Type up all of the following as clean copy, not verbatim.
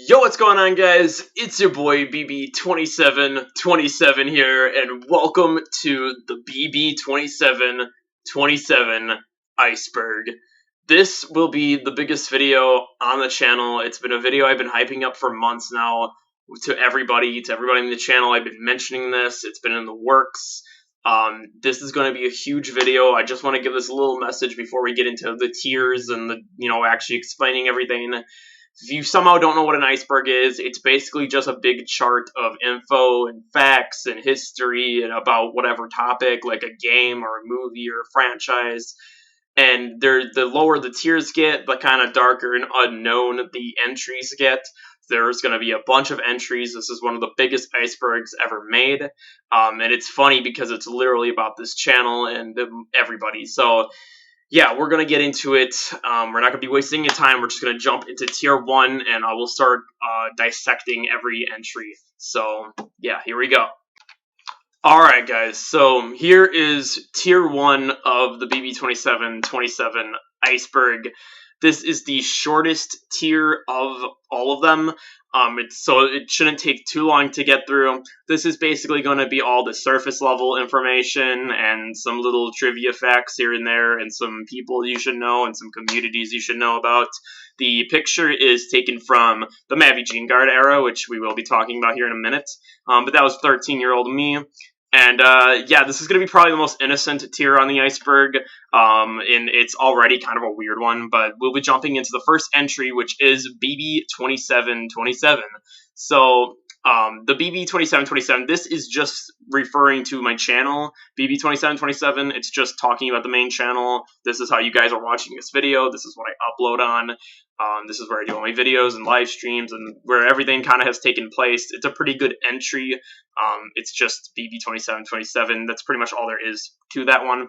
Yo, what's going on, guys? It's your boy Bb27 here, and welcome to the Bb27 Iceberg. This will be the biggest video on the channel. It's been a video I've been hyping up for months now to everybody in the channel. I've been mentioning this. It's been in the works. This is going to be a huge video. I just want to give this a little message before we get into the tiers and actually explaining everything. If you somehow don't know what an iceberg is, it's basically just a big chart of info and facts and history and about whatever topic, like a game or a movie or a franchise. And the lower the tiers get, the kind of darker and unknown the entries get. There's going to be a bunch of entries. This is one of the biggest icebergs ever made. And it's funny because it's literally about this channel and everybody. So yeah, we're going to get into it. We're not going to be wasting any time. We're just going to jump into tier 1, and I will start dissecting every entry. So, yeah, here we go. Alright, guys, so here is tier 1 of the Bb27 Iceberg. This is the shortest tier of all of them, so it shouldn't take too long to get through. This is basically going to be all the surface level information and some little trivia facts here and there and some people you should know and some communities you should know about. The picture is taken from the Mavi Gene Guard era, which we will be talking about here in a minute, but that was 13-year-old me. And yeah, this is going to be probably the most innocent tier on the iceberg, and it's already kind of a weird one, but we'll be jumping into the first entry, which is Bb27. So, the Bb27, this is just referring to my channel, Bb27. It's just talking about the main channel. This is how you guys are watching this video. This is what I upload on. This is where I do all my videos and live streams and where everything kind of has taken place. It's a pretty good entry. It's just Bb27. That's pretty much all there is to that one.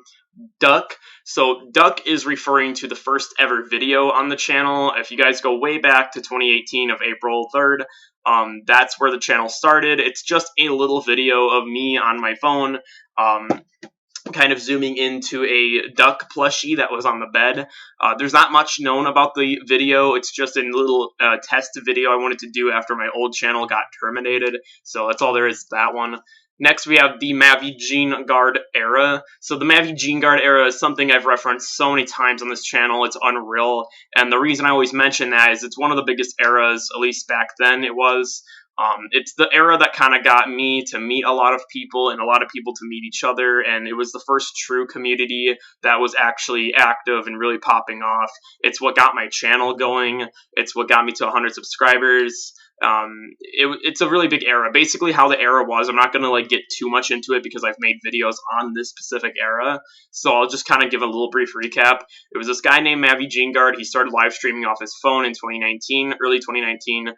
Duck. So Duck is referring to the first ever video on the channel. If you guys go way back to 2018 of April 3rd, that's where the channel started. It's just a little video of me on my phone, kind of zooming into a duck plushie that was on the bed. There's not much known about the video. It's just a little test video I wanted to do after my old channel got terminated. So that's all there is to that one. Next, we have the Mavi Gene Guard era. So the Mavi Gene Guard era is something I've referenced so many times on this channel. It's unreal. And the reason I always mention that is it's one of the biggest eras, at least back then it was. It's the era that kind of got me to meet a lot of people and a lot of people to meet each other, and it was the first true community that was actually active and really popping off. It's what got my channel going. It's what got me to 100 subscribers. It's a really big era. Basically how the era was, I'm not going to get too much into it because I've made videos on this specific era, so I'll just kind of give a little brief recap. It was this guy named Mavi Gene Guard. He started live streaming off his phone in early 2019.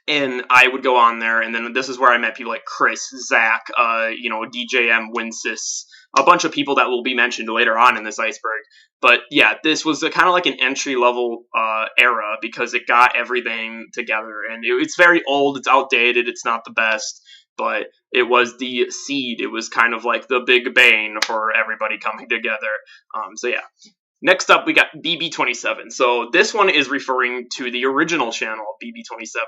And I would go on there, and then this is where I met people like Chris, Zach, DJM, Winsis, a bunch of people that will be mentioned later on in this iceberg. But yeah, this was kind of like an entry-level era because it got everything together. And it's very old, it's outdated, it's not the best, but it was the seed. It was kind of like the big bang for everybody coming together. So yeah. Next up, we got Bb27. So this one is referring to the original channel, Bb27.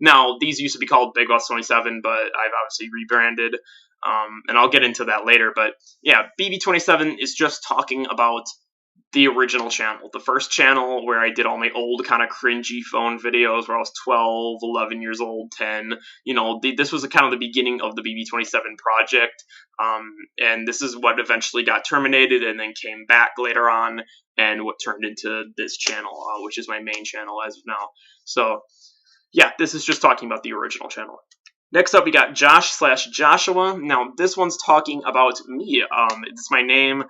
Now, these used to be called Big Boss 27, but I've obviously rebranded, and I'll get into that later. But yeah, Bb27 is just talking about the original channel, the first channel where I did all my old kind of cringy phone videos where I was 12, 11 years old, 10. This was kind of the beginning of the Bb27 project, and this is what eventually got terminated and then came back later on and what turned into this channel, which is my main channel as of now. So yeah, this is just talking about the original channel. Next up, we got Josh/Joshua. Now, this one's talking about me. It's my name.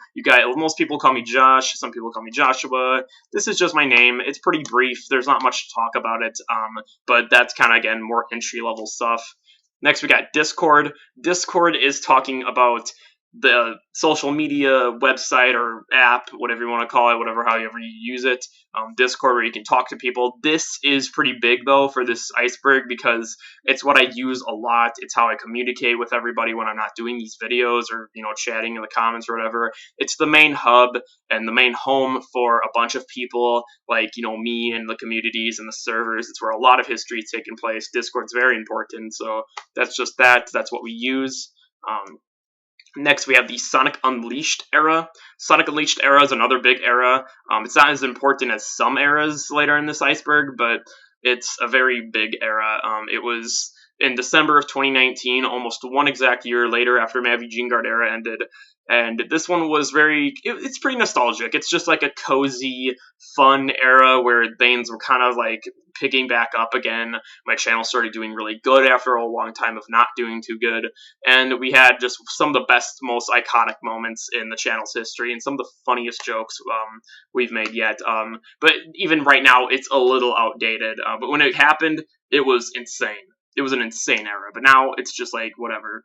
Most people call me Josh. Some people call me Joshua. This is just my name. It's pretty brief. There's not much to talk about it, but that's kind of, again, more entry-level stuff. Next, we got Discord. Discord is talking about the social media website or app, whatever you want to call it, however you use it, Discord, where you can talk to people. This is pretty big though for this Iceberg because it's what I use a lot. It's how I communicate with everybody when I'm not doing these videos or chatting in the comments or whatever. It's the main hub and the main home for a bunch of people like me and the communities and the servers. It's where a lot of history is taking place. Discord's very important, so that's just that. That's what we use. Next, we have the Sonic Unleashed era. Sonic Unleashed era is another big era. It's not as important as some eras later in this Iceberg, but it's a very big era. It was in December of 2019, almost one exact year later after Mavi Guard era ended. And this one was it's pretty nostalgic. It's just like a cozy, fun era where Thanes were kind of like picking back up again. My channel started doing really good after a long time of not doing too good. And we had just some of the best, most iconic moments in the channel's history and some of the funniest jokes we've made yet. But even right now, it's a little outdated. But when it happened, it was insane. It was an insane era. But now it's just like, whatever.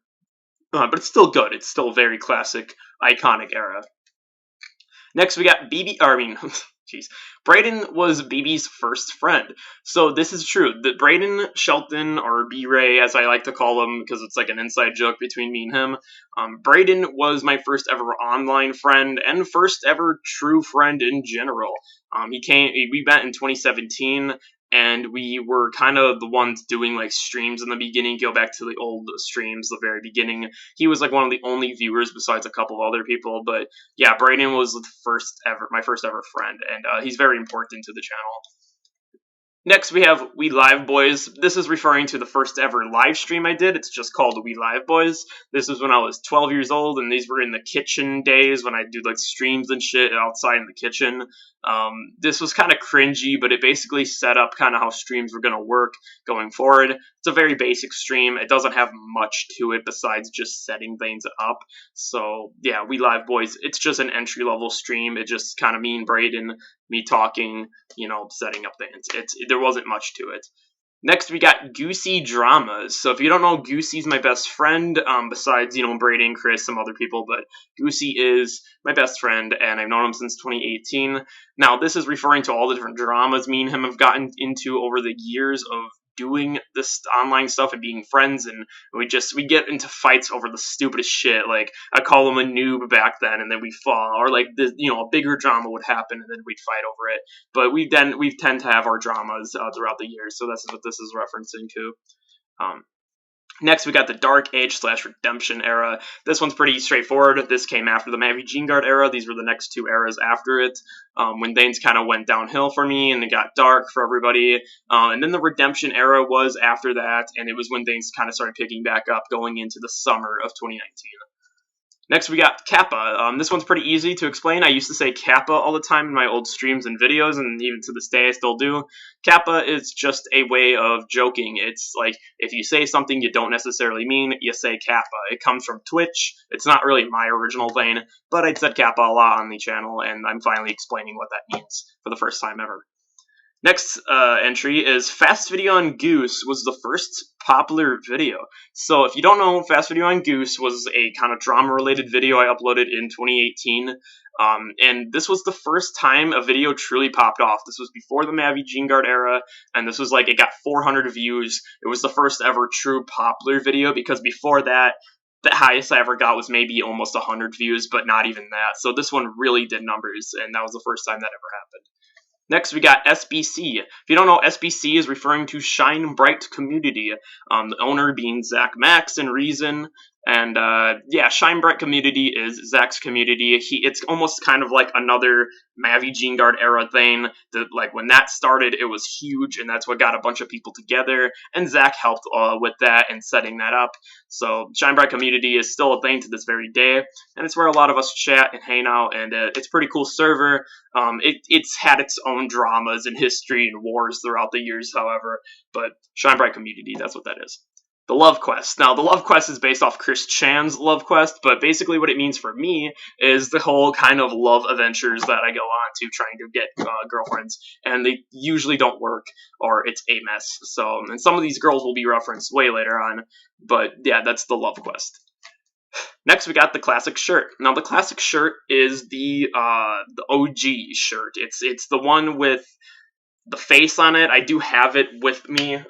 But it's still good. It's still a very classic, iconic era. Next, we got jeez. Brayden was BB's first friend. So this is true. That Brayden Shelton, or B-Ray, as I like to call him, because it's like an inside joke between me and him. Brayden was my first ever online friend and first ever true friend in general. We met in 2017. And we were kind of the ones doing like streams in the beginning. Go back to the old streams, the very beginning. He was like one of the only viewers besides a couple of other people. But yeah, Brayden was my first ever friend, and he's very important to the channel. Next, we have We Live Boys. This is referring to the first ever live stream I did. It's just called We Live Boys. This was when I was 12 years old, and these were in the kitchen days when I do like streams and shit outside in the kitchen. This was kind of cringy, but it basically set up kind of how streams were going to work going forward. It's a very basic stream. It doesn't have much to it besides just setting things up. So yeah, We Live Boys, it's just an entry-level stream. It just kind of me and Brayden, me talking, setting up things. There wasn't much to it. Next, we got Goosey Dramas. So if you don't know, Goosey's my best friend, besides, Brayden, Chris, some other people, but Goosey is my best friend, and I've known him since 2018. Now, this is referring to all the different dramas me and him have gotten into over the years of doing this online stuff and being friends, and we get into fights over the stupidest shit. Like, I call him a noob back then, and then we fall, or like a bigger drama would happen, and then we'd fight over it. But we tend to have our dramas throughout the years, so this is what this is referencing to. Next, we got the Dark Age / Redemption era. This one's pretty straightforward. This came after the Mavi Guard era. These were the next two eras after it, when things kind of went downhill for me and it got dark for everybody. And then the Redemption era was after that, and it was when things kind of started picking back up going into the summer of 2019. Next, we got Kappa. This one's pretty easy to explain. I used to say Kappa all the time in my old streams and videos, and even to this day I still do. Kappa is just a way of joking. It's like if you say something you don't necessarily mean, you say Kappa. It comes from Twitch. It's not really my original thing, but I said Kappa a lot on the channel, and I'm finally explaining what that means for the first time ever. Next entry is Fast Video on Goose was the first popular video. So if you don't know, Fast Video on Goose was a kind of drama-related video I uploaded in 2018. And this was the first time a video truly popped off. This was before the Mavi Guard era, and this was like, it got 400 views. It was the first ever true popular video, because before that, the highest I ever got was maybe almost 100 views, but not even that. So this one really did numbers, and that was the first time that ever happened. Next, we got SBC. If you don't know, SBC is referring to Shine Bright Community. The owner being Zach Max and Reason. And yeah, Shine Bright Community is Zach's community. It's almost kind of like another Mavi Guard era thing. Like when that started, it was huge, and that's what got a bunch of people together. And Zach helped with that and setting that up. So Shine Bright Community is still a thing to this very day, and it's where a lot of us chat and hang out. And it's a pretty cool server. It's had its own dramas and history and wars throughout the years, however. But Shine Bright Community, that's what that is. The Love Quest. Now, the Love Quest is based off Chris Chan's Love Quest, but basically what it means for me is the whole kind of love adventures that I go on to trying to get girlfriends, and they usually don't work, or it's a mess. So, and some of these girls will be referenced way later on, but yeah, that's the Love Quest. Next, we got the classic shirt. Now, the classic shirt is the OG shirt. It's the one with the face on it. I do have it with me,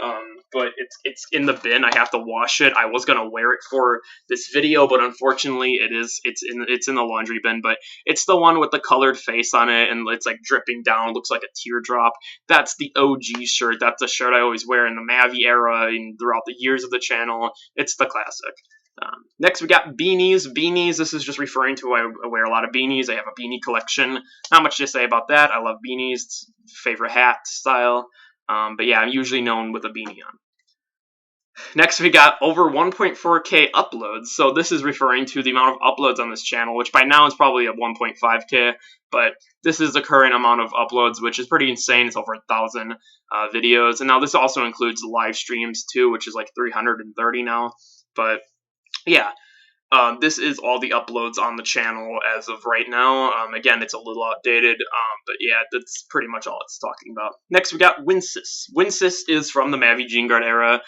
but it's in the bin. I have to wash it. I was gonna wear it for this video, but unfortunately, it's in the laundry bin. But it's the one with the colored face on it, and it's like dripping down. It looks like a teardrop. That's the OG shirt. That's a shirt I always wear in the Mavi era and throughout the years of the channel. It's the classic. Next, we got beanies. Beanies, this is just referring to I wear a lot of beanies. I have a beanie collection. Not much to say about that. I love beanies. It's favorite hat style. But yeah, I'm usually known with a beanie on. Next, we got over 1.4K uploads. So this is referring to the amount of uploads on this channel, which by now is probably at 1.5K. But this is the current amount of uploads, which is pretty insane. It's over 1,000 videos. And now this also includes live streams too, which is like 330 now. But yeah, this is all the uploads on the channel as of right now. Again, it's a little outdated, but yeah, that's pretty much all it's talking about. Next, we got Winsis. Winsis is from the Mavi Gene Guard era.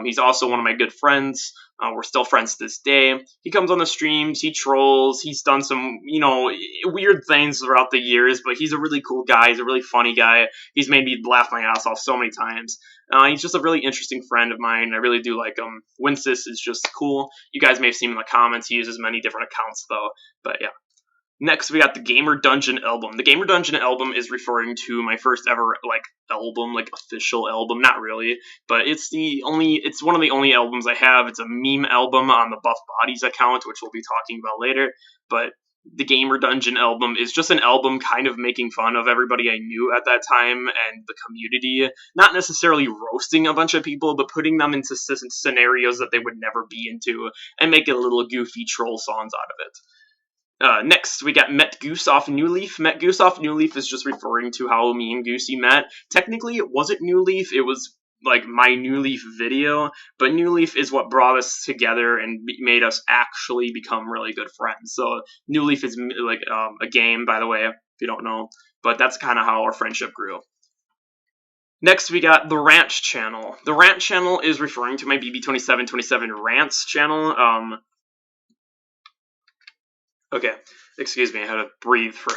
He's also one of my good friends. We're still friends to this day. He comes on the streams, he trolls, he's done some, weird things throughout the years, but he's a really cool guy. He's a really funny guy. He's made me laugh my ass off so many times. He's just a really interesting friend of mine. I really do like him. Winsis is just cool. You guys may have seen him in the comments. He uses many different accounts, though. But yeah. Next, we got the Gamer Dungeon album. The Gamer Dungeon album is referring to my first ever album, official album. Not really, but it's one of the only albums I have. It's a meme album on the Buff Bodies account, which we'll be talking about later. But the Gamer Dungeon album is just an album kind of making fun of everybody I knew at that time and the community. Not necessarily roasting a bunch of people, but putting them into scenarios that they would never be into and making little goofy troll songs out of it. Next, we got Met Goose off New Leaf. Met Goose off New Leaf is just referring to how me and Goosey met. Technically, it wasn't New Leaf. It was my New Leaf video, but New Leaf is what brought us together and made us actually become really good friends. So New Leaf is a game, by the way, if you don't know, but that's kind of how our friendship grew. Next, we got the Ranch channel. The Rant channel is referring to my Bb27 Rants channel. Okay, excuse me, I had to breathe for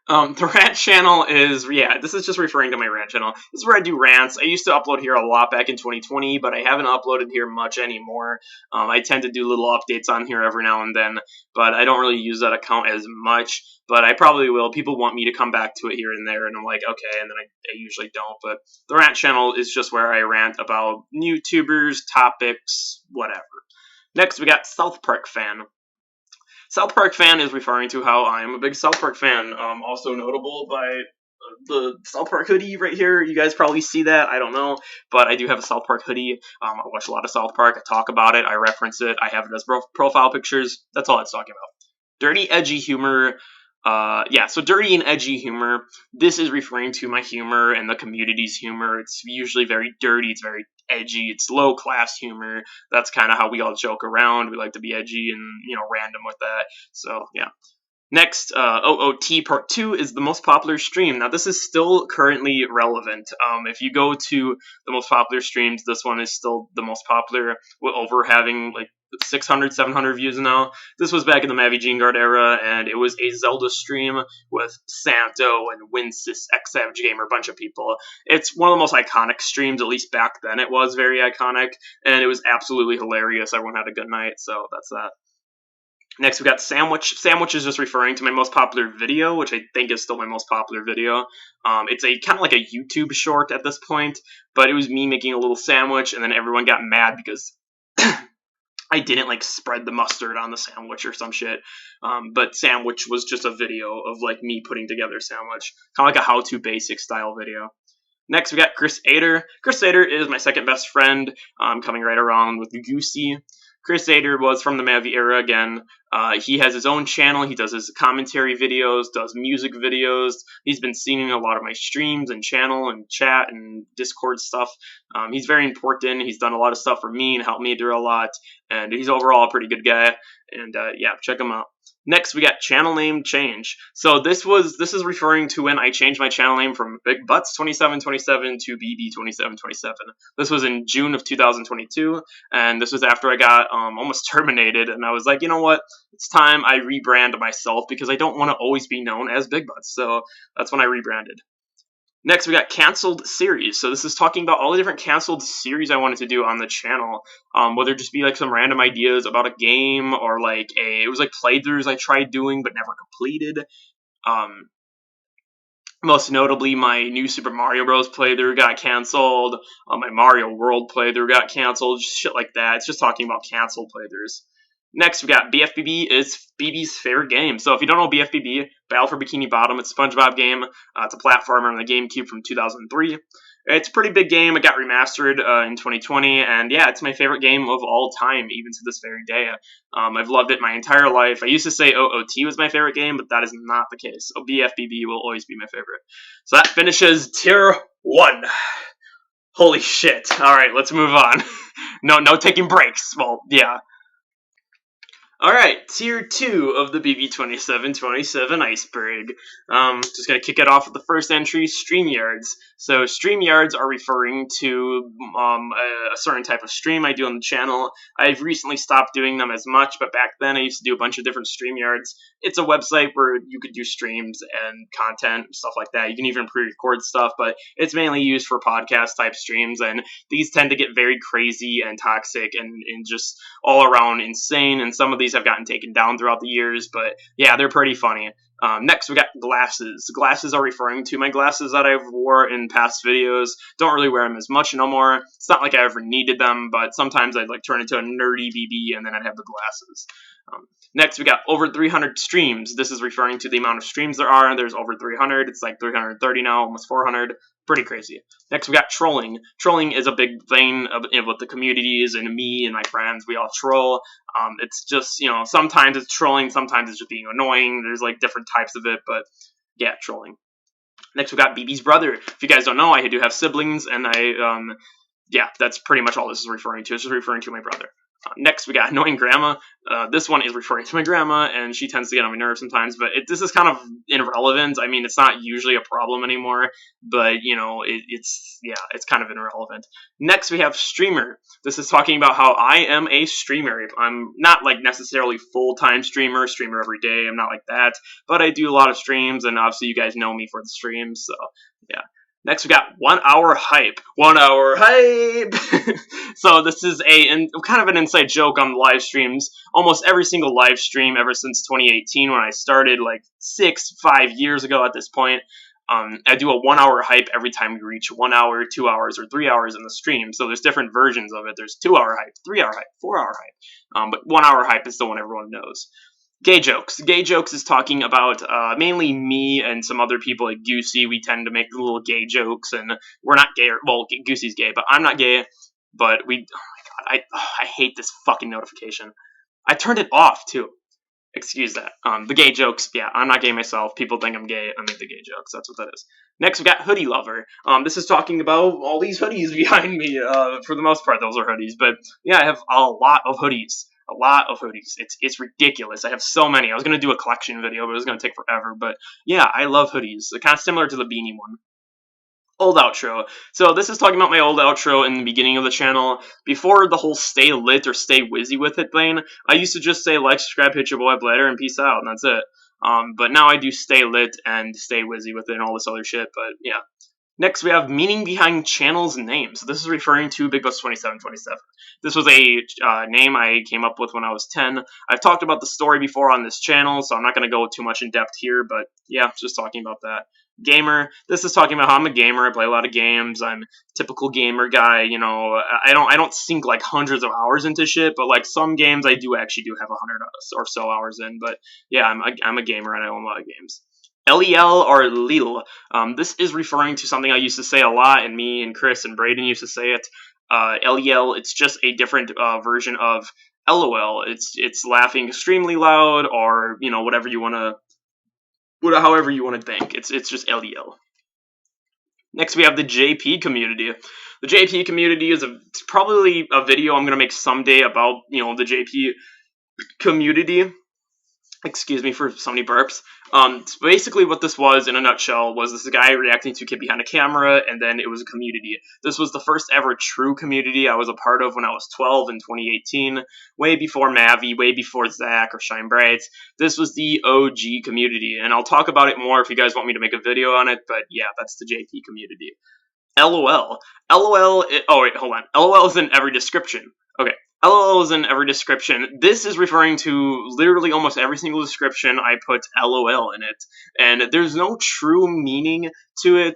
the rant channel is, this is just referring to my rant channel. This is where I do rants. I used to upload here a lot back in 2020, but I haven't uploaded here much anymore. I tend to do little updates on here every now and then, but I don't really use that account as much, but I probably will. People want me to come back to it here and there, and I'm like, okay, and then I usually don't, but the rant channel is just where I rant about YouTubers, topics, whatever. Next, we got South Park fan. South Park fan is referring to how I am a big South Park fan. Also notable by the South Park hoodie right here. You guys probably see that. I don't know. But I do have a South Park hoodie. I watch a lot of South Park. I talk about it. I reference it. I have it as profile pictures. That's all it's talking about. Dirty, edgy humor. So dirty and edgy humor. This is referring to my humor and the community's humor. It's usually very dirty. It's very edgy. It's low class humor. That's kind of how we all joke around. We like to be edgy and random with that. So yeah. Next, OOT Part 2 is the most popular stream. Now, this is still currently relevant. If you go to the most popular streams, this one is still the most popular, with over having 600, 700 views now. This was back in the Mavi Gene Guard era, and it was a Zelda stream with Santo and Winsis, X-Savage Gamer, a bunch of people. It's one of the most iconic streams, at least back then it was very iconic, and it was absolutely hilarious. Everyone had a good night, so that's that. Next, we got Sandwich. Sandwich is just referring to my most popular video, which I think is still my most popular video. It's a kind of like a YouTube short at this point, but it was me making a little sandwich, and then everyone got mad because I didn't spread the mustard on the sandwich or some shit. But Sandwich was just a video of me putting together a sandwich, kind of like a how-to basic style video. Next, we got Chris Ader. Chris Ader is my second best friend, coming right around with Goosey. Chris Ader was from the Mavi era again. He has his own channel. He does his commentary videos, does music videos. He's been seeing a lot of my streams and channel and chat and Discord stuff. He's very important. He's done a lot of stuff for me and helped me do a lot. And he's overall a pretty good guy. And check him out. Next, we got channel name change. So this is referring to when I changed my channel name from Bb2727 to Bb2727. This was in June of 2022, and this was after I got almost terminated, and I was like, you know what? It's time I rebrand myself because I don't want to always be known as Big Butts. So that's when I rebranded. Next, we got canceled series. So this is talking about all the different canceled series I wanted to do on the channel. Whether it just be like some random ideas about a game or like it was like playthroughs I tried doing but never completed. Um, Most notably, my new Super Mario Bros. Playthrough got canceled. My Mario World playthrough got canceled. Shit like that. It's just talking about canceled playthroughs. Next, we got BFBB is BB's favorite game. So if you don't know BFBB, Battle for Bikini Bottom, it's a SpongeBob game. It's a platformer on the GameCube from 2003. It's a pretty big game. It got remastered in 2020, and yeah, it's my favorite game of all time, even to this very day. I've loved it my entire life. I used to say OOT was my favorite game, but that is not the case. So BFBB will always be my favorite. So that finishes Tier 1. Holy shit. Alright, let's move on. No taking breaks. Well, yeah. Alright, Tier 2 of the Bb2727 Iceberg. Just gonna kick it off with the first entry, StreamYards. So StreamYards are referring to a certain type of stream I do on the channel. I've recently stopped doing them as much, but back then I used to do a bunch of different StreamYards. It's a website where you could do streams and content, stuff like that. You can even pre-record stuff, but it's mainly used for podcast type streams, and these tend to get very crazy and toxic and just all around insane, and some of these have gotten taken down throughout the years, but yeah, they're pretty funny. Next, we got glasses. Glasses are referring to my glasses that I've wore in past videos. Don't really wear them as much no more. It's not like I ever needed them, but sometimes I'd like turn into a nerdy BB and then I'd have the glasses. Next, we got over 300 streams. This is referring to the amount of streams there are. There's over 300. It's like 330 now, almost 400. Pretty crazy. Next, we got trolling. Trolling is a big thing with the communities and me and my friends. We all troll. It's just, sometimes it's trolling, sometimes it's just being annoying. There's like different types of it, but yeah, trolling. Next, we got BB's brother. If you guys don't know, I do have siblings, and yeah, that's pretty much all this is referring to. It's just referring to my brother. Next, we got annoying grandma. This one is referring to my grandma, and she tends to get on my nerves sometimes, but this is kind of irrelevant. I mean, it's not usually a problem anymore, but, it's kind of irrelevant. Next, we have streamer. This is talking about how I am a streamer. I'm not, like, necessarily full-time streamer every day. I'm not like that, but I do a lot of streams, and obviously you guys know me for the streams, so, yeah. Next, we got 1 hour hype. 1 hour hype! So this is kind of an inside joke on the live streams. Almost every single live stream ever since 2018 when I started, like 5 years ago at this point, I do a 1 hour hype every time we reach 1 hour, 2 hours, or 3 hours in the stream. So there's different versions of it. There's 2 hour hype, 3 hour hype, 4 hour hype. But 1 hour hype is the one everyone knows. Gay jokes. Gay jokes is talking about mainly me and some other people like Goosey. We tend to make little gay jokes, and we're not gay. Well, Goosey's gay, but I'm not gay. But oh my god, I hate this fucking notification. I turned it off too. Excuse that. The gay jokes. Yeah, I'm not gay myself. People think I'm gay. I make the gay jokes. That's what that is. Next, we got hoodie lover. This is talking about all these hoodies behind me. For the most part, those are hoodies. But yeah, I have a lot of hoodies. A lot of hoodies. It's ridiculous. I have so many. I was going to do a collection video, but it was going to take forever. But yeah, I love hoodies. They're kind of similar to the beanie one. Old outro. So this is talking about my old outro in the beginning of the channel. Before the whole stay lit or stay wizzy with it thing, I used to just say like, subscribe, hit your boy Bladder, and peace out, and that's it. But now I do stay lit and stay wizzy with it and all this other shit, but yeah. Next, we have meaning behind channels' names. This is referring to Bb2727. This was a name I came up with when I was 10. I've talked about the story before on this channel, so I'm not going to go too much in depth here, but yeah, just talking about that. Gamer. This is talking about how I'm a gamer. I play a lot of games. I'm a typical gamer guy. I don't sink like hundreds of hours into shit, but like some games I actually do have 100 or so hours in. But yeah, I'm a gamer and I own a lot of games. LEL or Lil. This is referring to something I used to say a lot, and me and Chris and Braden used to say it. LEL, it's just a different version of LOL. It's laughing extremely loud, or whatever you want to, however you want to think. It's just LEL. Next, we have the JP community. The JP community is probably a video I'm gonna make someday about the JP community. Excuse me for so many burps. So basically what this was in a nutshell was this guy reacting to a kid behind a camera, and then it was a community. This was the first ever true community I was a part of when I was 12 in 2018, way before Mavi, way before Zach or Shine Bright. This was the OG community, and I'll talk about it more if you guys want me to make a video on it, but yeah, that's the JP community. LOL. LOL. Oh, wait, hold on. LOL is in every description. Okay. LOL is in every description. This is referring to literally almost every single description I put LOL in it. And there's no true meaning to it.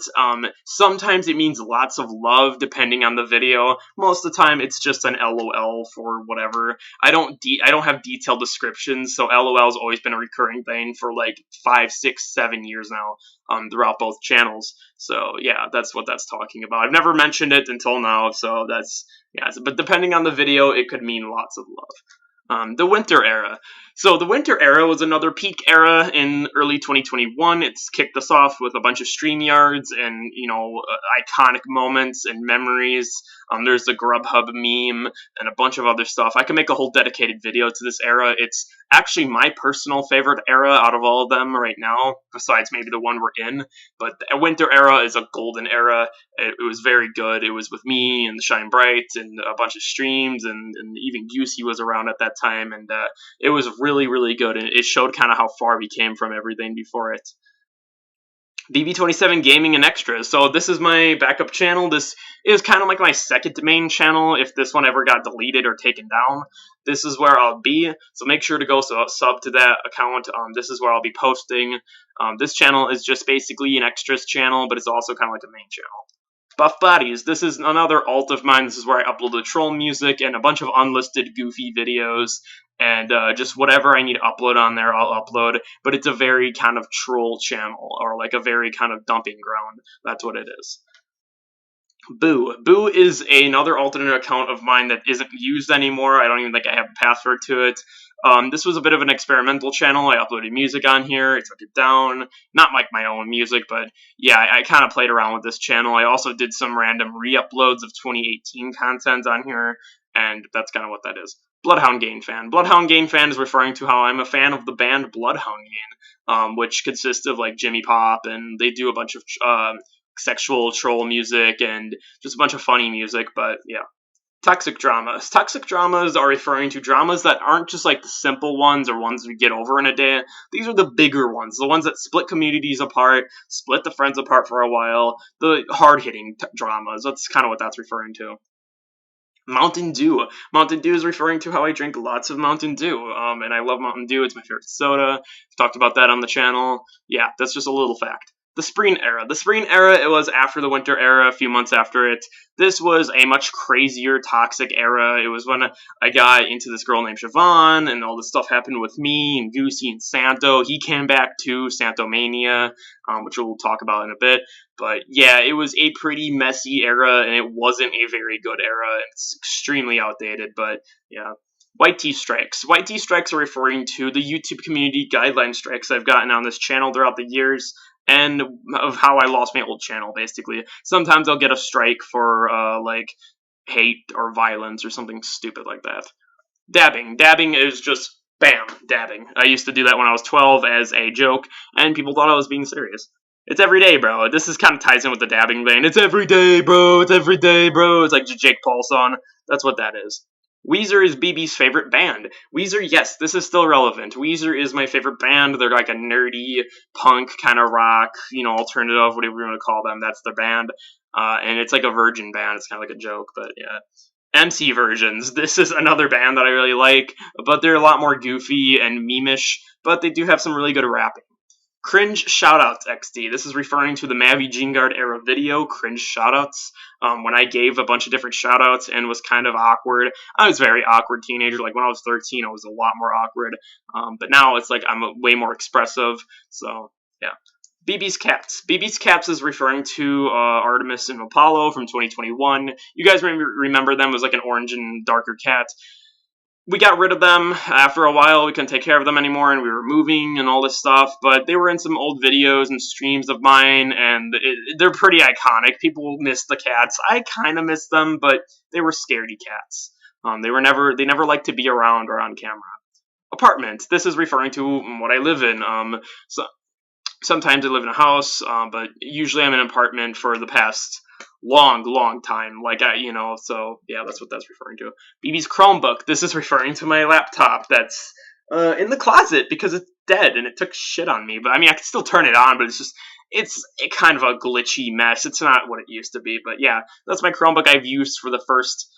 Sometimes it means lots of love depending on the video. Most of the time it's just an LOL for whatever. I don't have detailed descriptions, so LOL has always been a recurring thing for like 5, 6, 7 years now, throughout both channels. So yeah, that's what that's talking about. I've never mentioned it until now, so that's, yeah. But depending on the video, it could mean lots of love. The winter era. So the winter era was another peak era in early 2021. It's kicked us off with a bunch of StreamYards and, iconic moments and memories. There's the Grubhub meme and a bunch of other stuff. I can make a whole dedicated video to this era. It's actually my personal favorite era out of all of them right now, besides maybe the one we're in. But the winter era is a golden era. It was very good. It was with me and the Shine Bright and a bunch of streams, and even Goosey was around at that time, and it was really, really good, and it showed kind of how far we came from everything before it. Bb27 Gaming and Extras. So this is my backup channel. This is kind of like my second main channel if this one ever got deleted or taken down. This is where I'll be, so make sure to go sub to that account. This is where I'll be posting. This channel is just basically an extras channel, but it's also kind of like a main channel. Buff Bodies. This is another alt of mine. This is where I upload the troll music and a bunch of unlisted goofy videos, and just whatever I need to upload on there, I'll upload. But it's a very kind of troll channel, or like a very kind of dumping ground. That's what it is. Boo. Boo is another alternate account of mine that isn't used anymore. I don't even think I have a password to it. This was a bit of an experimental channel. I uploaded music on here. I took it down. Not like my own music, but yeah, I kind of played around with this channel. I also did some random re-uploads of 2018 content on here, and that's kind of what that is. Bloodhound Gain fan. Bloodhound Gain fan is referring to how I'm a fan of the band Bloodhound Gain, which consists of like Jimmy Pop, and they do a bunch of sexual troll music and just a bunch of funny music. But yeah. Toxic dramas. Toxic dramas are referring to dramas that aren't just like the simple ones or ones we get over in a day. These are the bigger ones, the ones that split communities apart, split the friends apart for a while, the hard-hitting dramas. That's kind of what that's referring to. Mountain Dew. Mountain Dew is referring to how I drink lots of Mountain Dew, and I love Mountain Dew. It's my favorite soda. I've talked about that on the channel. Yeah, that's just a little fact. The Spring Era. The Spring Era, it was after the Winter Era, a few months after it. This was a much crazier, toxic era. It was when I got into this girl named Siobhan, and all this stuff happened with me, and Goosey, and Santo. He came back to Santo Mania, which we'll talk about in a bit. But yeah, it was a pretty messy era, and it wasn't a very good era. It's extremely outdated, but yeah. White tea strikes. White tea strikes are referring to the YouTube community guideline strikes I've gotten on this channel throughout the years, and of how I lost my old channel, basically. Sometimes I'll get a strike for, like, hate or violence or something stupid like that. Dabbing. Dabbing is just, bam, dabbing. I used to do that when I was 12 as a joke, and people thought I was being serious. It's every day, bro. This is kind of ties in with the dabbing vein. It's every day, bro. It's every day, bro. It's like the Jake Paul song. That's what that is. Weezer is BB's favorite band. Weezer, yes, this is still relevant. Weezer is my favorite band. They're like a nerdy, punk, kind of rock, alternative, whatever you want to call them. That's their band. And it's like a virgin band. It's kind of like a joke, but yeah. MC Versions. This is another band that I really like, but they're a lot more goofy and meme-ish, but they do have some really good rapping. Cringe shoutouts XD. This is referring to the Mavi Jeanguard era video, cringe shoutouts. When I gave a bunch of different shoutouts and was kind of awkward. I was a very awkward teenager. Like when I was 13, I was a lot more awkward. But now it's like I'm way more expressive. So yeah. BB's Cats. BB's Cats is referring to Artemis and Apollo from 2021. You guys remember them as like an orange and darker cat. We got rid of them after a while. We couldn't take care of them anymore, and we were moving and all this stuff, but they were in some old videos and streams of mine, and they're pretty iconic. People miss the cats. I kind of miss them, but they were scaredy cats. They never liked to be around or on camera. apartment. This is referring to what I live in. So sometimes I live in a house, but usually I'm in an apartment for the past long time. So yeah, that's what that's referring to. BB's Chromebook. This is referring to my laptop that's in the closet because it's dead and it took shit on me. But I mean, I can still turn it on, but it's a kind of a glitchy mess. It's not what it used to be. But yeah, that's my Chromebook I've used for the first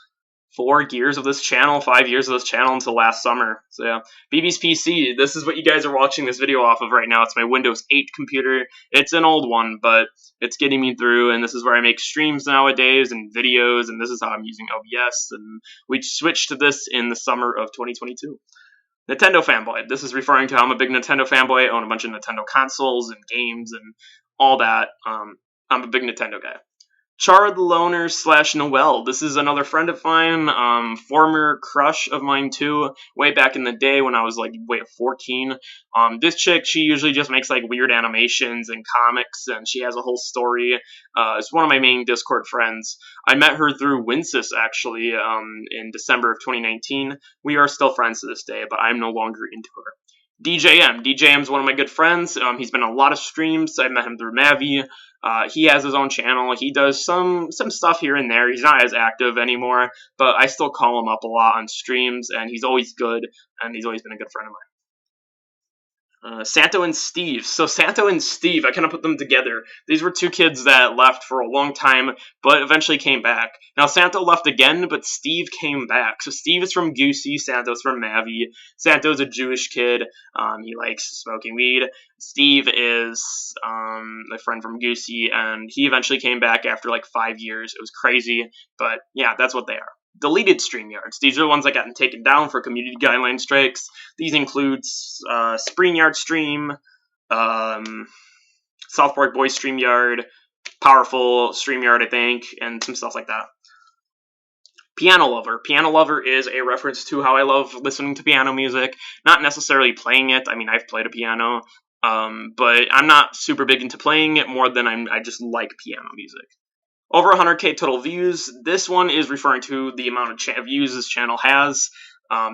4 years of this channel, 5 years of this channel until last summer. So yeah, BB's PC. This is what you guys are watching this video off of right now. It's my Windows 8 computer. It's an old one, but it's getting me through, and this is where I make streams nowadays and videos, and this is how I'm using OBS, and we switched to this in the summer of 2022. Nintendo fanboy. This is referring to how I'm a big Nintendo fanboy. I own a bunch of Nintendo consoles and games and all that. I'm a big Nintendo guy. Char the Loner / Noelle. This is another friend of mine, former crush of mine too, way back in the day when I was like 14. This chick, she usually just makes like weird animations and comics, and she has a whole story. It's one of my main Discord friends. I met her through Winsys actually, in December of 2019. We are still friends to this day, but I'm no longer into her. DJM. DJM's one of my good friends. He's been on a lot of streams. I met him through Mavi. He has his own channel. He does some stuff here and there. He's not as active anymore, but I still call him up a lot on streams, and he's always good, and he's always been a good friend of mine. Santo and Steve. So Santo and Steve, I kind of put them together. These were two kids that left for a long time, but eventually came back. Now Santo left again, but Steve came back. So Steve is from Goosey, Santo's from Mavi. Santo's a Jewish kid. He likes smoking weed. Steve is a friend from Goosey, and he eventually came back after like 5 years. It was crazy, but yeah, that's what they are. Deleted StreamYards. These are the ones that got taken down for community guideline strikes. These include SpringYard Stream, South Park Boys StreamYard, Powerful StreamYard, I think, and some stuff like that. Piano Lover. Piano Lover is a reference to how I love listening to piano music. Not necessarily playing it. I mean, I've played a piano, but I'm not super big into playing it more than I just like piano music. Over 100k total views. This one is referring to the amount of views this channel has.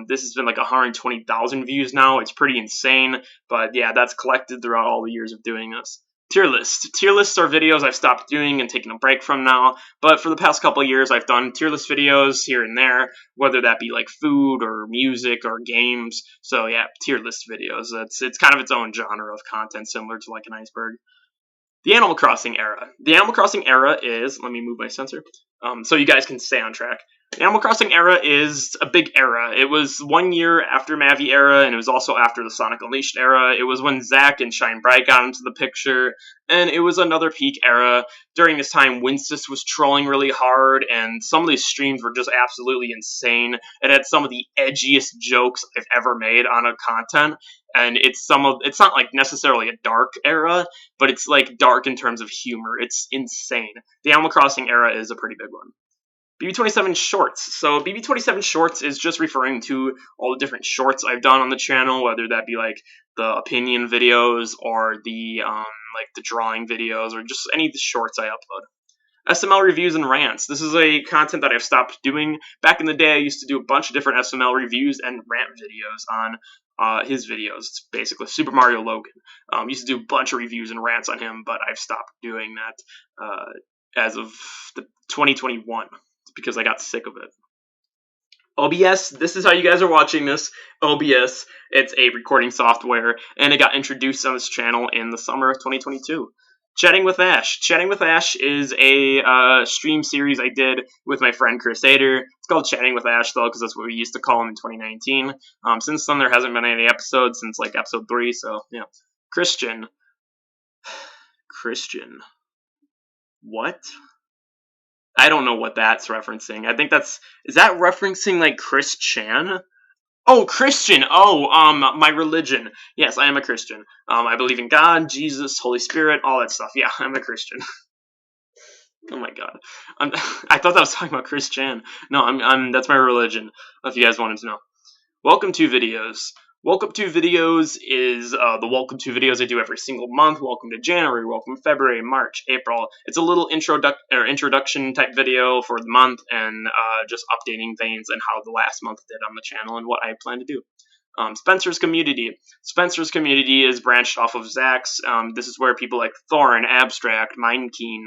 This has been like 120,000 views now. It's pretty insane, but yeah, that's collected throughout all the years of doing this. Tier list. Tier lists are videos I've stopped doing and taken a break from now, but for the past couple of years I've done tier list videos here and there, whether that be like food or music or games. So yeah, tier list videos. It's kind of its own genre of content, similar to like an Iceberg. The Animal Crossing era. The Animal Crossing era is, let me move my sensor, so you guys can stay on track. The Animal Crossing era is a big era. It was 1 year after Mavi era, and it was also after the Sonic Unleashed era. It was when Zach and Shine Bright got into the picture, and it was another peak era. During this time, Winsys was trolling really hard, and some of these streams were just absolutely insane. It had some of the edgiest jokes I've ever made on a content, and it's not like necessarily a dark era, but it's like dark in terms of humor. It's insane. The Animal Crossing era is a pretty big one. Bb27 Shorts. So Bb27 Shorts is just referring to all the different shorts I've done on the channel, whether that be like the opinion videos or the like the drawing videos or just any of the shorts I upload. SML reviews and rants. This is a content that I've stopped doing. Back in the day, I used to do a bunch of different SML reviews and rant videos on his videos. It's basically Super Mario Logan. Used to do a bunch of reviews and rants on him, but I've stopped doing that as of 2021 because I got sick of it. OBS, this is how you guys are watching this. OBS, it's a recording software, and it got introduced on this channel in the summer of 2022. Chatting with Ash. Chatting with Ash is a stream series I did with my friend Chris Ader. It's called Chatting with Ash, though, because that's what we used to call him in 2019. Since then, there hasn't been any episodes since, like, episode 3, so, yeah. Christian. Christian. What? I don't know what that's referencing. I think is that referencing, like, Chris Chan? Oh, Christian! Oh, my religion. Yes, I am a Christian. I believe in God, Jesus, Holy Spirit, all that stuff. Yeah, I'm a Christian. Oh my god. I thought that was talking about Chris Chan. No, that's my religion, if you guys wanted to know. Welcome to videos. Welcome to videos is the welcome to videos I do every single month. Welcome to January, welcome to February, March, April. It's a little introduction type video for the month and just updating things and how the last month did on the channel and what I plan to do. Spencer's Community. Spencer's Community is branched off of Zach's. This is where people like Thorn, Abstract, Mindkeen,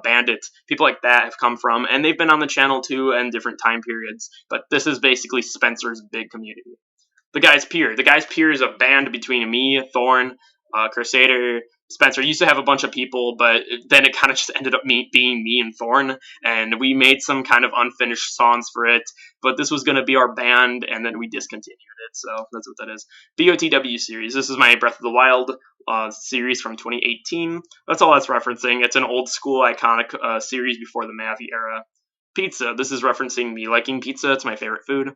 Bandit, people like that have come from, and they've been on the channel too in different time periods. But this is basically Spencer's big community. The Guys Pier. The Guys Pier is a band between me, Thorn, Crusader, Spencer. Used to have a bunch of people, but then it kind of just ended up being me and Thorn, and we made some kind of unfinished songs for it. But this was going to be our band, and then we discontinued it. So that's what that is. BOTW series. This is my Breath of the Wild series from 2018. That's all that's referencing. It's an old school iconic series before the Mavi era. Pizza. This is referencing me liking pizza. It's my favorite food.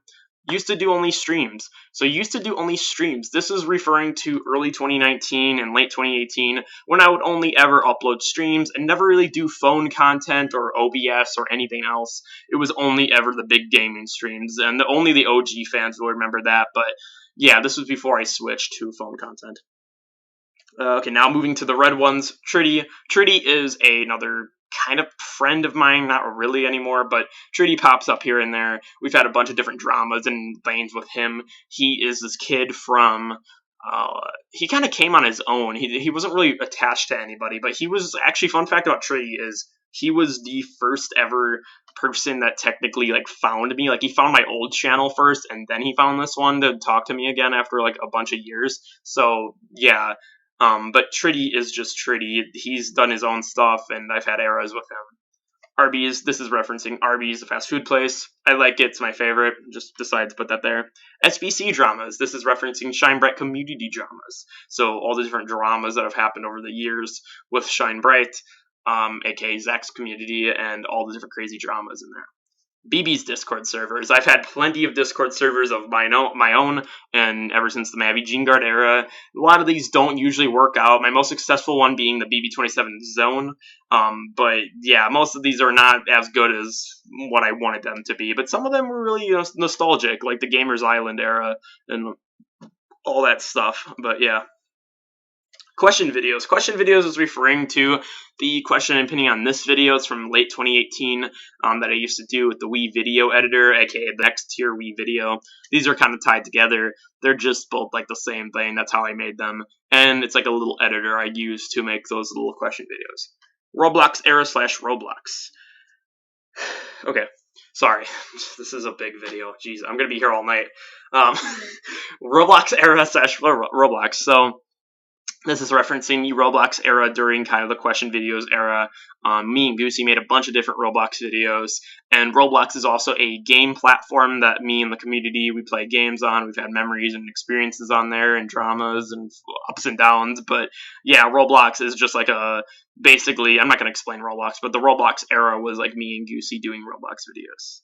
Used to do only streams. So used to do only streams. This is referring to early 2019 and late 2018 when I would only ever upload streams and never really do phone content or OBS or anything else. It was only ever the big gaming streams, and only the OG fans will remember that. But yeah, this was before I switched to phone content. Okay, now moving to the red ones. Tritty. Tritty is another kind of friend of mine, not really anymore, but Tritty pops up here and there. We've had a bunch of different dramas and lanes with him. He is this kid from, he kind of came on his own. He wasn't really attached to anybody, but he was, actually, fun fact about Tritty is he was the first ever person that technically, like, found me. Like, he found my old channel first, and then he found this one to talk to me again after, like, a bunch of years. So, yeah. But Tritty is just Tritty. He's done his own stuff, and I've had eras with him. Arby's. This is referencing Arby's, the fast food place. I like it. It's my favorite. Just decided to put that there. SBC dramas. This is referencing Shine Bright community dramas. So all the different dramas that have happened over the years with Shine Bright, aka Zach's community, and all the different crazy dramas in there. BB's Discord servers. I've had plenty of Discord servers of my own, and ever since the Mavi Gene Guard era, a lot of these don't usually work out. My most successful one being the Bb27 zone, but yeah, most of these are not as good as what I wanted them to be. But some of them were really nostalgic, like the Gamers Island era and all that stuff. But yeah. Question videos. Question videos is referring to the question and opinion on this video. It's from late 2018 that I used to do with the Wii Video Editor, aka the next tier Wii Video. These are kind of tied together. They're just both like the same thing. That's how I made them. And it's like a little editor I use to make those little question videos. Roblox era / Roblox. Okay. Sorry, this is a big video. Jeez, I'm going to be here all night. Roblox era / Roblox. So, this is referencing the Roblox era during kind of the question videos era. Me and Goosey made a bunch of different Roblox videos, and Roblox is also a game platform that me and the community, we play games on. We've had memories and experiences on there, and dramas and ups and downs, but yeah, Roblox is just like basically, I'm not going to explain Roblox, but the Roblox era was like me and Goosey doing Roblox videos.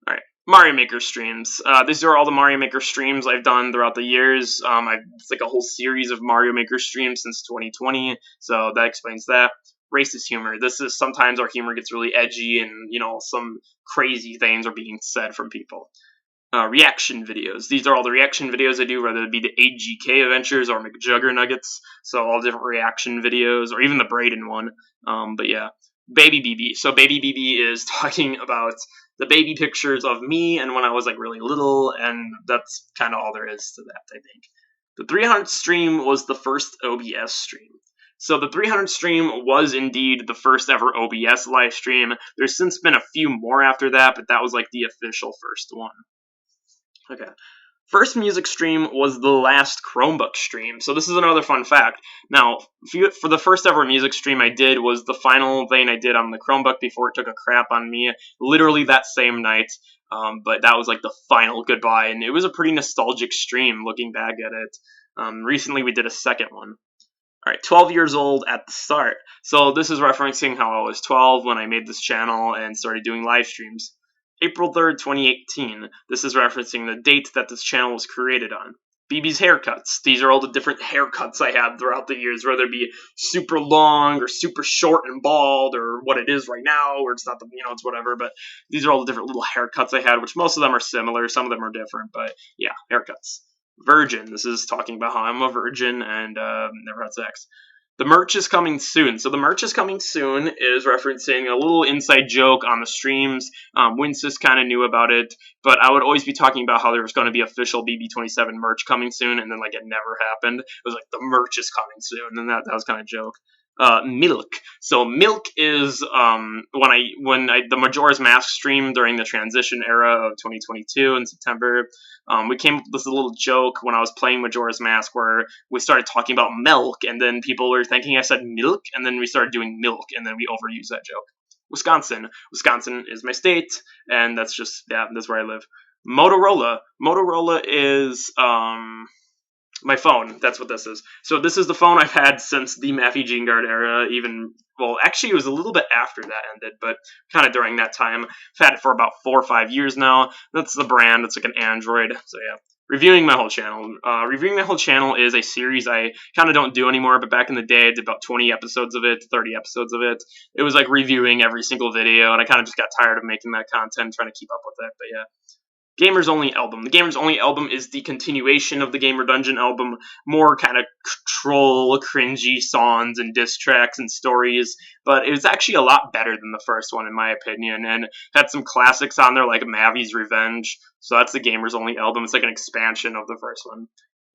Alright, Mario Maker streams. These are all the Mario Maker streams I've done throughout the years. It's like a whole series of Mario Maker streams since 2020, so that explains that. Racist humor. This is sometimes our humor gets really edgy and, some crazy things are being said from people. Reaction videos. These are all the reaction videos I do, whether it be the AGK Adventures or McJuggernuggets. So all different reaction videos, or even the Brayden one. But yeah. Baby BB. So Baby BB is talking about the baby pictures of me and when I was like really little, and that's kind of all there is to that, I think. The 300 stream was the first OBS stream. So the 300 stream was indeed the first ever OBS live stream. There's since been a few more after that, but that was like the official first one. Okay. First music stream was the last Chromebook stream. So this is another fun fact. Now, for the first ever music stream I did was the final thing I did on the Chromebook before it took a crap on me, literally that same night. But that was like the final goodbye, and it was a pretty nostalgic stream looking back at it. Recently we did a second one. Alright, 12 years old at the start. So this is referencing how I was 12 when I made this channel and started doing live streams. April 3rd, 2018. This is referencing the date that this channel was created on. BB's haircuts. These are all the different haircuts I had throughout the years, whether it be super long or super short and bald or what it is right now, or it's not the, it's whatever, but these are all the different little haircuts I had, which most of them are similar, some of them are different, but yeah, haircuts. Virgin. This is talking about how I'm a virgin and never had sex. The merch is coming soon. So the merch is coming soon is referencing a little inside joke on the streams. Winsis kind of knew about it, but I would always be talking about how there was going to be official Bb27 merch coming soon, and then like it never happened. It was like the merch is coming soon, and that was kind of a joke. Milk. So milk is when I the Majora's Mask stream during the transition era of 2022 in September. We came up with this little joke when I was playing Majora's Mask where we started talking about milk, and then people were thinking I said milk, and then we started doing milk, and then we overused that joke. Wisconsin. Wisconsin is my state, and that's where I live. Motorola. Motorola is my phone. That's what this is. So this is the phone I've had since the Maffey Gene Guard era. Well, actually, it was a little bit after that ended, but kind of during that time. I've had it for about 4 or 5 years now. That's the brand. It's like an Android. So yeah. Reviewing my whole channel. Reviewing my whole channel is a series I kind of don't do anymore, but back in the day I did about 20 episodes of it, 30 episodes of it. It was like reviewing every single video, and I kind of just got tired of making that content, trying to keep up with it, but yeah. Gamers Only album. The Gamers Only album is the continuation of the Gamer Dungeon album. More kind of troll, cringy songs and diss tracks and stories, but it was actually a lot better than the first one in my opinion, and had some classics on there like Mavi's Revenge. So that's the Gamers Only album. It's like an expansion of the first one.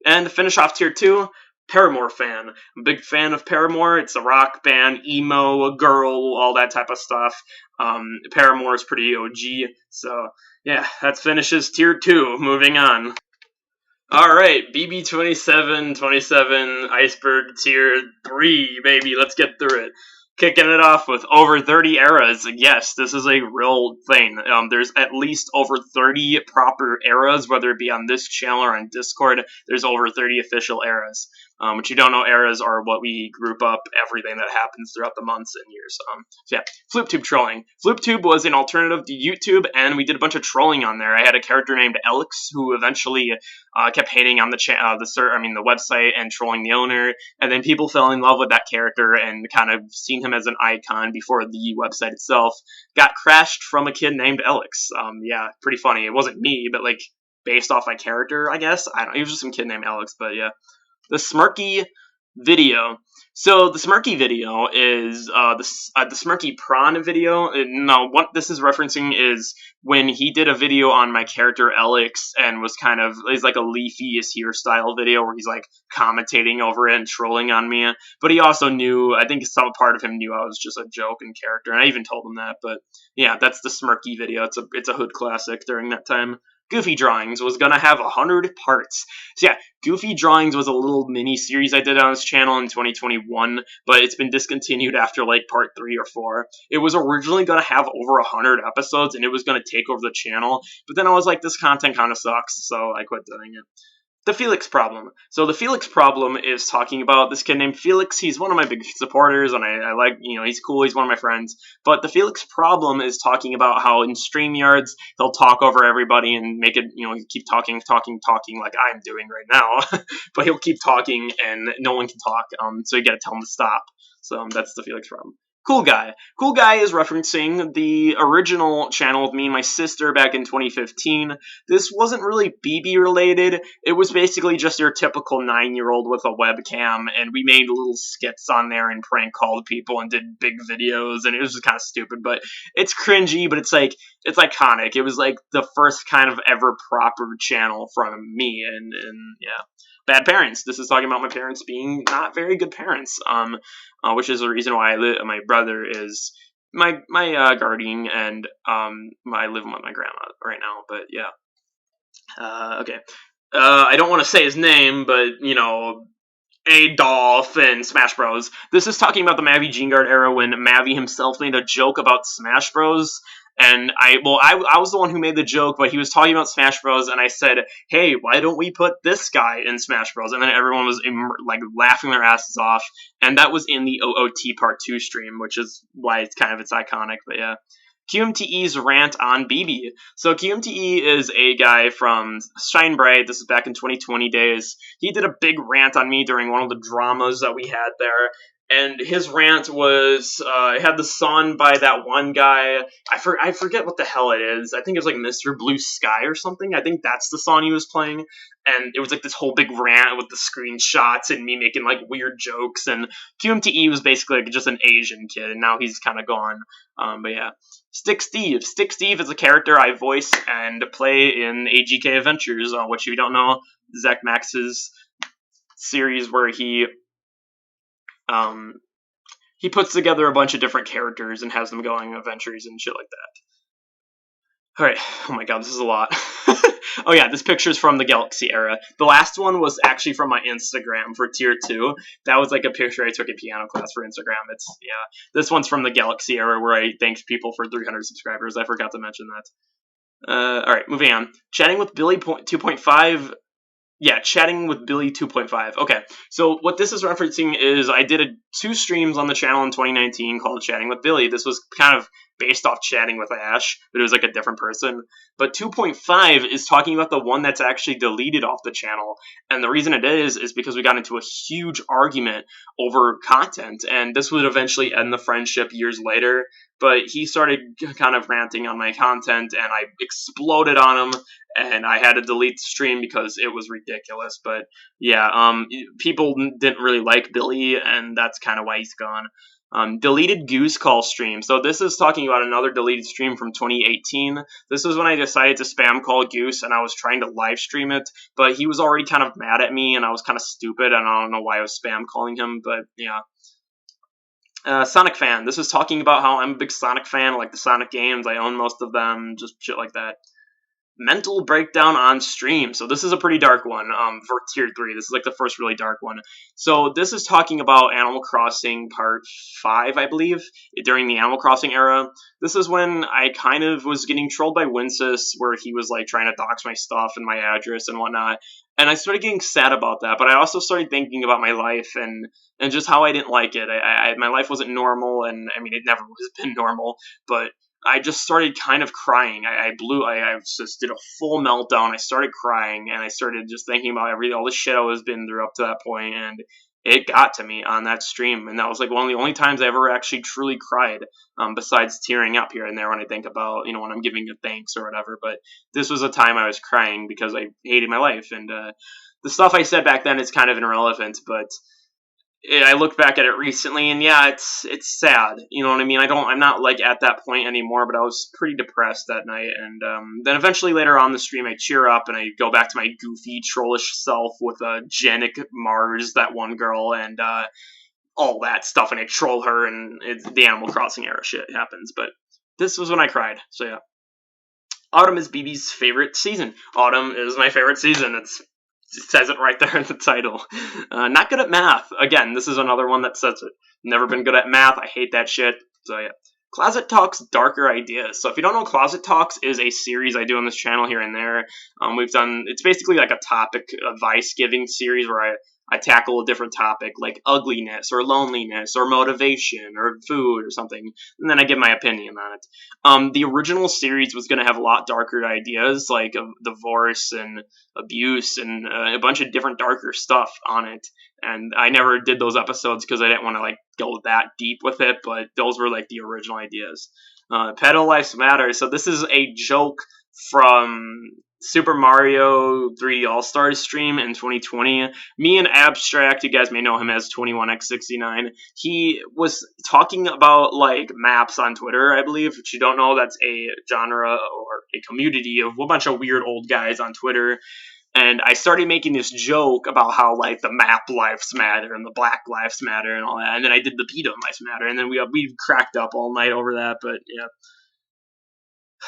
And to finish off tier 2, Paramore fan. I'm a big fan of Paramore. It's a rock band, emo, a girl, all that type of stuff. Paramore is pretty OG. So yeah, that finishes tier 2. Moving on. Alright, Bb27, Iceberg tier 3, baby. Let's get through it. Kicking it off with over 30 eras. Yes, this is a real thing. There's at least over 30 proper eras, whether it be on this channel or on Discord. There's over 30 official eras. Which you don't know, eras are what we group up everything that happens throughout the months and years. So yeah, FloopTube trolling. FloopTube was an alternative to YouTube, and we did a bunch of trolling on there. I had a character named Alex who eventually kept hating on the website and trolling the owner, and then people fell in love with that character and kind of seen him as an icon before the website itself got crashed from a kid named Alex. Yeah, pretty funny. It wasn't me, but like based off my character, I guess. I don't know. It was just some kid named Alex, but yeah. The Smirky video. So the Smirky video is the Smirky prawn video. No, what this is referencing is when he did a video on my character Alex and was it's like a Leafy is here style video where he's like commentating over it and trolling on me. But he also knew, I think some part of him knew I was just a joke in character, and I even told him that. But yeah, that's the Smirky video. It's a hood classic during that time. Goofy Drawings was gonna have 100 parts. So yeah, Goofy Drawings was a little mini series I did on this channel in 2021, but it's been discontinued after like part 3 or 4. It was originally gonna have over 100 episodes, and it was gonna take over the channel, but then I was like, this content kind of sucks, so I quit doing it. The Felix problem. So the Felix problem is talking about this kid named Felix. He's one of my big supporters, and I like, he's cool. He's one of my friends. But the Felix problem is talking about how in StreamYards, he'll talk over everybody and make it, keep talking like I'm doing right now. But he'll keep talking, and no one can talk, so you gotta tell him to stop. So that's the Felix problem. Cool Guy. Cool Guy is referencing the original channel with me and my sister back in 2015. This wasn't really BB related. It was basically just your typical 9-year-old with a webcam, and we made little skits on there and prank called people and did big videos, and it was just kind of stupid, but it's cringy, but it's iconic. It was like the first kind of ever proper channel from me, and yeah. Bad parents. This is talking about my parents being not very good parents, which is the reason why my brother is my guardian, and I live with my grandma right now. But yeah, okay. I don't want to say his name, but Adolf in Smash Bros. This is talking about the Mavi Gene Guard era when Mavi himself made a joke about Smash Bros. And I was the one who made the joke, but he was talking about Smash Bros. And I said, hey, why don't we put this guy in Smash Bros? And then everyone was like laughing their asses off. And that was in the OOT Part 2 stream, which is why it's iconic, but yeah. QMTE's rant on BB. So QMTE is a guy from Shine Bright. This is back in 2020 days. He did a big rant on me during one of the dramas that we had there. and his rant was it had the song by that one guy. I forget what the hell it is. I think it was like Mr. Blue Sky or something. I think that's the song he was playing, and it was like this whole big rant with the screenshots and me making like weird jokes. And QMTE was basically like just an Asian kid, and now he's kind of gone. But yeah, Stick Steve. Stick Steve is a character I voice and play in AGK Adventures, which if you don't know, Zach Max's series where um, he puts together a bunch of different characters and has them going adventures and shit like that. Alright, oh my god, this is a lot. Oh yeah, this picture's from the Galaxy era. The last one was actually from my Instagram for tier 2. That was like a picture I took in piano class for Instagram. Yeah. This one's from the Galaxy era where I thanked people for 300 subscribers. I forgot to mention that. Alright, moving on. Chatting with Billy 2.5. Yeah, Chatting with Billy 2.5. Okay, so what this is referencing is I did 2 streams on the channel in 2019 called Chatting with Billy. This was kind of based off Chatting with Ash, but it was like a different person. But 2.5 is talking about the one that's actually deleted off the channel. And the reason it is because we got into a huge argument over content, and this would eventually end the friendship years later. But he started kind of ranting on my content, and I exploded on him, and I had to delete the stream because it was ridiculous. But yeah, people didn't really like Billy, and that's kind of why he's gone. Deleted Goose Call stream. So this is talking about another deleted stream from 2018. This was when I decided to spam call Goose, and I was trying to live stream it, but he was already kind of mad at me, and I was kind of stupid, and I don't know why I was spam calling him, but yeah. Sonic fan. This is talking about how I'm a big Sonic fan. I like the Sonic games. I own most of them. Just shit like that. Mental breakdown on stream. So this is a pretty dark one for tier 3. This is like the first really dark one. So this is talking about Animal Crossing Part 5, I believe, during the Animal Crossing era. This is when I kind of was getting trolled by Winsys, where he was like trying to dox my stuff and my address and whatnot. And I started getting sad about that, but I also started thinking about my life and just how I didn't like it. My life wasn't normal, and I mean, it never has been normal, but I just started kind of crying. I just did a full meltdown. I started crying, and I started just thinking about all the shit I was been through up to that point, and it got to me on that stream. And that was like one of the only times I ever actually truly cried, besides tearing up here and there when I think about, when I'm giving a thanks or whatever. But this was a time I was crying because I hated my life, and the stuff I said back then is kind of irrelevant, but I looked back at it recently, and yeah, it's sad. You know what I mean? I'm not like at that point anymore, but I was pretty depressed that night. And then eventually later on the stream, I cheer up and I go back to my goofy, trollish self with Janik Mars, that one girl, and all that stuff, and I troll her, and the Animal Crossing era shit happens. But this was when I cried. So yeah, autumn is BB's favorite season. Autumn is my favorite season. It says it right there in the title. Not good at math. Again, this is another one that says it. Never been good at math. I hate that shit. So yeah. Closet Talks Darker Ideas. So if you don't know, Closet Talks is a series I do on this channel here and there. It's basically like a topic advice giving series where I tackle a different topic like ugliness or loneliness or motivation or food or something, and then I give my opinion on it. The original series was going to have a lot darker ideas like divorce and abuse and a bunch of different darker stuff on it, and I never did those episodes because I didn't want to like go that deep with it, but those were like the original ideas. Pedal Lives Matter. So this is a joke from Super Mario 3D All-Stars stream in 2020. Me and Abstract, you guys may know him as 21x69, he was talking about like maps on Twitter, I believe. If you don't know, that's a genre or a community of a bunch of weird old guys on Twitter. And I started making this joke about how like the map lives matter and the black lives matter and all that. And then I did the Beta lives matter, and then we cracked up all night over that. But yeah.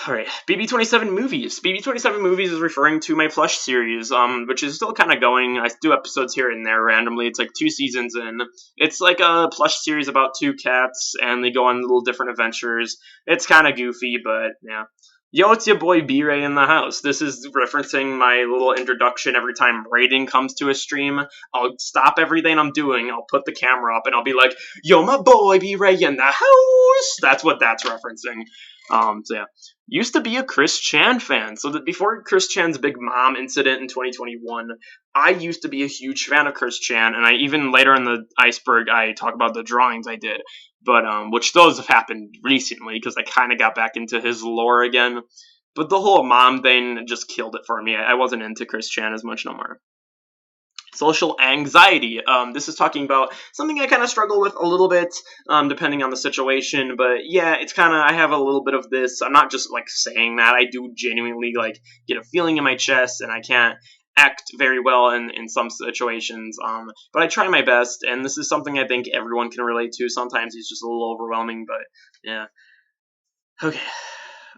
Alright, Bb27 movies. Bb27 movies is referring to my plush series, which is still kind of going. I do episodes here and there randomly. It's like 2 seasons in. It's like a plush series about 2 cats, and they go on little different adventures. It's kind of goofy, but yeah. Yo, it's your boy B-Ray in the house. This is referencing my little introduction every time Raiden comes to a stream. I'll stop everything I'm doing, I'll put the camera up, and I'll be like, yo, my boy B-Ray in the house! That's what that's referencing. So yeah, used to be a Chris Chan fan. So that before Chris Chan's big mom incident in 2021, I used to be a huge fan of Chris Chan, and I even later in the Iceberg I talk about the drawings I did, but which those have happened recently because I kind of got back into his lore again. But the whole mom thing just killed it for me. I wasn't into Chris Chan as much no more. Social anxiety. This is talking about something I kind of struggle with a little bit, depending on the situation. But yeah, it's kind of I have a little bit of this. I'm not just like saying that. I do genuinely like get a feeling in my chest, and I can't act very well in some situations. But I try my best, and this is something I think everyone can relate to. Sometimes it's just a little overwhelming, but yeah. Okay.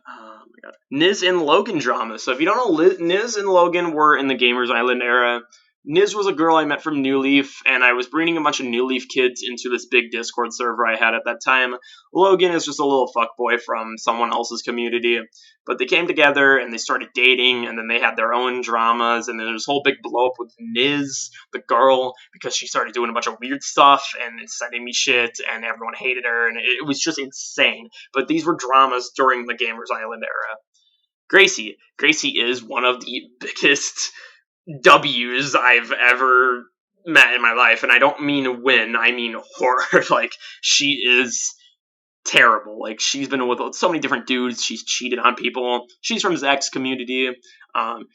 Oh my god. Niz and Logan drama. So if you don't know, Niz and Logan were in the Gamers Island era. Niz was a girl I met from New Leaf, and I was bringing a bunch of New Leaf kids into this big Discord server I had at that time. Logan is just a little fuckboy from someone else's community. But they came together and they started dating, and then they had their own dramas, and then there was this whole big blow up with Niz, the girl, because she started doing a bunch of weird stuff and sending me shit, and everyone hated her, and it was just insane. But these were dramas during the Gamers Island era. Gracie. Gracie is one of the biggest W's I've ever met in my life, and I don't mean win, I mean horror. Like, she is terrible. Like, she's been with so many different dudes, she's cheated on people. She's from Zach's community.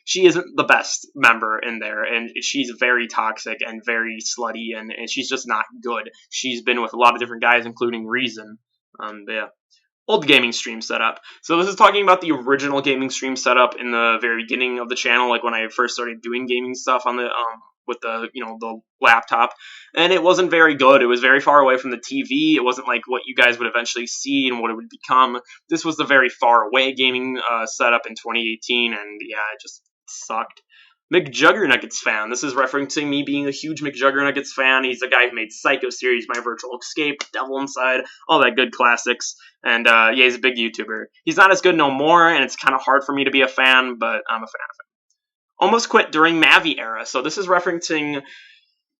She isn't the best member in there, and she's very toxic and very slutty, and she's just not good. She's been with a lot of different guys, including Reason. Yeah, old gaming stream setup. So this is talking about the original gaming stream setup in the very beginning of the channel, like when I first started doing gaming stuff on the with the the laptop, and it wasn't very good. It was very far away from the TV. It wasn't like what you guys would eventually see and what it would become. This was the very far away gaming setup in 2018, and yeah, it just sucked. McJuggernuggets fan. This is referencing me being a huge McJuggernuggets fan. He's the guy who made Psycho Series, My Virtual Escape, Devil Inside, all that good classics. And yeah, he's a big YouTuber. He's not as good no more, and it's kind of hard for me to be a fan, but I'm a fan of him. Almost quit during Mavi era. So this is referencing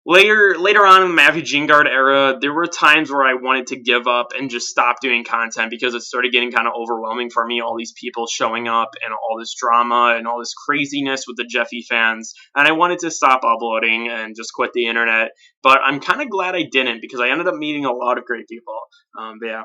later on in the Mavi Jingard era, there were times where I wanted to give up and just stop doing content because it started getting kind of overwhelming for me. All these people showing up and all this drama and all this craziness with the Jeffy fans, and I wanted to stop uploading and just quit the internet. But I'm kind of glad I didn't because I ended up meeting a lot of great people. But yeah,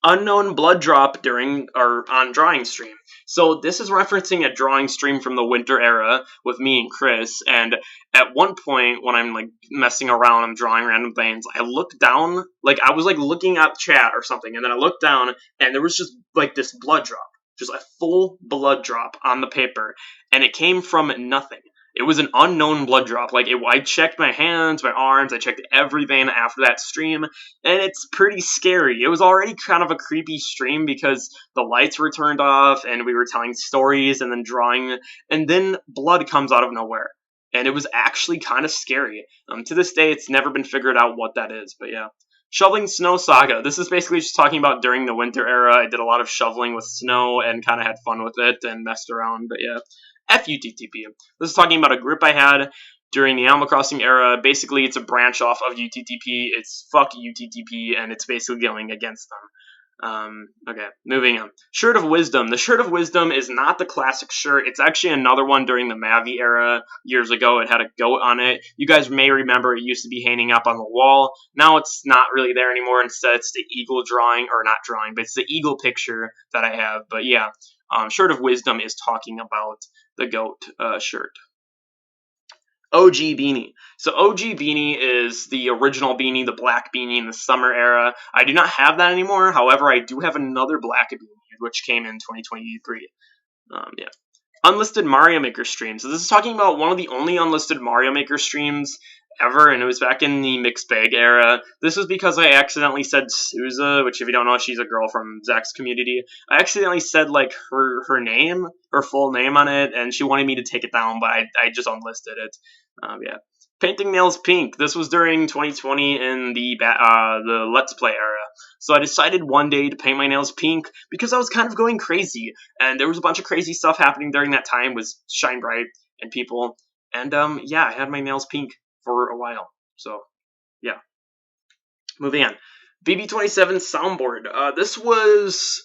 unknown blood drop during or on drawing stream. So this is referencing a drawing stream from the winter era with me and Chris. And at one point when I'm like messing around, I'm drawing random things. I look down, like I was like looking at chat or something, and then I looked down and there was just like this blood drop, just a full blood drop on the paper, and it came from nothing. It was an unknown blood drop. I checked my hands, my arms, I checked everything after that stream, and it's pretty scary. It was already kind of a creepy stream because the lights were turned off and we were telling stories and then drawing, and then blood comes out of nowhere. And it was actually kind of scary. To this day, it's never been figured out what that is, but yeah. Shoveling Snow Saga. This is basically just talking about during the winter era. I did a lot of shoveling with snow and kind of had fun with it and messed around, but yeah. FUTTP. This is talking about a group I had during the Animal Crossing era. Basically, it's a branch off of UTTP. It's fuck UTTP, and it's basically going against them. Okay, moving on. Shirt of Wisdom. The Shirt of Wisdom is not the classic shirt. It's actually another one during the Mavi era years ago. It had a goat on it. You guys may remember it used to be hanging up on the wall. Now it's not really there anymore. Instead, it's the eagle drawing, or not drawing, but it's the eagle picture that I have. But yeah, Shirt of Wisdom is talking about the goat shirt. OG beanie. So OG beanie is the original beanie, the black beanie in the summer era. I do not have that anymore. However, I do have another black beanie, which came in 2023. Yeah. Unlisted Mario Maker streams. So this is talking about one of the only unlisted Mario Maker streams ever, and it was back in the mixed bag era. This was because I accidentally said Souza, which if you don't know, she's a girl from Zach's community. I accidentally said like her name, her full name on it, and she wanted me to take it down, but I just unlisted it. Yeah. Painting nails pink. This was during 2020 in the Let's Play era. So I decided one day to paint my nails pink because I was kind of going crazy, and there was a bunch of crazy stuff happening during that time with Shine Bright and people. And yeah, I had my nails pink for a while. So yeah. Moving on. Bb27 soundboard. This was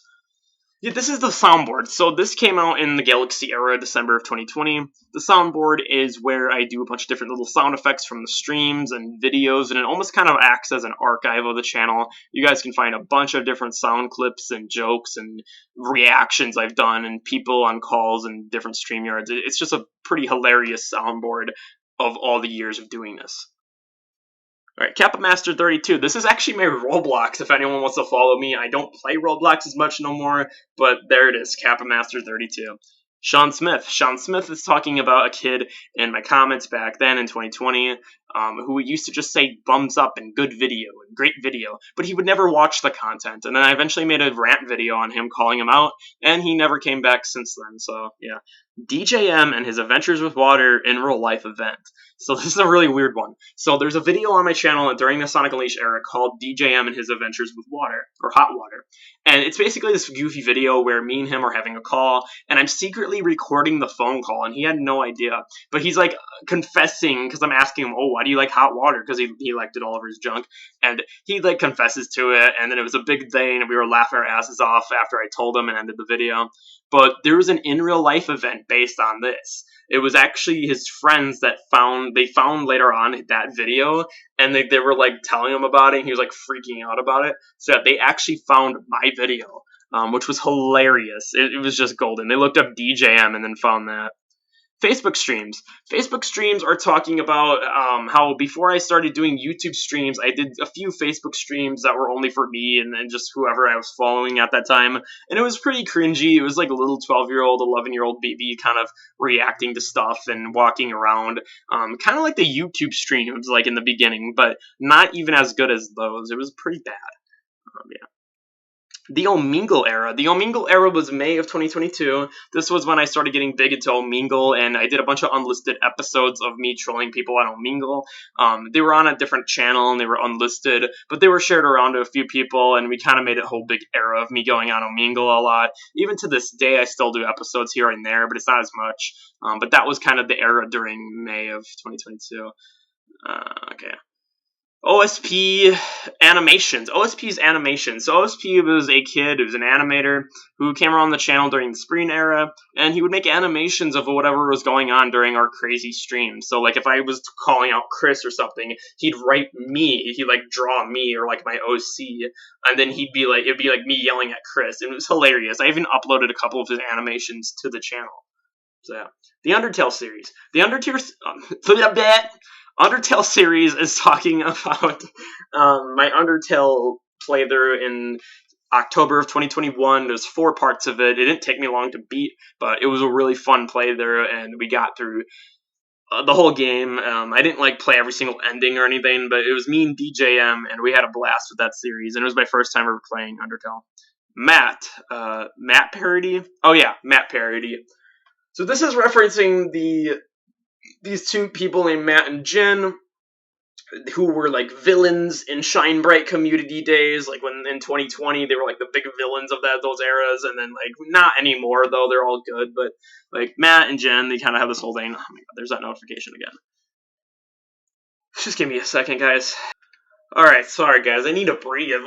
Yeah, this is the soundboard. So this came out in the Galaxy era, December of 2020. The soundboard is where I do a bunch of different little sound effects from the streams and videos, and it almost kind of acts as an archive of the channel. You guys can find a bunch of different sound clips and jokes and reactions I've done and people on calls and different StreamYards. It's just a pretty hilarious soundboard of all the years of doing this. Alright, Kappa Master 32. This is actually my Roblox, if anyone wants to follow me. I don't play Roblox as much no more, but there it is, Kappa Master 32. Sean Smith. Sean Smith is talking about a kid in my comments back then in 2020 who used to just say thumbs up and good video and great video, but he would never watch the content. And then I eventually made a rant video on him calling him out, and he never came back since then. So, yeah. DJM and his Adventures with Water in Real Life event. So this is a really weird one. So there's a video on my channel during the Sonic Unleashed era called DJM and his Adventures with Water, or Hot Water. And it's basically this goofy video where me and him are having a call, and I'm secretly recording the phone call, and he had no idea. But he's like confessing, because I'm asking him, oh, why do you like hot water? Because he liked it all over his junk. And he like confesses to it, and then it was a big thing, and we were laughing our asses off after I told him and ended the video. But there was an in real life event based on this. It was actually his friends that found later on that video, and they were like telling him about it, and he was like freaking out about it. So they actually found my video, which was hilarious. It was just golden. They looked up DJM and then found that. Facebook streams. Facebook streams are talking about how before I started doing YouTube streams, I did a few Facebook streams that were only for me and just whoever I was following at that time. And it was pretty cringy. It was like a little 12-year-old, 11-year-old BB kind of reacting to stuff and walking around. Kind of like the YouTube streams like in the beginning, but not even as good as those. It was pretty bad. Yeah. The Omegle era. The Omegle era was May of 2022. This was when I started getting big into Omegle, and I did a bunch of unlisted episodes of me trolling people on Omegle. They were on a different channel, and they were unlisted, but they were shared around to a few people, and we kind of made a whole big era of me going on Omegle a lot. Even to this day, I still do episodes here and there, but it's not as much. But that was kind of the era during May of 2022. Okay. OSP animations. OSP's animations. So OSP was a kid who was an animator who came around the channel during the Spring era, and he would make animations of whatever was going on during our crazy streams. So like if I was calling out Chris or something, he'd write me. He'd like draw me or like my OC, and then it'd be like me yelling at Chris. And it was hilarious. I even uploaded a couple of his animations to the channel. So yeah. The Undertale series. The Undertale series is talking about my Undertale playthrough in October of 2021. There's 4 parts of it. It didn't take me long to beat, but it was a really fun playthrough, and we got through the whole game. I didn't like play every single ending or anything, but it was me and DJM, and we had a blast with that series, and it was my first time ever playing Undertale. Matt parody? Oh yeah, Matt parody. So this is referencing these 2 people named Matt and Jen, who were like villains in Shine Bright community days, like when in 2020 they were like the big villains of those eras, and then like not anymore though, they're all good, but like Matt and Jen, they kind of have this whole thing. Oh my god, there's that notification again. Just give me a second, guys. Alright, sorry guys, I need to breathe.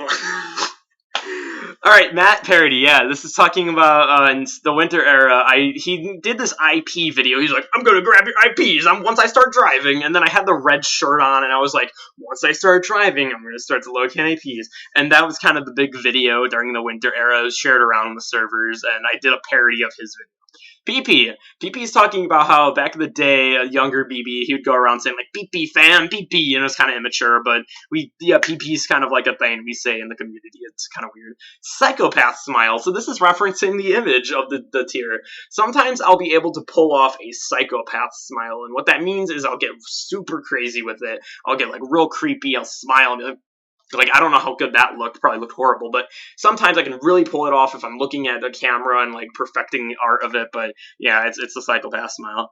Alright, Matt parody, yeah, this is talking about in the winter era. He did this IP video. He's like, I'm gonna grab your IPs once I start driving, and then I had the red shirt on, and I was like, once I start driving, I'm gonna start to locate IPs. And that was kind of the big video during the winter era. It was shared around on the servers, and I did a parody of his video. PP is talking about how back in the day, a younger BB, he would go around saying like PP fam, PP, and it was kind of immature, but PP is kind of like a thing we say in the community. It's kind of weird. Psychopath smile. So this is referencing the image of the tier. Sometimes I'll be able to pull off a psychopath smile, and what that means is I'll get super crazy with it. I'll get like real creepy. I'll smile and be like, I don't know how good that looked. Probably looked horrible, but sometimes I can really pull it off if I'm looking at the camera and like perfecting the art of it. But yeah, it's a psychopath smile.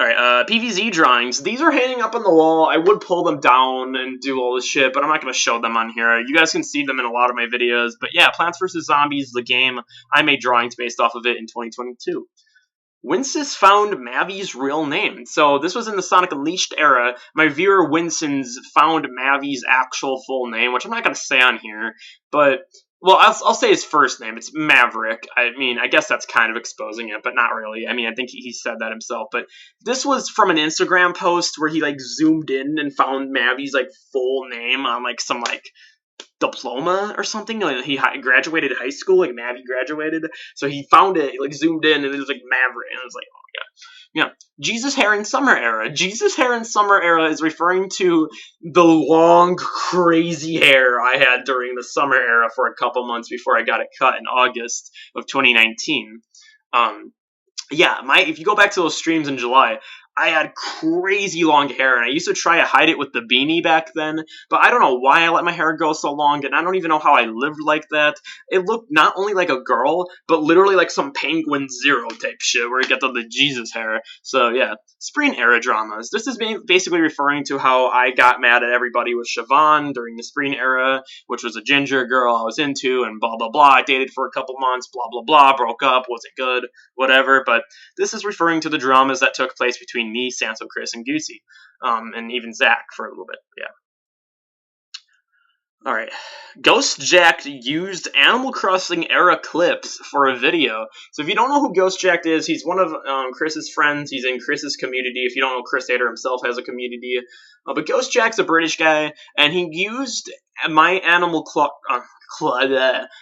All right, PVZ drawings. These are hanging up on the wall. I would pull them down and do all this shit, but I'm not going to show them on here. You guys can see them in a lot of my videos. But yeah, Plants vs. Zombies, the game. I made drawings based off of it in 2022. Winsys found Mavi's real name. So this was in the Sonic Unleashed era. My viewer Winsons found Mavi's actual full name, which I'm not going to say on here, but Well, I'll say his first name. It's Maverick. I mean, I guess that's kind of exposing it, but not really. I mean, I think he said that himself. But this was from an Instagram post where he like zoomed in and found Mavi's like full name on like some like diploma or something. Like he graduated high school, like Mavi graduated. So he found it, like zoomed in, and it was like Maverick, and I was like, oh yeah. Yeah, Jesus hair in summer era. Jesus hair in summer era is referring to the long, crazy hair I had during the summer era for a couple months before I got it cut in August of 2019. Um, yeah, if you go back to those streams in July, I had crazy long hair, and I used to try to hide it with the beanie back then, but I don't know why I let my hair go so long, and I don't even know how I lived like that. It looked not only like a girl, but literally like some Penguin Zero type shit, where you get the Jesus hair. So yeah, spring era dramas. This is basically referring to how I got mad at everybody with Siobhan during the spring era, which was a ginger girl I was into, and blah blah blah. I dated for a couple months, blah blah blah, broke up, wasn't good, whatever, but this is referring to the dramas that took place between me, Sanso, Chris, and Goosey, and even Zach for a little bit. Yeah. All right. Ghost Jack used Animal Crossing era clips for a video. So if you don't know who Ghost Jack is, he's one of Chris's friends. He's in Chris's community. If you don't know, Chris Hader himself has a community. But Ghost Jack's a British guy, and he used my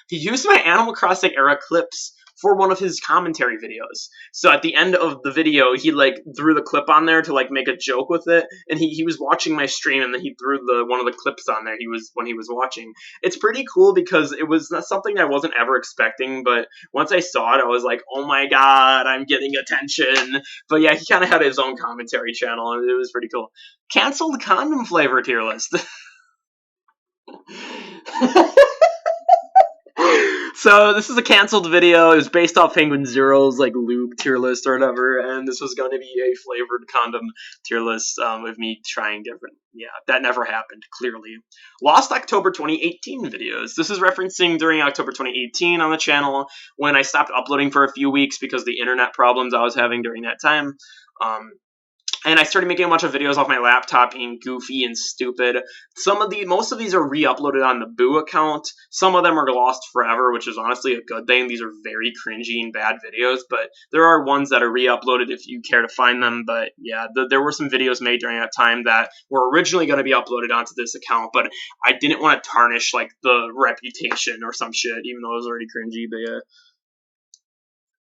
he used my Animal Crossing era clips for one of his commentary videos. So at the end of the video, he like threw the clip on there to like make a joke with it, and he was watching my stream, and then he threw one of the clips on there. When he was watching. It's pretty cool because it was not something I wasn't ever expecting, but once I saw it, I was like, oh my god, I'm getting attention. But yeah, he kind of had his own commentary channel, and it was pretty cool. Canceled condom flavor tier list. So this is a canceled video. It was based off Penguin Zero's like lube tier list or whatever, and this was going to be a flavored condom tier list of me trying different. Yeah, that never happened. Clearly, Lost October 2018 videos. This is referencing during October 2018 on the channel when I stopped uploading for a few weeks because of the internet problems I was having during that time. And I started making a bunch of videos off my laptop being goofy and stupid. Most of these are re-uploaded on the Boo account. Some of them are lost forever, which is honestly a good thing. These are very cringy and bad videos, but there are ones that are re-uploaded if you care to find them. But yeah, there were some videos made during that time that were originally going to be uploaded onto this account, but I didn't want to tarnish like the reputation or some shit, even though it was already cringy. But yeah.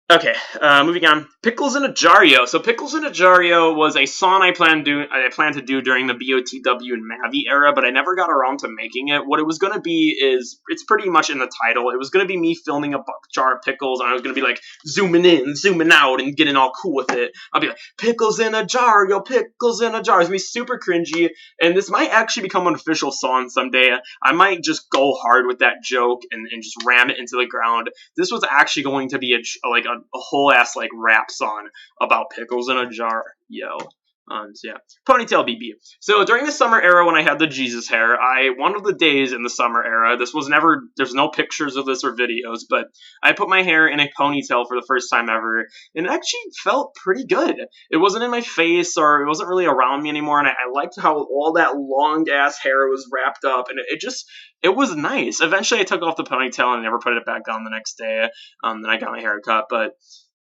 Okay, moving on. Pickles in a Jario. So Pickles in a Jario was a song I planned to do during the BOTW and Mavi era, but I never got around to making it. What it was going to be is, it's pretty much in the title. It was going to be me filming a jar of pickles, and I was going to be like zooming in, zooming out, and getting all cool with it. I'll be like, pickles in a Jario, pickles in a jar. It's going to be super cringy, and this might actually become an official song someday. I might just go hard with that joke and just ram it into the ground. This was actually going to be a whole ass like rap song about pickles in a jar. Yo. So yeah, Ponytail BB. So during the summer era when I had the Jesus hair, one of the days in the summer era, there's no pictures of this or videos, but I put my hair in a ponytail for the first time ever, and it actually felt pretty good. It wasn't in my face, or it wasn't really around me anymore, and I liked how all that long ass hair was wrapped up, and it was nice. Eventually I took off the ponytail and never put it back on the next day. Then I got my hair cut, but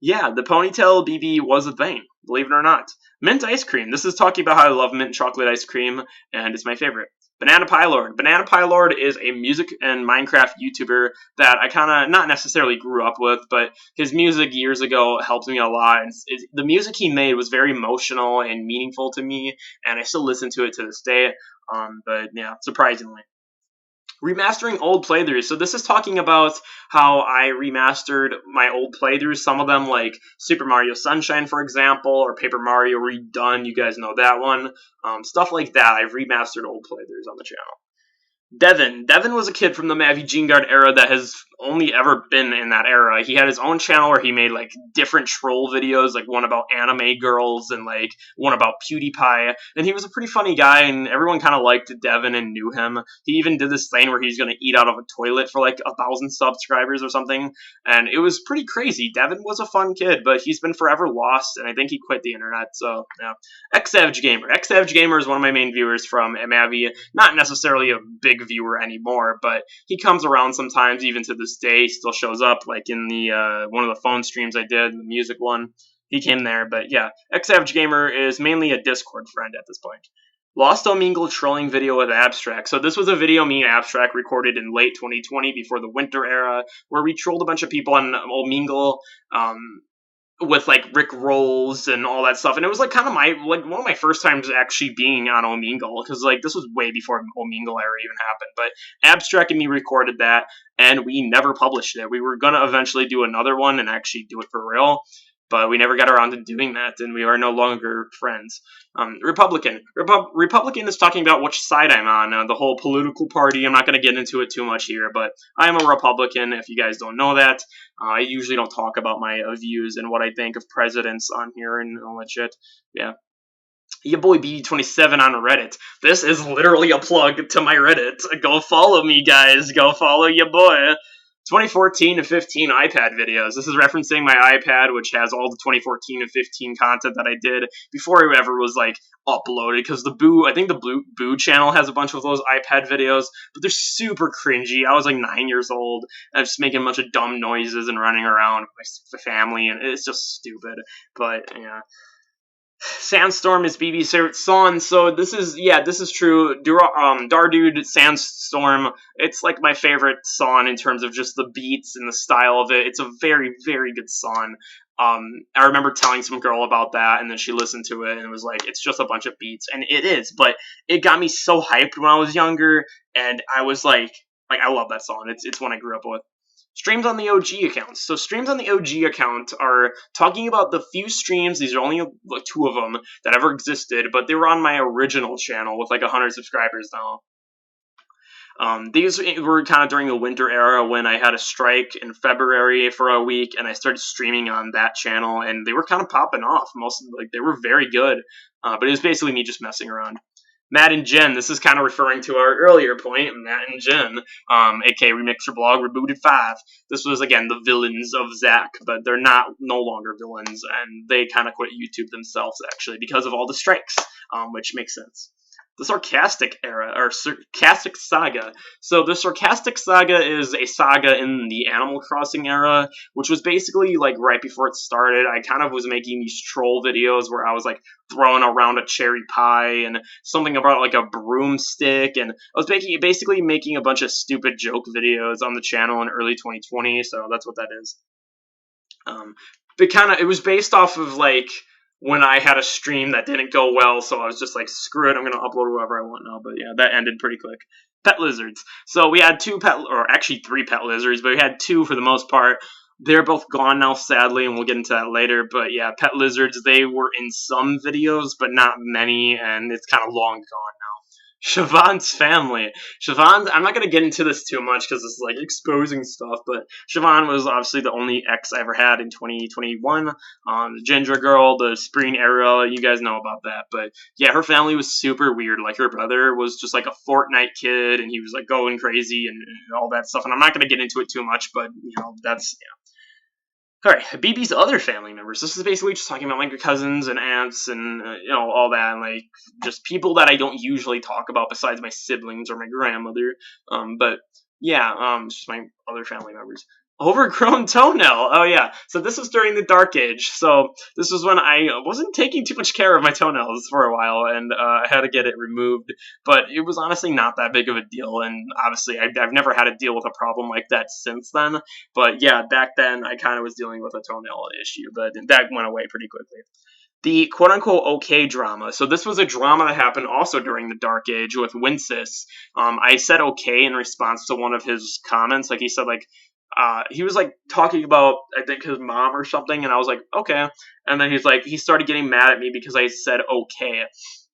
yeah, the ponytail BB was a thing, believe it or not. Mint ice cream. This is talking about how I love mint chocolate ice cream, and it's my favorite. Banana Pie Lord. Banana Pie Lord is a music and Minecraft YouTuber that I kind of not necessarily grew up with, but his music years ago helped me a lot. The music he made was very emotional and meaningful to me, and I still listen to it to this day. But yeah, surprisingly. Remastering old playthroughs. So this is talking about how I remastered my old playthroughs. Some of them, like Super Mario Sunshine, for example, or Paper Mario Redone. You guys know that one. Stuff like that. I've remastered old playthroughs on the channel. Devin. Devin was a kid from the Mavi Gene Guard era that has only ever been in that era. He had his own channel where he made like different troll videos, like one about anime girls and like one about PewDiePie. And he was a pretty funny guy, and everyone kind of liked Devin and knew him. He even did this thing where he's going to eat out of a toilet for like 1,000 subscribers or something. And it was pretty crazy. Devin was a fun kid, but he's been forever lost, and I think he quit the internet. So yeah. X Savage Gamer. X Savage Gamer is one of my main viewers from Mavi. Not necessarily a big viewer anymore, but he comes around sometimes, even to this day. He still shows up, like in the one of the phone streams I did, the music one. He came there, but yeah, X-Savage Gamer is mainly a Discord friend at this point. Lost Omegle trolling video with Abstract. So this was a video me and Abstract recorded in late 2020 before the winter era, where we trolled a bunch of people on Omegle, with like Rick rolls and all that stuff, and it was like kind of one of my first times actually being on Omegle, because like this was way before Omegle era even happened. But Abstract and me recorded that, and we never published it. We were gonna eventually do another one and actually do it for real, but we never got around to doing that, and we are no longer friends. Republican is talking about which side I'm on, the whole political party. I'm not going to get into it too much here, but I am a Republican, if you guys don't know that. I usually don't talk about my views and what I think of presidents on here and all that shit. Yeah. Your boy Bb27 on Reddit. This is literally a plug to my Reddit. Go follow me, guys. Go follow your boy. 2014 to 15 iPad videos. This is referencing my iPad, which has all the 2014 and 15 content that I did before it ever was like uploaded. Because I think the Boo channel has a bunch of those iPad videos, but they're super cringy. I was like 9 years old. I was just making a bunch of dumb noises and running around with my family, and it's just stupid. But yeah. Sandstorm is BB's favorite song, so this is true. Dardude Sandstorm, it's like my favorite song in terms of just the beats and the style of it. It's a very, very good song. I remember telling some girl about that, and then she listened to it and was like, it's just a bunch of beats, and it is, but it got me so hyped when I was younger, and I was like I love that song. It's one I grew up with. Streams on the OG account. So streams on the OG account are talking about the few streams, these are only like 2 of them that ever existed, but they were on my original channel with like 100 subscribers now. These were kind of during the winter era when I had a strike in February for a week, and I started streaming on that channel, and they were kind of popping off. They were very good, but it was basically me just messing around. Matt and Jen, this is kind of referring to our earlier point, Matt and Jen, aka Remix Your Blog, Rebooted 5. This was, again, the villains of Zach, but they're no longer villains, and they kind of quit YouTube themselves, actually, because of all the strikes, which makes sense. The Sarcastic era, or Sarcastic Saga. So the Sarcastic Saga is a saga in the Animal Crossing era, which was basically like right before it started. I kind of was making these troll videos where I was like throwing around a cherry pie and something about like a broomstick, and I was basically making a bunch of stupid joke videos on the channel in early 2020, so that's what that is. It was based off of like when I had a stream that didn't go well, so I was just like, screw it, I'm going to upload whoever I want now. But yeah, that ended pretty quick. Pet lizards. So we had 3 pet lizards, but we had 2 for the most part. They're both gone now, sadly, and we'll get into that later. But yeah, pet lizards, they were in some videos, but not many, and it's kind of long gone now. Siobhan's family. Siobhan, I'm not going to get into this too much because it's like exposing stuff, but Siobhan was obviously the only ex I ever had in 2021. The Ginger Girl, the Spring era, you guys know about that. But yeah, her family was super weird. Like her brother was just like a Fortnite kid, and he was like going crazy and all that stuff. And I'm not going to get into it too much, but that's, yeah. Alright, BB's other family members. This is basically just talking about my cousins and aunts and, all that, and, like, just people that I don't usually talk about besides my siblings or my grandmother. But, yeah, it's just my other family members. Overgrown toenail. Oh, yeah. So this was during the Dark Age. So this was when I wasn't taking too much care of my toenails for a while, and I had to get it removed. But it was honestly not that big of a deal, and obviously I've never had to deal with a problem like that since then. But yeah, back then I kind of was dealing with a toenail issue, but that went away pretty quickly. The quote-unquote okay drama. So this was a drama that happened also during the Dark Age with Winsis. I said okay in response to one of his comments. Like, he said, like, he was like talking about, I think, his mom or something, and I was like, okay. And then he started getting mad at me because I said okay.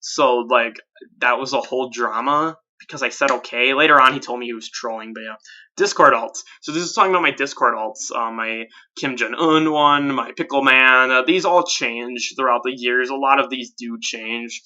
So like that was a whole drama because I said okay. Later on, he told me he was trolling, but yeah. Discord alts. So this is talking about my Discord alts, my Kim Jong-un one, my Pickle Man. These all change throughout the years. A lot of these do change.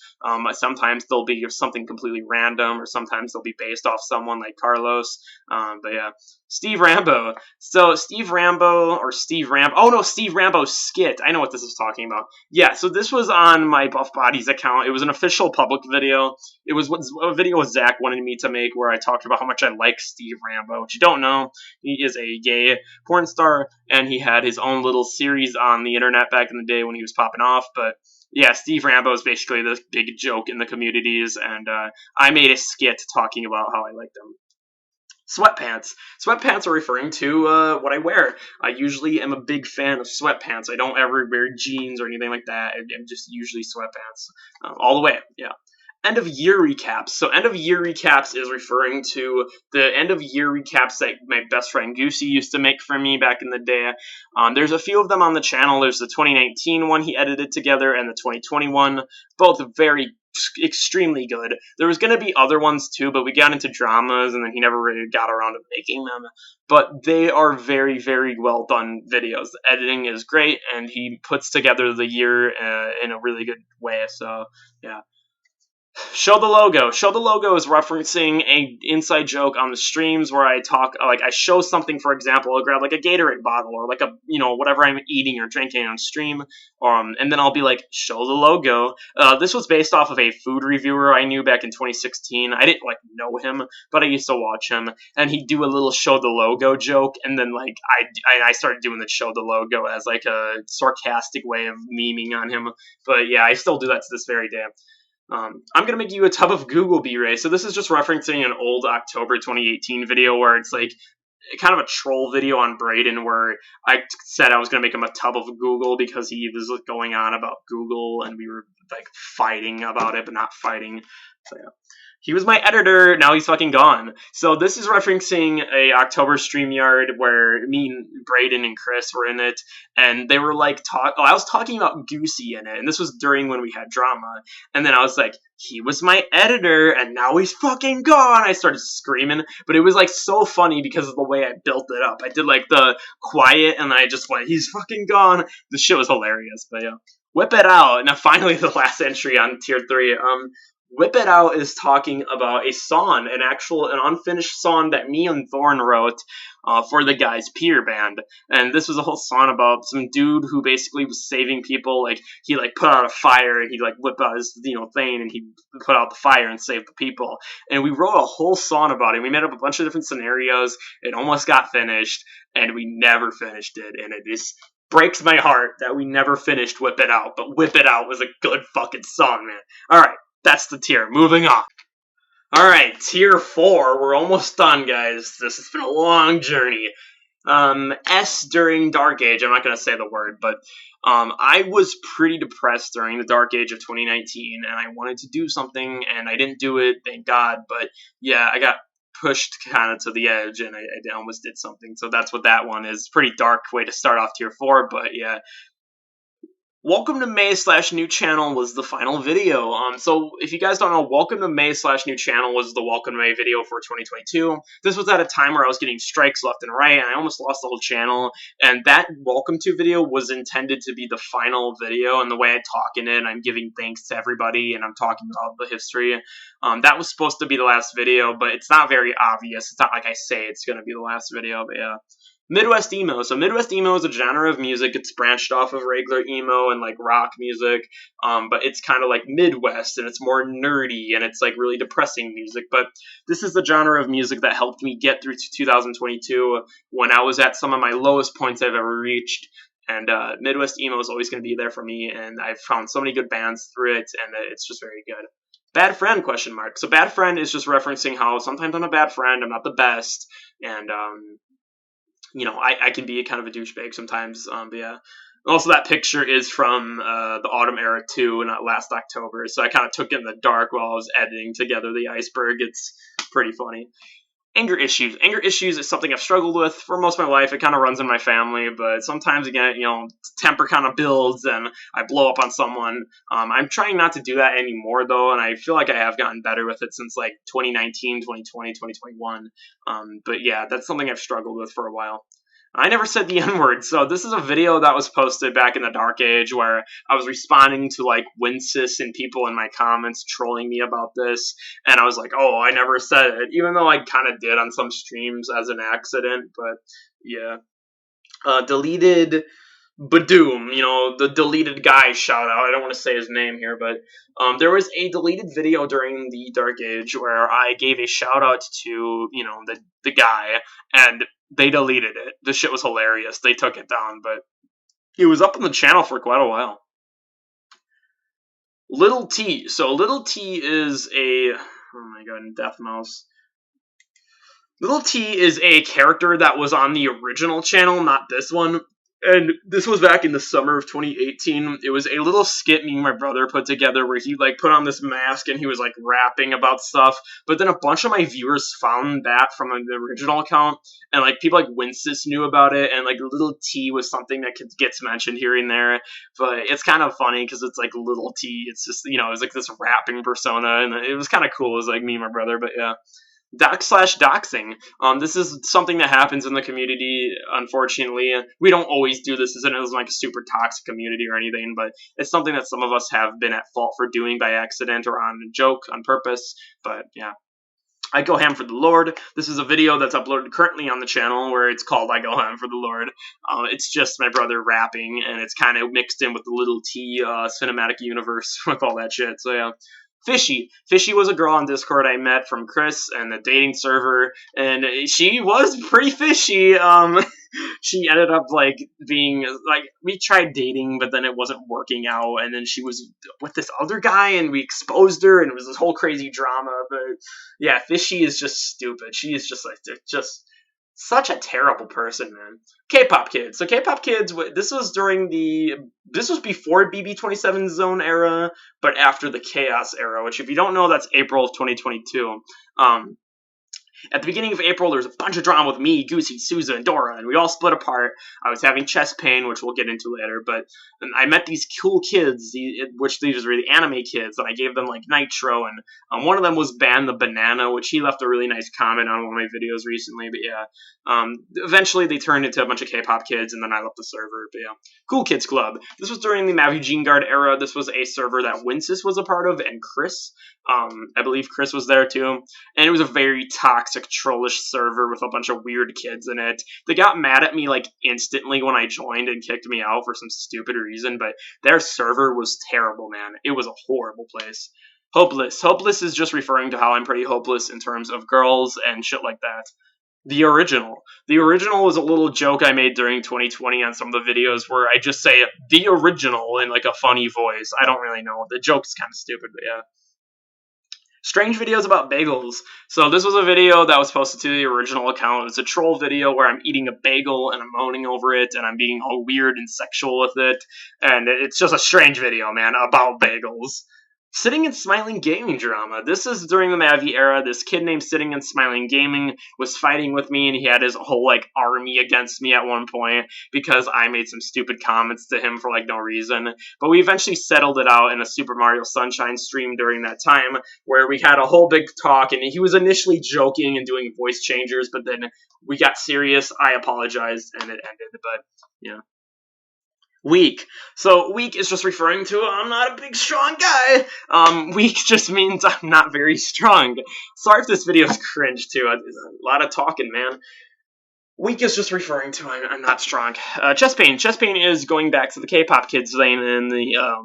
Sometimes they'll be something completely random, or sometimes they'll be based off someone like Carlos. But yeah, Steve Rambo. So Steve Rambo or Steve Rambo. Oh no, Steve Rambo skit. I know what this is talking about. Yeah, so this was on my Buff Bodies account. It was an official public video. It was a video Zach wanted me to make where I talked about how much I like Steve Rambo. Which you don't know, he is a gay porn star, and he had his own little series on the internet back in the day when he was popping off. But yeah, Steve Rambo is basically this big joke in the communities, and I made a skit talking about how I liked him. Sweatpants. Sweatpants are referring to what I wear. I usually am a big fan of sweatpants. I don't ever wear jeans or anything like that. I'm just usually sweatpants all the way. Yeah. End of year recaps. So end of year recaps is referring to the end of year recaps that my best friend Goosey used to make for me back in the day. There's a few of them on the channel. There's the 2019 one he edited together and the 2021, both very extremely good. There was going to be other ones too, but we got into dramas and then he never really got around to making them. But they are very, very well done videos. The editing is great and he puts together the year in a really good way. So yeah. Show the logo. Show the logo is referencing a inside joke on the streams where I talk, like I show something, for example, I'll grab like a Gatorade bottle or like a, whatever I'm eating or drinking on stream, and then I'll be like, show the logo. This was based off of a food reviewer I knew back in 2016. I didn't like know him, but I used to watch him, and he'd do a little show the logo joke, and then like I started doing the show the logo as like a sarcastic way of memeing on him. But yeah, I still do that to this very day. I'm going to make you a tub of Google B-Ray. So this is just referencing an old October 2018 video where it's like kind of a troll video on Braden where I said I was going to make him a tub of Google because he was going on about Google and we were like fighting about it, but not fighting. So yeah. He was my editor, now he's fucking gone. So this is referencing a October StreamYard where me and Braden and Chris were in it, and they were like, I was talking about Goosey in it, and this was during when we had drama, and then I was like, he was my editor, and now he's fucking gone! I started screaming, but it was like so funny because of the way I built it up. I did like the quiet, and then I just went, he's fucking gone! The shit was hilarious, but yeah. Whip it out! Now finally the last entry on tier 3, Whip It Out is talking about a song, an unfinished song that me and Thorn wrote for the guys' peer band. And this was a whole song about some dude who basically was saving people. Like, he like put out a fire and he'd like whip out his, thing and he'd put out the fire and save the people. And we wrote a whole song about it. We made up a bunch of different scenarios. It almost got finished and we never finished it. And it just breaks my heart that we never finished Whip It Out. But Whip It Out was a good fucking song, man. Alright. That's the tier. Moving on. Alright, tier 4. We're almost done, guys. This has been a long journey. S during Dark Age. I'm not going to say the word, but I was pretty depressed during the Dark Age of 2019, and I wanted to do something, and I didn't do it, thank God. But yeah, I got pushed kind of to the edge, and I almost did something. So that's what that one is. Pretty dark way to start off tier 4, but yeah. Welcome to May/New Channel was the final video. So if you guys don't know, Welcome to May/New Channel was the Welcome to May video for 2022. This was at a time where I was getting strikes left and right, and I almost lost the whole channel. And that Welcome to video was intended to be the final video, and the way I talk in it, I'm giving thanks to everybody, and I'm talking about the history. That was supposed to be the last video, but it's not very obvious. It's not like I say it's going to be the last video, but yeah. Midwest emo. So Midwest emo is a genre of music. It's branched off of regular emo and like rock music, but it's kind of like Midwest and it's more nerdy and it's like really depressing music. But this is the genre of music that helped me get through to 2022 when I was at some of my lowest points I've ever reached. And Midwest emo is always going to be there for me, and I've found so many good bands through it, and it's just very good. Bad friend, question mark. So bad friend is just referencing how sometimes I'm a bad friend, I'm not the best, and I can be kind of a douchebag sometimes, but yeah. Also, that picture is from the Autumn Era 2, not last October, so I kind of took it in the dark while I was editing together the Iceberg. It's pretty funny. Anger issues. Anger issues is something I've struggled with for most of my life. It kind of runs in my family, but sometimes, again, temper kind of builds and I blow up on someone. I'm trying not to do that anymore, though, and I feel like I have gotten better with it since, like, 2019, 2020, 2021. But yeah, that's something I've struggled with for a while. I never said the N-word, so this is a video that was posted back in the dark age where I was responding to, like, Winsis and people in my comments trolling me about this, and I was like, oh, I never said it, even though I kind of did on some streams as an accident, but yeah. Deleted Badoom, the deleted guy shout out. I don't want to say his name here, but there was a deleted video during the Dark Age where I gave a shout out to, the guy, and they deleted it. This shit was hilarious. They took it down, but it was up on the channel for quite a while. Little T. So Little T is oh my god, Death Mouse. Little T is a character that was on the original channel, not this one. And this was back in the summer of 2018. It was a little skit me and my brother put together where he, like, put on this mask and he was, like, rapping about stuff. But then a bunch of my viewers found that from, like, the original account. And, like, people like Winsis knew about it. And, like, Little T was something that gets mentioned here and there. But it's kind of funny because it's, like, Little T. It's just, it was, like, this rapping persona. And it was kind of cool. It was, like, me and my brother. But, yeah. Doxing. This is something that happens in the community, unfortunately. We don't always do this. It isn't like a super toxic community or anything, but it's something that some of us have been at fault for doing by accident or on a joke, on purpose. But yeah. I Go Ham for the Lord. This is a video that's uploaded currently on the channel where it's called I Go Ham for the Lord. It's just my brother rapping, and it's kind of mixed in with the Little T cinematic universe with all that shit. So yeah. Fishy. Fishy was a girl on Discord I met from Chris and the dating server, and she was pretty fishy. She ended up, like, being, like, we tried dating, but then it wasn't working out, and then she was with this other guy, and we exposed her, and it was this whole crazy drama, but yeah, Fishy is just stupid. She is just, like, just such a terrible person, man. K-pop kids. So K-pop kids, this was before Bb27 Zone era, but after the Chaos era, which, if you don't know, that's April of 2022. At the beginning of April, there was a bunch of drama with me, Goosey, Souza, and Dora, and we all split apart. I was having chest pain, which we'll get into later, but I met these cool kids, which these were the anime kids, and I gave them, like, Nitro, and one of them was Ban the Banana, which he left a really nice comment on one of my videos recently, but yeah. Eventually, they turned into a bunch of K-pop kids, and then I left the server, but yeah. Cool Kids Club. This was during the Mavu Guard era. This was a server that Winsis was a part of, and Chris. I believe Chris was there, too. And it was a very toxic, trollish server with a bunch of weird kids in it. They got mad at me, like, instantly when I joined and kicked me out for some stupid reason, but their server was terrible, man. It was a horrible place. Hopeless. Hopeless is just referring to how I'm pretty hopeless in terms of girls and shit like that. The Original. The Original was a little joke I made during 2020 on some of the videos where I just say, The Original, in, like, a funny voice. I don't really know. The joke's kind of stupid, but yeah. Strange videos about bagels. So this was a video that was posted to the original account. It was a troll video where I'm eating a bagel and I'm moaning over it and I'm being all weird and sexual with it. And it's just a strange video, man, about bagels. Sitting and Smiling Gaming drama. This is during the Mavi era. This kid named Sitting and Smiling Gaming was fighting with me, and he had his whole, like, army against me at one point because I made some stupid comments to him for, like, no reason. But we eventually settled it out in a Super Mario Sunshine stream during that time where we had a whole big talk, and he was initially joking and doing voice changers, but then we got serious. I apologized, and it ended, but yeah. Weak. So weak is just referring to I'm not a big strong guy. Weak just means I'm not very strong. Sorry if this video is cringe too. A lot of talking, man. Weak is just referring to I'm not strong. Chest pain. Chest pain is going back to the K-pop kids lane in the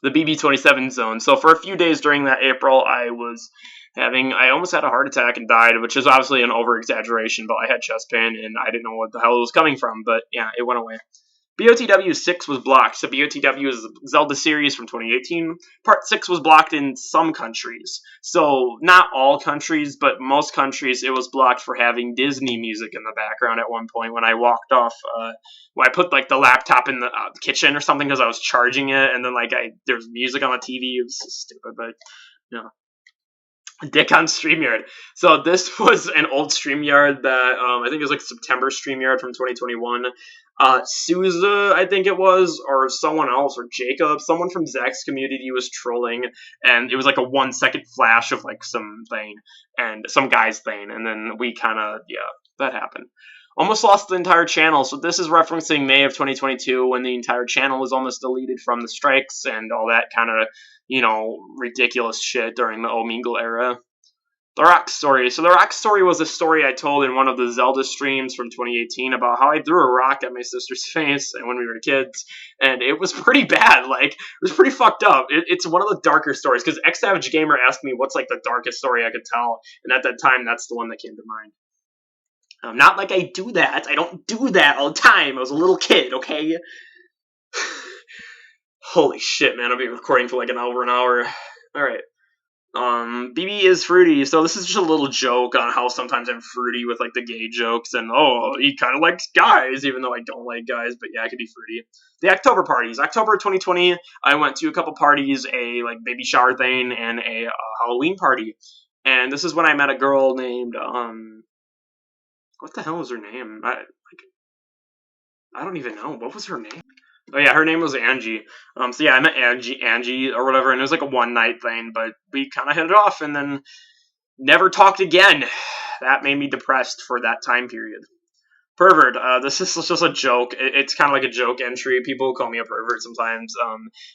Bb27 zone. So for a few days during that April, I almost had a heart attack and died, which is obviously an over-exaggeration, but I had chest pain and I didn't know what the hell it was coming from, but yeah, it went away. BOTW 6 was blocked. So BOTW is a Zelda series from 2018. Part 6 was blocked in some countries. So not all countries, but most countries it was blocked for having Disney music in the background at one point when I walked off. When I put, like, the laptop in the kitchen or something because I was charging it, and then, like, there was music on the TV. It was so stupid, but yeah. Dick on StreamYard. So this was an old StreamYard that I think it was like September StreamYard from 2021. Souza, I think it was, or someone else, or Jacob, someone from Zach's community was trolling, and it was like a 1 second flash of like some thing and some guy's thing, and then we kind of that happened. Almost lost the entire channel. So this is referencing May of 2022 when the entire channel was almost deleted from the strikes and all that kind of ridiculous shit during the Omegle era. The Rock Story. So the Rock Story was a story I told in one of the Zelda streams from 2018 about how I threw a rock at my sister's face and when we were kids, and it was pretty bad. Like, it was pretty fucked up. It's one of the darker stories because X Savage Gamer asked me what's like the darkest story I could tell, and at that time, that's the one that came to mind. Not like I do that. I don't do that all the time. I was a little kid, okay? Holy shit, man! I'll be recording for like an hour. All right. BB is fruity, so this is just a little joke on how sometimes I'm fruity with like the gay jokes, and oh, he kind of likes guys, even though I don't like guys, but yeah, I could be fruity. The October parties, October 2020, I went to a couple parties, a like baby shower thing, and a Halloween party, and this is when I met a girl named what the hell was her name? I don't even know. What was her name? Oh yeah, her name was Angie. So yeah, I met Angie or whatever, and it was like a one night thing, but we kind of hit it off, and then never talked again. That made me depressed for that time period. Pervert. This is just a joke. It's kind of like a joke entry. People call me a pervert sometimes,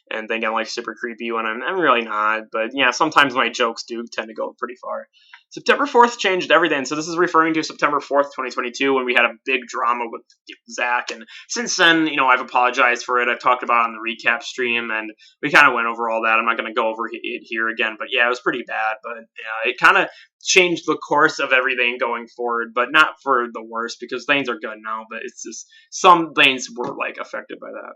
and think I'm like super creepy when I'm really not. But yeah, sometimes my jokes do tend to go pretty far. September 4th changed everything. So this is referring to September 4th, 2022, when we had a big drama with Zach. And since then, I've apologized for it. I've talked about it on the recap stream, and we kind of went over all that. I'm not going to go over it here again, but yeah, it was pretty bad. But yeah, it kind of changed the course of everything going forward, but not for the worse because things are good now. But it's just some things were like affected by that.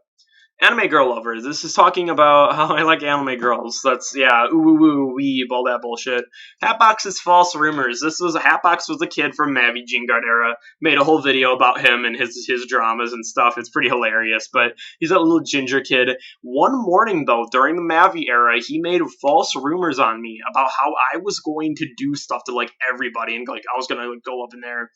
Anime girl lovers. This is talking about how I like anime girls. That's ooh weeb, all that bullshit. Hatbox is false rumors. Hatbox was a kid from Mavi Jingard era. Made a whole video about him and his dramas and stuff. It's pretty hilarious. But he's a little ginger kid. One morning though, during the Mavi era, he made false rumors on me about how I was going to do stuff to like everybody and like I was gonna like, go up in there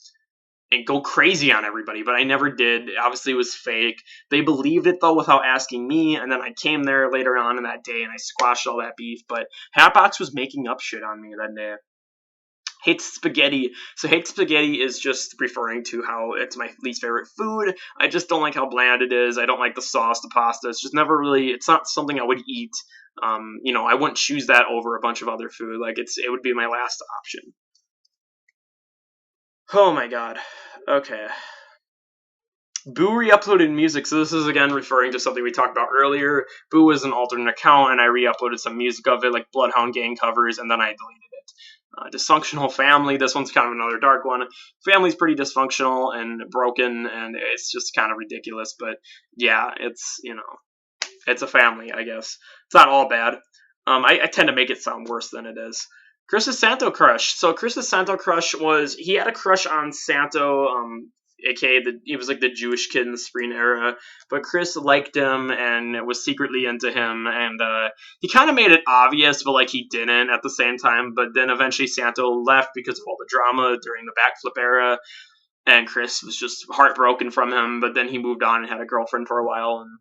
and go crazy on everybody, but I never did. Obviously, it was fake. They believed it, though, without asking me, and then I came there later on in that day, and I squashed all that beef, but Hatbox was making up shit on me that day. Hates spaghetti. So hate spaghetti is just referring to how it's my least favorite food. I just don't like how bland it is. I don't like the sauce, the pasta. It's just never really, it's not something I would eat. I wouldn't choose that over a bunch of other food. Like, it would be my last option. Oh my god. Okay. Boo re-uploaded music, so this is again referring to something we talked about earlier. Boo was an alternate account, and I re-uploaded some music of it, like Bloodhound Gang covers, and then I deleted it. Dysfunctional family, this one's kind of another dark one. Family's pretty dysfunctional and broken, and it's just kind of ridiculous, but yeah, it's a family, I guess. It's not all bad. I tend to make it sound worse than it is. Chris's Santo crush. So Chris's Santo crush he had a crush on Santo, aka he was like the Jewish kid in the Spring era, but Chris liked him and was secretly into him, and he kind of made it obvious, but like he didn't at the same time. But then eventually Santo left because of all the drama during the backflip era, and Chris was just heartbroken from him. But then he moved on and had a girlfriend for a while, and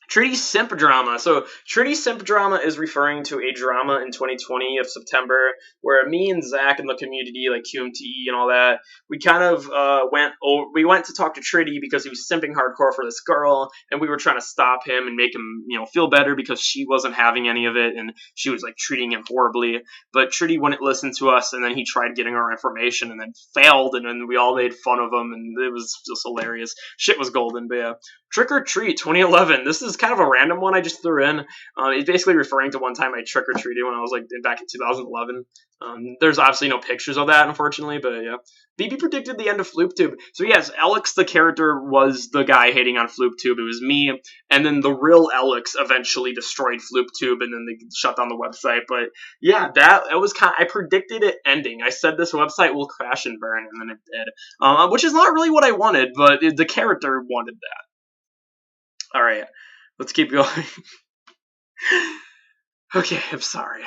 Trinity Simp Drama. So Trinity Simp Drama is referring to a drama in 2020 of September where me and Zach and the community, like QMTE and all that, we kind of we went to talk to Trinity because he was simping hardcore for this girl, and we were trying to stop him and make him, feel better because she wasn't having any of it and she was like treating him horribly. But Trinity wouldn't listen to us, and then he tried getting our information and then failed, and then we all made fun of him, and it was just hilarious. Shit was golden, but yeah. Trick or Treat 2011. This is kind of a random one I just threw in. It's basically referring to one time I trick or treated when I was like back in 2011. There's obviously no pictures of that, unfortunately, but yeah. BB predicted the end of FloopTube. So yes, Alex, the character, was the guy hating on FloopTube. It was me, and then the real Alex eventually destroyed FloopTube, and then they shut down the website. But yeah, it was I predicted it ending. I said this website will crash and burn, and then it did. Which is not really what I wanted, but the character wanted that. All right, let's keep going. Okay, I'm sorry.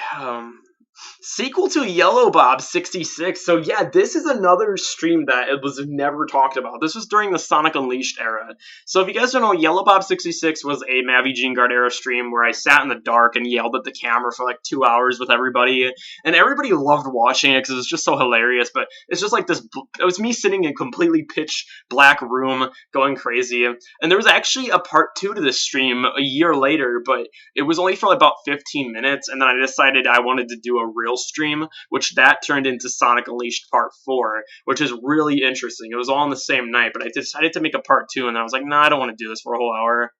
Sequel to Yellow Bob 66. So yeah, this is another stream that it was never talked about. This was during the Sonic Unleashed era. So if you guys don't know, Yellow Bob 66 was a Mavi Gene Guard era stream where I sat in the dark and yelled at the camera for like 2 hours with everybody, and everybody loved watching it because it was just so hilarious. But it's just like this. It was me sitting in a completely pitch black room going crazy, and there was actually a part 2 to this stream a year later, but it was only for about 15 minutes, and then I decided I wanted to do a real stream, which that turned into Sonic Unleashed Part 4, which is really interesting. It was all on the same night, but I decided to make a Part 2, and I was like, nah, I don't want to do this for a whole hour.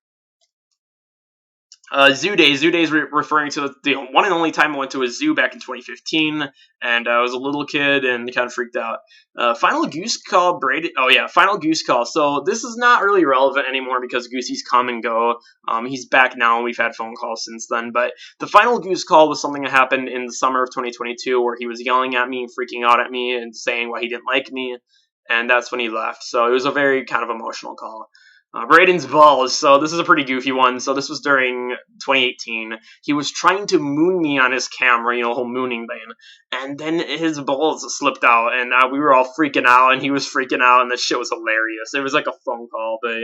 Zoo Days. Zoo Days referring to the one and only time I went to a zoo back in 2015, and I was a little kid and kind of freaked out. Final Goose Call, Brady. Oh yeah, Final Goose Call. So this is not really relevant anymore because Goosey's come and go. He's back now, and we've had phone calls since then. But the Final Goose Call was something that happened in the summer of 2022, where he was yelling at me, freaking out at me, and saying why he didn't like me, and that's when he left. So it was a very kind of emotional call. Brayden's balls. So this is a pretty goofy one. So this was during 2018. He was trying to moon me on his camera, you know, whole mooning thing, and then his balls slipped out, and we were all freaking out, and he was freaking out, and the shit was hilarious. It was like a phone call, but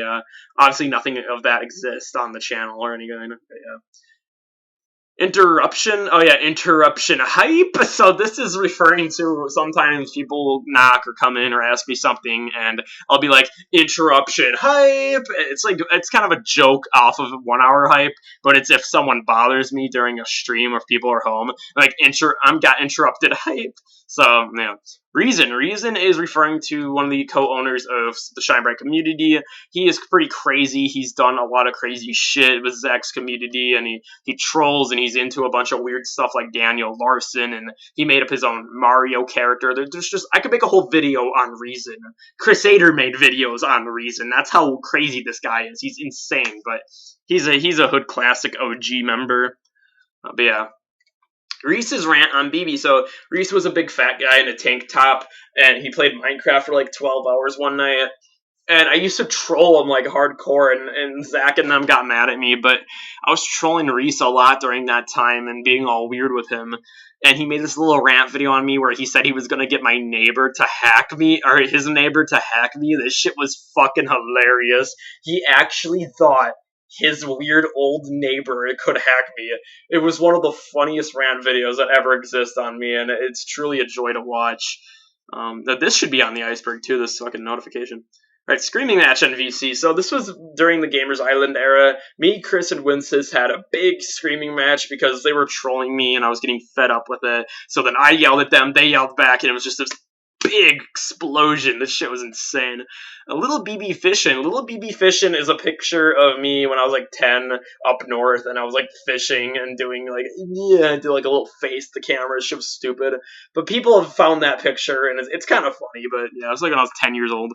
obviously nothing of that exists on the channel or anything. But, yeah. Interruption. Oh yeah, interruption hype. So this is referring to sometimes people will knock or come in or ask me something, and I'll be like, interruption hype. It's kind of a joke off of 1 hour hype, but it's if someone bothers me during a stream or if people are home, like I'm got interrupted hype. So yeah. Reason is referring to one of the co-owners of the Shine Bright community. He is pretty crazy. He's done a lot of crazy shit with Zach's community, and he trolls, and he's into a bunch of weird stuff like Daniel Larson, and he made up his own Mario character. There's just, I could make a whole video on Reason. Chris Ader made videos on Reason. That's how crazy this guy is. He's insane, but he's a Hood Classic OG member. But yeah. Reese's rant on BB. So Reese was a big fat guy in a tank top, and he played Minecraft for like 12 hours one night. And I used to troll him like hardcore, and Zach and them got mad at me, but I was trolling Reese a lot during that time and being all weird with him. And he made this little rant video on me where he said he was gonna get my neighbor to hack me, or his neighbor to hack me. This shit was fucking hilarious. He actually thought his weird old neighbor could hack me. It was one of the funniest rant videos that ever exist on me, and it's truly a joy to watch. This should be on the Iceberg too, this fucking notification. Right, Screaming Match on VC. So this was during the Gamers Island era. Me, Chris, and Winces had a big screaming match because they were trolling me and I was getting fed up with it. So then I yelled at them, they yelled back, and it was just this big explosion. This shit was insane. A Little BB Fishing. Little BB Fishing is a picture of me when I was like 10 up north, and I was like fishing and doing like, yeah, do like a little face to the camera. Shit was stupid. But people have found that picture, and it's kind of funny, but yeah, it was like when I was 10 years old.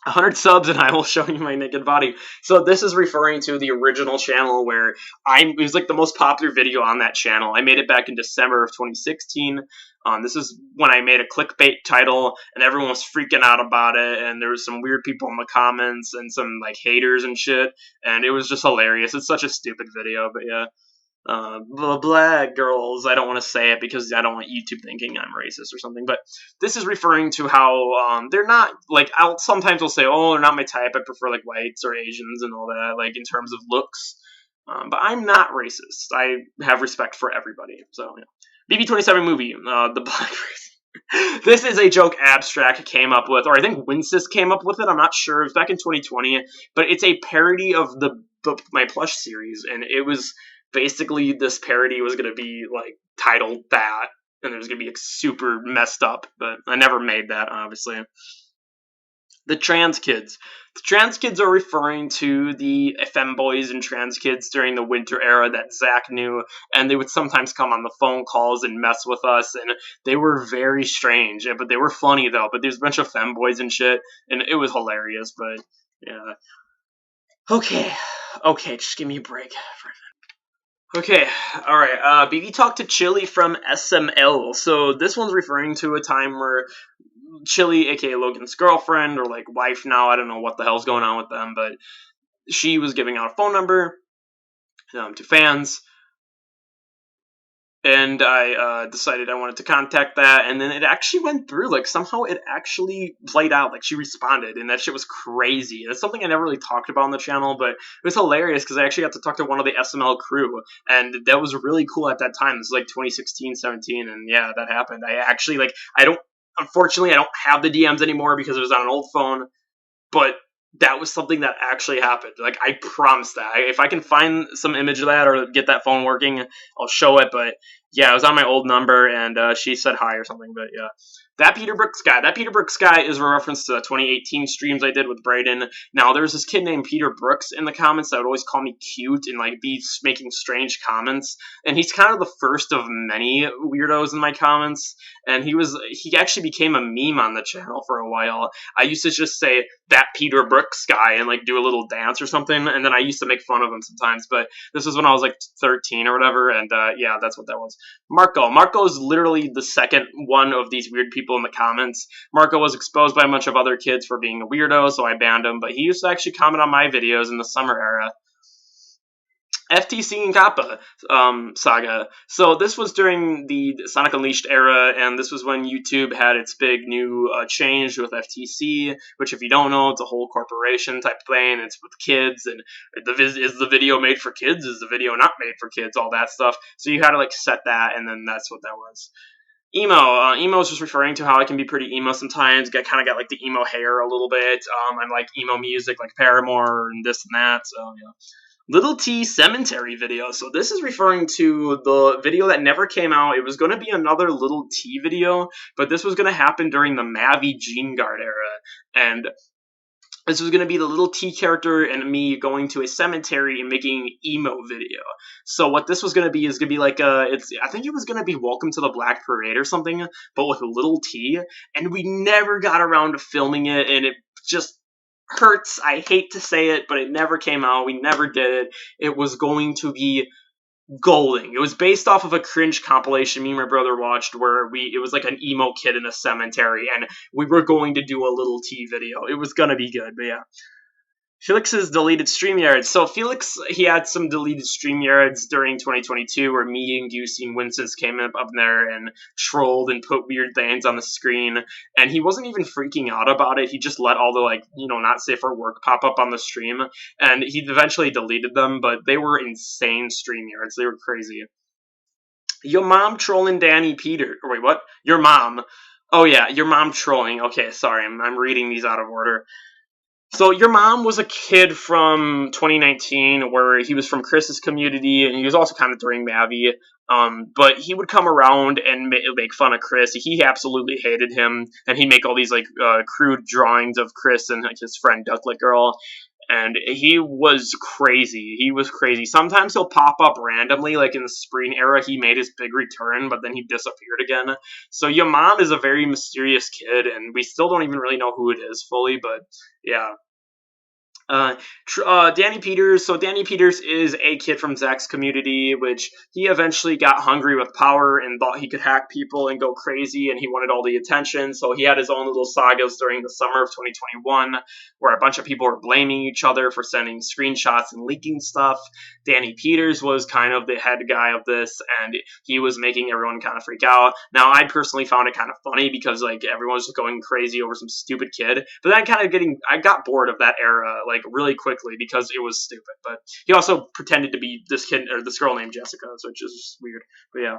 100 subs and I will show you my naked body. So this is referring to the original channel where it was like the most popular video on that channel. I made it back in December of 2016. This is when I made a clickbait title and everyone was freaking out about it, and there was some weird people in the comments and some like haters and shit, and it was just hilarious. It's such a stupid video, but yeah. Black girls. I don't want to say it because I don't want YouTube thinking I'm racist or something. But this is referring to how they're not like. Sometimes will say, "Oh, they're not my type. I prefer like whites or Asians and all that." Like in terms of looks. But I'm not racist. I have respect for everybody. So yeah. Bb27 movie. The black race. This is a joke Abstract came up with, or I think Winsis came up with it. I'm not sure. It was back in 2020, but it's a parody of my plush series, and it was. Basically, this parody was going to be, like, titled that, and it was going to be, like, super messed up, but I never made that, obviously. The trans kids. The trans kids are referring to the femboys and trans kids during the winter era that Zach knew, and they would sometimes come on the phone calls and mess with us, and they were very strange, but they were funny, though, but there's a bunch of femboys and shit, and it was hilarious, but, yeah. Okay, just give me a break for a minute. Okay, alright, BB talked to Chili from SML. So this one's referring to a time where Chili, aka Logan's girlfriend, or like wife now, I don't know what the hell's going on with them, but she was giving out a phone number to fans, and I decided I wanted to contact that, and then it actually went through. Like, somehow it actually played out. Like, she responded, and that shit was crazy. That's something I never really talked about on the channel, but it was hilarious because I actually got to talk to one of the SML crew, and that was really cool at that time. This was like 2016, 17, and yeah, that happened. I actually, like, unfortunately, I don't have the DMs anymore because it was on an old phone, but that was something that actually happened. Like, I promise that. If I can find some image of that or get that phone working, I'll show it. But yeah, it was on my old number, and she said hi or something. But yeah, that Peter Brooks guy. That Peter Brooks guy is a reference to the 2018 streams I did with Brayden. Now, there's this kid named Peter Brooks in the comments that would always call me cute and like be making strange comments, and he's kind of the first of many weirdos in my comments. And he actually became a meme on the channel for a while. I used to just say that Peter Brooks guy and like do a little dance or something, and then I used to make fun of him sometimes. But this was when I was like 13 or whatever, and yeah, that's what that was. Marco is literally the second one of these weird people in the comments. Marco was exposed by a bunch of other kids for being a weirdo, so I banned him, but he used to actually comment on my videos in the summer era. FTC and Kappa saga. So this was during the Sonic Unleashed era, and this was when YouTube had its big new change with FTC, which, if you don't know, it's a whole corporation type thing. It's with kids, and is the video made for kids? Is the video not made for kids? All that stuff. So you had to like set that, and then that's what that was. Emo. Emo is just referring to how I can be pretty emo sometimes. Kind of got like the emo hair a little bit. I'm like emo music, like Paramore and this and that. So yeah. Little T Cemetery video. So this is referring to the video that never came out. It was going to be another Little T video, but this was going to happen during the Mavi Gene Guard era. And this was going to be the Little T character and me going to a cemetery and making emo video. So what this was going to be is going to be like I think it was going to be Welcome to the Black Parade or something, but with Little T. And we never got around to filming it, and it just hurts. I hate to say it, but it never came out. We never did it. It was going to be golden. It was based off of a cringe compilation me and my brother watched where it was like an emo kid in a cemetery, and we were going to do a Little T video. It was gonna be good, but yeah. Felix's deleted StreamYards. So Felix, he had some deleted StreamYards during 2022 where me and Goosey and Winston came up there and trolled and put weird things on the screen. And he wasn't even freaking out about it. He just let all the, like, not safe for work pop up on the stream. And he eventually deleted them, but they were insane StreamYards. They were crazy. Your mom trolling Danny Peter. Or wait, what? Your mom. Oh yeah, your mom trolling. Okay, sorry, I'm reading these out of order. So your mom was a kid from 2019 where he was from Chris's community, and he was also kind of during Mavi. But he would come around and make fun of Chris. He absolutely hated him, and he'd make all these like crude drawings of Chris and like his friend Ducklet Girl. And he was crazy. He was crazy. Sometimes he'll pop up randomly, like in the spring era, he made his big return, but then he disappeared again. So your mom is a very mysterious kid, and we still don't even really know who it is fully, but yeah. Danny Peters. So Danny Peters is a kid from Zach's community, which he eventually got hungry with power and thought he could hack people and go crazy, and he wanted all the attention. So he had his own little sagas during the summer of 2021, where a bunch of people were blaming each other for sending screenshots and leaking stuff. Danny Peters was kind of the head guy of this, and he was making everyone kind of freak out. Now, I personally found it kind of funny because like everyone was just going crazy over some stupid kid, but then I got bored of that era like really quickly because it was stupid. But he also pretended to be this kid or this girl named Jessica, which is just weird. But yeah.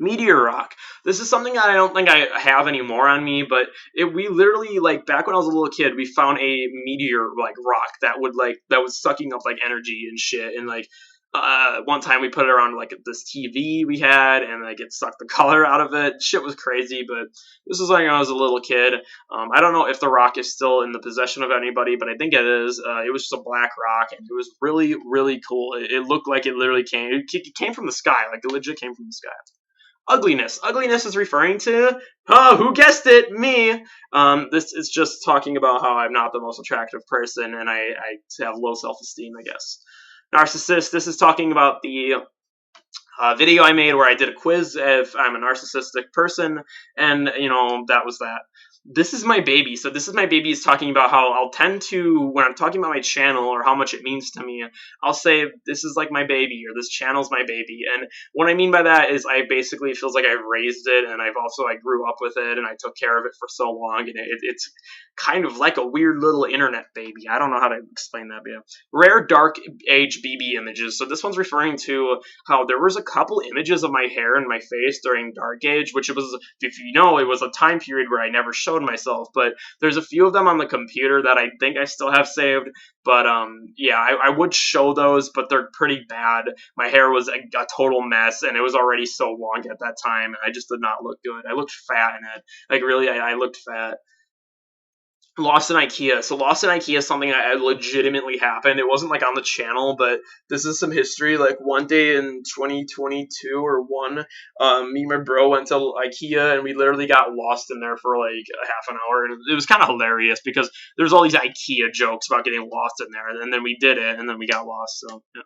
Meteor rock. This is something I don't think I have anymore on me, but we literally, like, back when I was a little kid, we found a meteor like rock that was sucking up like energy and shit, and like one time we put it around like this TV we had, and like it sucked the color out of it. Shit was crazy, but this was like when I was a little kid. I don't know if the rock is still in the possession of anybody, but I think it is. It was just a black rock, and it was really, really cool. It looked like it literally it came from the sky, like it legit came from the sky. Ugliness. Ugliness is referring to, who guessed it? Me. This is just talking about how I'm not the most attractive person, and I have low self-esteem, I guess. Narcissist. This is talking about the video I made where I did a quiz if I'm a narcissistic person, and, that was that. This is my baby. So this is my baby is talking about how I'll tend to, when I'm talking about my channel or how much it means to me, I'll say this is like my baby or this channel's my baby. And what I mean by that is I basically, it feels like I've raised it, and I grew up with it, and I took care of it for so long, and it's kind of like a weird little internet baby. I don't know how to explain that, but yeah. Rare dark age BB images. So this one's referring to how there was a couple images of my hair and my face during dark age, which it was, if you know, it was a time period where I never showed myself, but there's a few of them on the computer that I think I still have saved. But yeah, I would show those, but they're pretty bad. My hair was a total mess, and it was already so long at that time, and I just did not look good. I looked fat in it. Like, really, I looked fat. Lost in IKEA. So Lost in IKEA is something that legitimately happened. It wasn't like on the channel, but this is some history. Like one day in 2022 or one, me and my bro went to IKEA and we literally got lost in there for like a half an hour. And it was kind of hilarious because there's all these IKEA jokes about getting lost in there, and then we did it, and then we got lost. So yeah.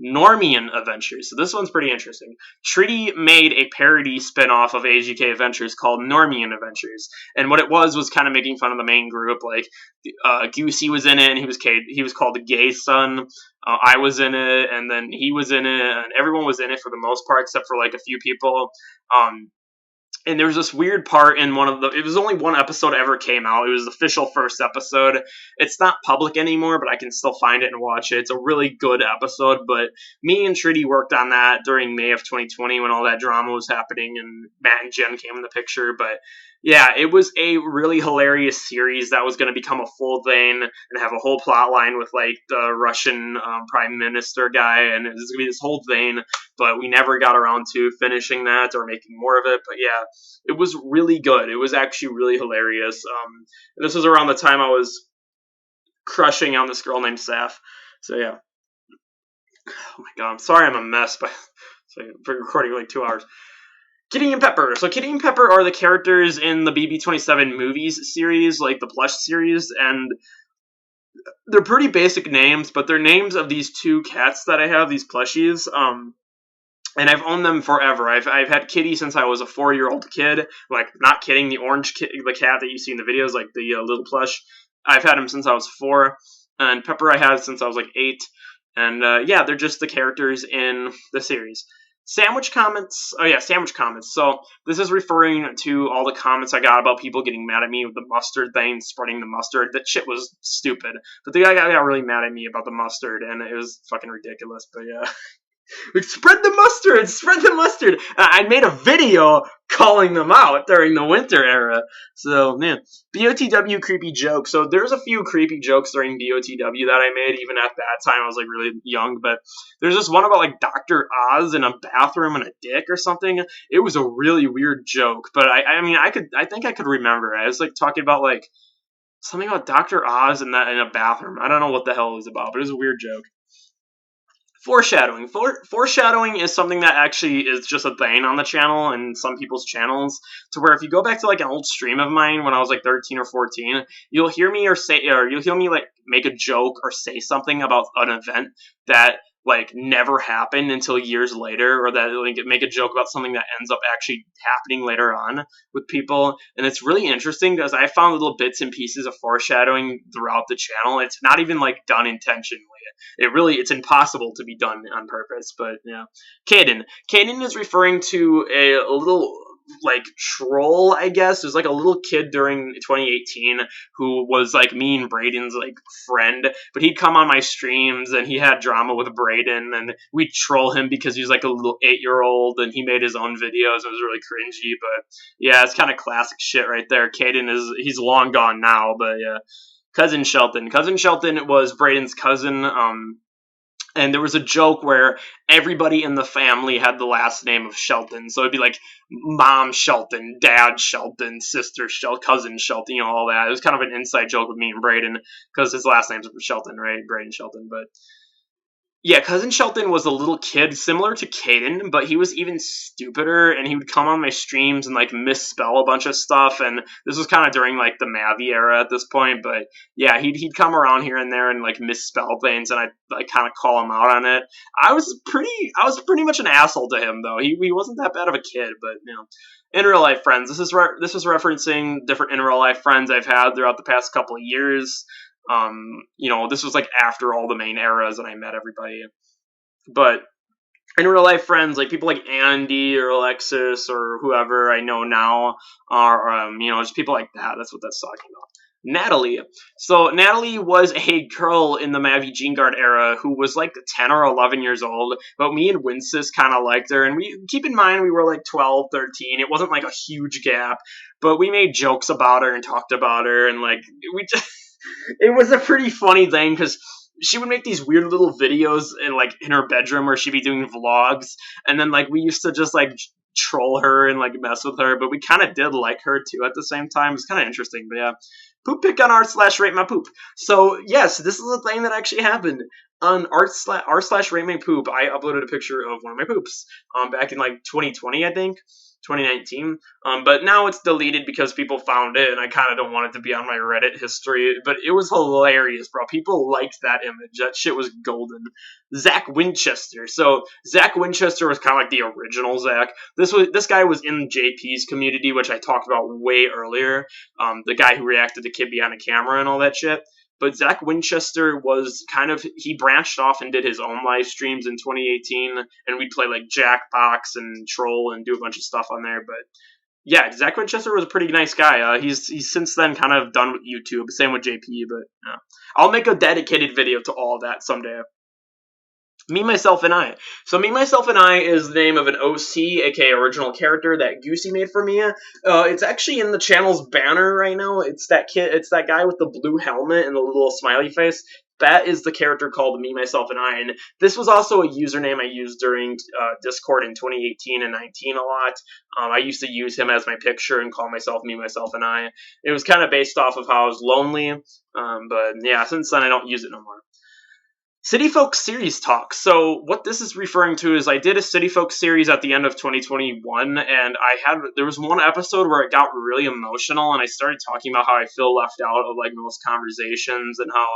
Normian Adventures. So this one's pretty interesting. Treaty made a parody spin-off of AGK Adventures called Normian Adventures, and what it was kind of making fun of the main group. Like Goosey was in it, and he was called the Gay Son. I was in it, and then he was in it, and everyone was in it for the most part, except for like a few people. And there was this weird part in one of the, it was only one episode ever came out. It was the official first episode. It's not public anymore, but I can still find it and watch it. It's a really good episode. But me and Trudy worked on that during May of 2020 when all that drama was happening, and Matt and Jen came in the picture. But yeah, it was a really hilarious series that was going to become a full thing and have a whole plot line with like the Russian prime minister guy, and it was going to be this whole thing. But we never got around to finishing that or making more of it. But yeah, it was really good. It was actually really hilarious. This was around the time I was crushing on this girl named Saf. So yeah. Oh my god, I'm sorry I'm a mess, but for recording like 2 hours. Kitty and Pepper. So Kitty and Pepper are the characters in the Bb27 movies series, like the plush series, and they're pretty basic names, but they're names of these two cats that I have, these plushies. And I've owned them forever. I've had Kitty since I was a 4-year-old kid. Like, not kidding, the orange the cat that you see in the videos, like the little plush. I've had him since I was 4, and Pepper I had since I was like 8. And yeah, they're just the characters in the series. Sandwich comments. Oh yeah, sandwich comments. So this is referring to all the comments I got about people getting mad at me with the mustard thing, spreading the mustard. That shit was stupid. But the guy got really mad at me about the mustard, and it was fucking ridiculous. But yeah. Like, spread the mustard, spread the mustard. I made a video calling them out during the winter era. So, man, BOTW creepy joke. So there's a few creepy jokes during BOTW that I made, even at that time. I was like really young, but there's this one about like Dr. Oz in a bathroom and a dick or something. It was a really weird joke, but I mean, I think I could remember it. I was like talking about like something about Dr. Oz in a bathroom. I don't know what the hell it was about, but it was a weird joke. Foreshadowing. Foreshadowing is something that actually is just a thing on the channel and some people's channels. To where if you go back to like an old stream of mine when I was like 13 or 14, you'll hear me like make a joke or say something about an event that like never happened until years later, or that like make a joke about something that ends up actually happening later on with people. And it's really interesting because I found little bits and pieces of foreshadowing throughout the channel. It's not even like done intentionally. It's impossible to be done on purpose. But yeah, Caden is referring to a little like troll, I guess. There's like a little kid during 2018 who was like me and Braden's like friend, but he'd come on my streams and he had drama with Braden, and we'd troll him because he was like a little 8-year-old and he made his own videos. It was really cringy, but yeah, it's kind of classic shit right there. He's long gone now, but yeah. Cousin Shelton. Cousin Shelton was Braden's cousin. And there was a joke where everybody in the family had the last name of Shelton. So it'd be like Mom Shelton, Dad Shelton, Sister Shelton, Cousin Shelton, all that. It was kind of an inside joke with me and Braden because his last name's Shelton, right? Braden Shelton. But Yeah, Cousin Shelton was a little kid similar to Caden, but he was even stupider, and he would come on my streams and like misspell a bunch of stuff. And this was kind of during like the Mavi era at this point, but yeah, he'd come around here and there and like misspell things, and I'd like kind of call him out on it. I was pretty much an asshole to him though. He wasn't that bad of a kid, but you know. In real life friends. This was referencing different in real life friends I've had throughout the past couple of years. You know, this was like after all the main eras and I met everybody. But in real life friends, like people like Andy or Alexis or whoever I know now, are you know, just people like that. That's what that's talking about. Natalie. So Natalie was a girl in the Mavi Gene Guard era who was like 10 or 11 years old, but me and Wincis kind of liked her. And we keep in mind we were like 12, 13. It wasn't like a huge gap, but we made jokes about her and talked about her, and like we just it was a pretty funny thing because she would make these weird little videos in her bedroom where she'd be doing vlogs, and then like we used to just like troll her and like mess with her, but we kind of did like her too at the same time. It's kind of interesting, but yeah. Poop pick on r/rate my poop. So yes, this is a thing that actually happened on r/rate my poop. I uploaded a picture of one of my poops back in like 2020, I think. 2019, but now it's deleted because people found it, and I kind of don't want it to be on my Reddit history. But it was hilarious, bro. People liked that image. That shit was golden. Zach Winchester. So Zach Winchester was kind of like the original Zach. This guy was in JP's community, which I talked about way earlier. The guy who reacted to Kid Behind a Camera and all that shit. But Zach Winchester was he branched off and did his own live streams in 2018, and we'd play like Jackbox and Troll and do a bunch of stuff on there. But yeah, Zach Winchester was a pretty nice guy. He's since then kind of done with YouTube. Same with JP, but I'll make a dedicated video to all of that someday. Me, Myself, and I. So Me, Myself, and I is the name of an OC, aka original character that Goosey made for me. It's actually in the channel's banner right now. It's that guy with the blue helmet and the little smiley face. That is the character called Me, Myself, and I. And this was also a username I used during Discord in 2018 and 19 a lot. I used to use him as my picture and call myself Me, Myself, and I. It was kind of based off of how I was lonely. But yeah, since then I don't use it no more. City Folk series talk. So what this is referring to is I did a City Folk series at the end of 2021, and there was one episode where it got really emotional, and I started talking about how I feel left out of like most conversations, and how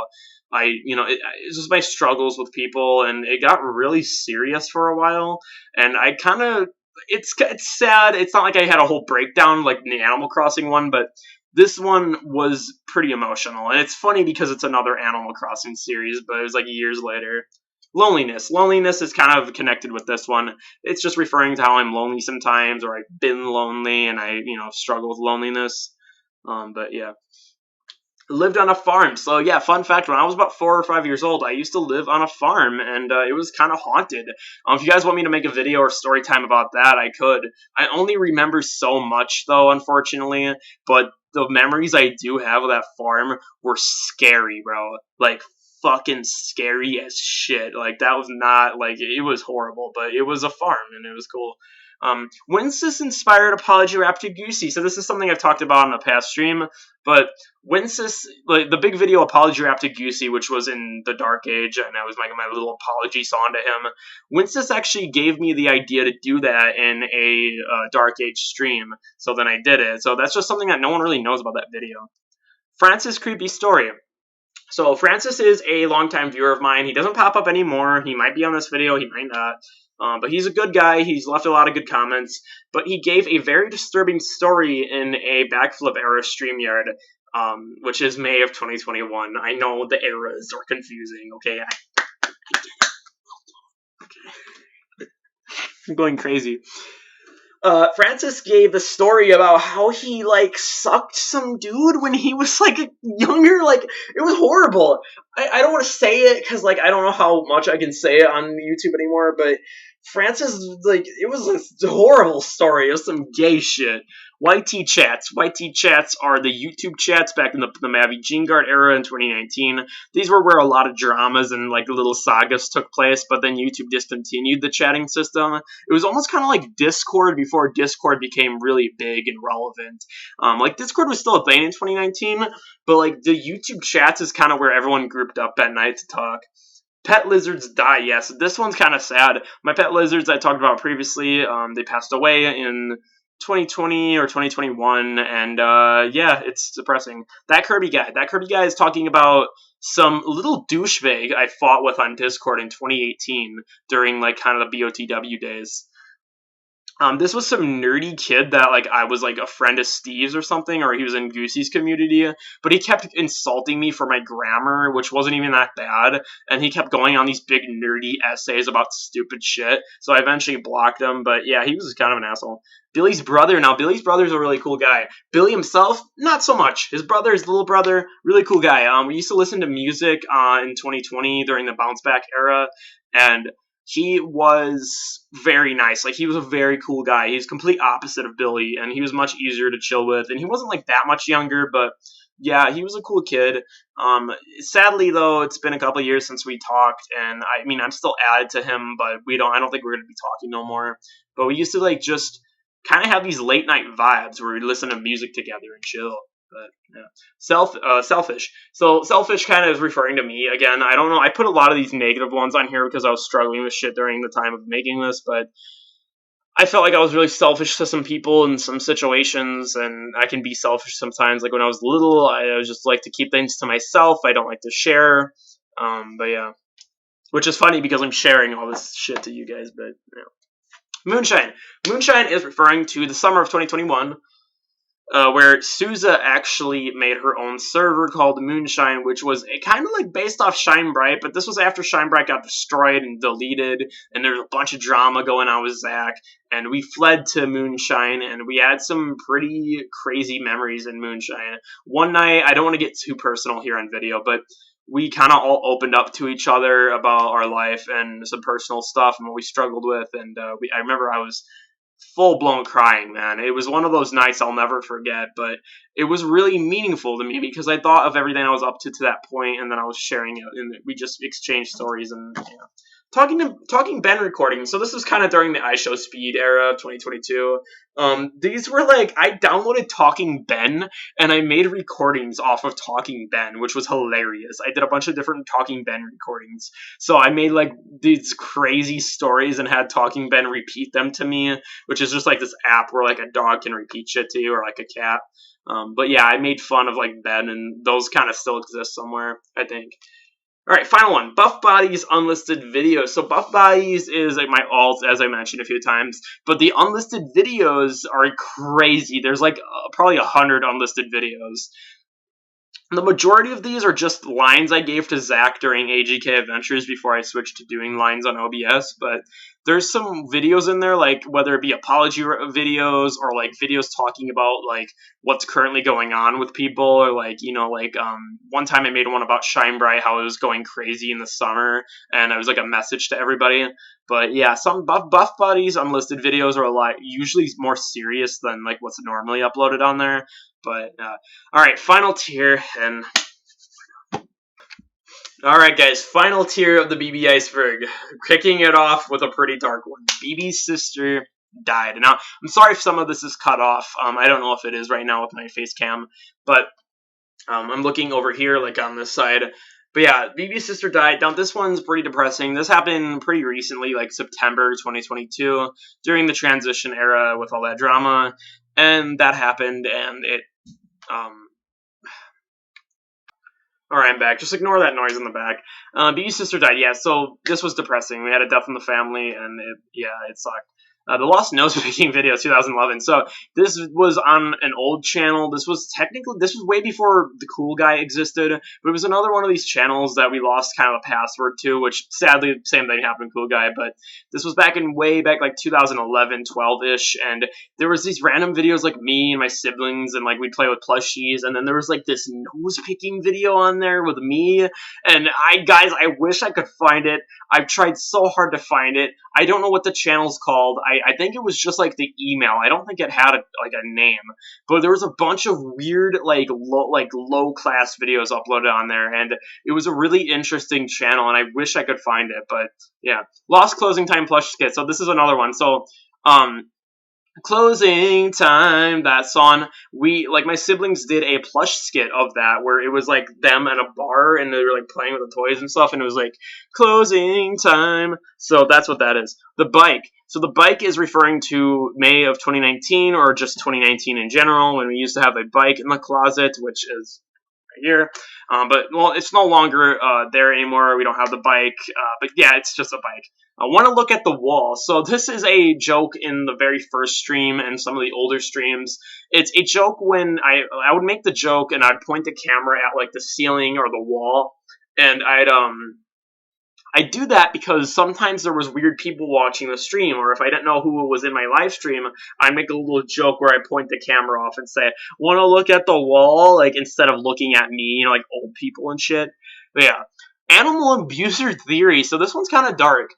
it's just my struggles with people, and it got really serious for a while, and I kind of it's sad. It's not like I had a whole breakdown like the Animal Crossing one, but this one was pretty emotional, and it's funny because it's another Animal Crossing series, but it was like years later. Loneliness. Loneliness is kind of connected with this one. It's just referring to how I'm lonely sometimes, or I've been lonely, and I, struggle with loneliness. But yeah. Lived on a farm. So yeah, fun fact, when I was about 4 or 5 years old, I used to live on a farm, and it was kind of haunted. If you guys want me to make a video or story time about that, I could. I only remember so much, though, unfortunately, but the memories I do have of that farm were scary, bro. Like, fucking scary as shit. Like, that was not, like, it was horrible, but it was a farm, and it was cool. When's this inspired apology rap to Goosey? So this is something I've talked about in a past stream, but Wences, like the big video apology rap to Goosey, which was in the Dark Age, and that was my little apology song to him. Wences actually gave me the idea to do that in a Dark Age stream, so then I did it. So that's just something that no one really knows about that video. Francis' creepy story. So Francis is a longtime viewer of mine. He doesn't pop up anymore. He might be on this video, he might not. But he's a good guy. He's left a lot of good comments. But he gave a very disturbing story in a Backflip era StreamYard, which is May of 2021. I know the eras are confusing, okay? Okay. I'm going crazy. Francis gave the story about how he, like, sucked some dude when he was, like, younger. Like, it was horrible. I don't want to say it, because, like, I don't know how much I can say it on YouTube anymore, but Francis, like, it was a horrible story. It was some gay shit. YT chats. YT chats are the YouTube chats back in the Mavi Gene Guard era in 2019. These were where a lot of dramas and, like, little sagas took place, but then YouTube discontinued the chatting system. It was almost kind of like Discord before Discord became really big and relevant. Like, Discord was still a thing in 2019, but, like, the YouTube chats is kind of where everyone grouped up at night to talk. Pet lizards die. Yes, this one's kind of sad. My pet lizards I talked about previously, they passed away in 2020 or 2021, and yeah, it's depressing. That Kirby guy is talking about some little douchebag I fought with on Discord in 2018 during like kind of the BOTW days. This was some nerdy kid that like I was like a friend of Steve's or something, or he was in Goosey's community, but he kept insulting me for my grammar, which wasn't even that bad, and he kept going on these big nerdy essays about stupid shit. So I eventually blocked him, but yeah, he was kind of an asshole. Billy's brother. Now Billy's brother's a really cool guy. Billy himself, not so much. His brother, his little brother, really cool guy. We used to listen to music in 2020 during the bounce back era, and he was very nice. Like, he was a very cool guy. He's complete opposite of Billy, and he was much easier to chill with. And he wasn't like that much younger, but yeah, he was a cool kid. Sadly though, it's been a couple of years since we talked, and I mean, I'm still added to him, but I don't think we're gonna be talking no more. But we used to like just kind of have these late night vibes where we listen to music together and chill. But yeah, selfish. So selfish kind of is referring to me again. I don't know. I put a lot of these negative ones on here because I was struggling with shit during the time of making this, but I felt like I was really selfish to some people in some situations, and I can be selfish sometimes. Like when I was little, I was just like to keep things to myself. I don't like to share. But yeah, which is funny because I'm sharing all this shit to you guys. But yeah. Moonshine. Moonshine is referring to the summer of 2021. Where Sousa actually made her own server called Moonshine, which was kind of like based off Shine Bright, but this was after Shine Bright got destroyed and deleted, and there's a bunch of drama going on with Zach, and we fled to Moonshine, and we had some pretty crazy memories in Moonshine. One night, I don't want to get too personal here on video, but we kind of all opened up to each other about our life and some personal stuff and what we struggled with, and I remember I was full blown crying, man. It was one of those nights I'll never forget, but it was really meaningful to me because I thought of everything I was up to that point, and then I was sharing it, and we just exchanged stories and talking Ben recording. So this was kind of during the iShow Speed era of 2022. These were like I downloaded Talking Ben and I made recordings off of Talking Ben, which was hilarious. I did a bunch of different Talking Ben recordings. So I made like these crazy stories and had Talking Ben repeat them to me, which is just like this app where like a dog can repeat shit to you or like a cat. But yeah, I made fun of like Ben, and those kind of still exist somewhere, I think. All right, final one. Buff Bodies unlisted videos. So Buff Bodies is like my alt, as I mentioned a few times, but the unlisted videos are crazy. There's like probably 100 unlisted videos. The majority of these are just lines I gave to Zach during AGK Adventures before I switched to doing lines on OBS, but there's some videos in there, like whether it be apology videos or like videos talking about like what's currently going on with people, or like, one time I made one about Shine Bright, how it was going crazy in the summer, and it was like a message to everybody. But yeah, some Buff Buddies unlisted videos are a lot, usually more serious than like what's normally uploaded on there. But all right, final tier, and all right, guys, final tier of the BB Iceberg. Kicking it off with a pretty dark one. BB's sister died. Now, I'm sorry if some of this is cut off. I don't know if it is right now with my face cam, but I'm looking over here, like on this side. But yeah, BB's sister died. Now, this one's pretty depressing. This happened pretty recently, like September 2022, during the transition era with all that drama. And that happened, and it Alright, I'm back. Just ignore that noise in the back. BB's sister died. Yeah, so this was depressing. We had a death in the family, and it sucked. The Lost Nose Picking video, 2011. So this was on an old channel. This was way before the Cool Guy existed, but it was another one of these channels that we lost kind of a password to, which sadly, same thing happened to Cool Guy, but this was way back like 2011, 12-ish, and there was these random videos like me and my siblings, and like we'd play with plushies, and then there was like this nose picking video on there with me, and I wish I could find it. I've tried so hard to find it. I don't know what the channel's called. I think it was just like the email. I don't think it had a name, but there was a bunch of weird low class videos uploaded on there, and it was a really interesting channel, and I wish I could find it. But yeah, Lost Closing Time plush skit. So this is another one. So Closing time, that song. We, like, my siblings did a plush skit of that where it was like them at a bar and they were like playing with the toys and stuff, and it was like closing time. So that's what that is. The bike. So the bike is referring to May of 2019, or just 2019 in general, when we used to have a bike in the closet, which is here. But well, it's no longer there anymore. We don't have the bike. But yeah, it's just a bike. I want to look at the wall. So this is a joke in the very first stream and some of the older streams. It's a joke when I would make the joke and I'd point the camera at like the ceiling or the wall, and I do that because sometimes there was weird people watching the stream, or if I didn't know who was in my live stream, I'd make a little joke where I point the camera off and say, "Want to look at the wall?" Like instead of looking at me, like old people and shit. But yeah, animal abuser theory. So this one's kind of dark.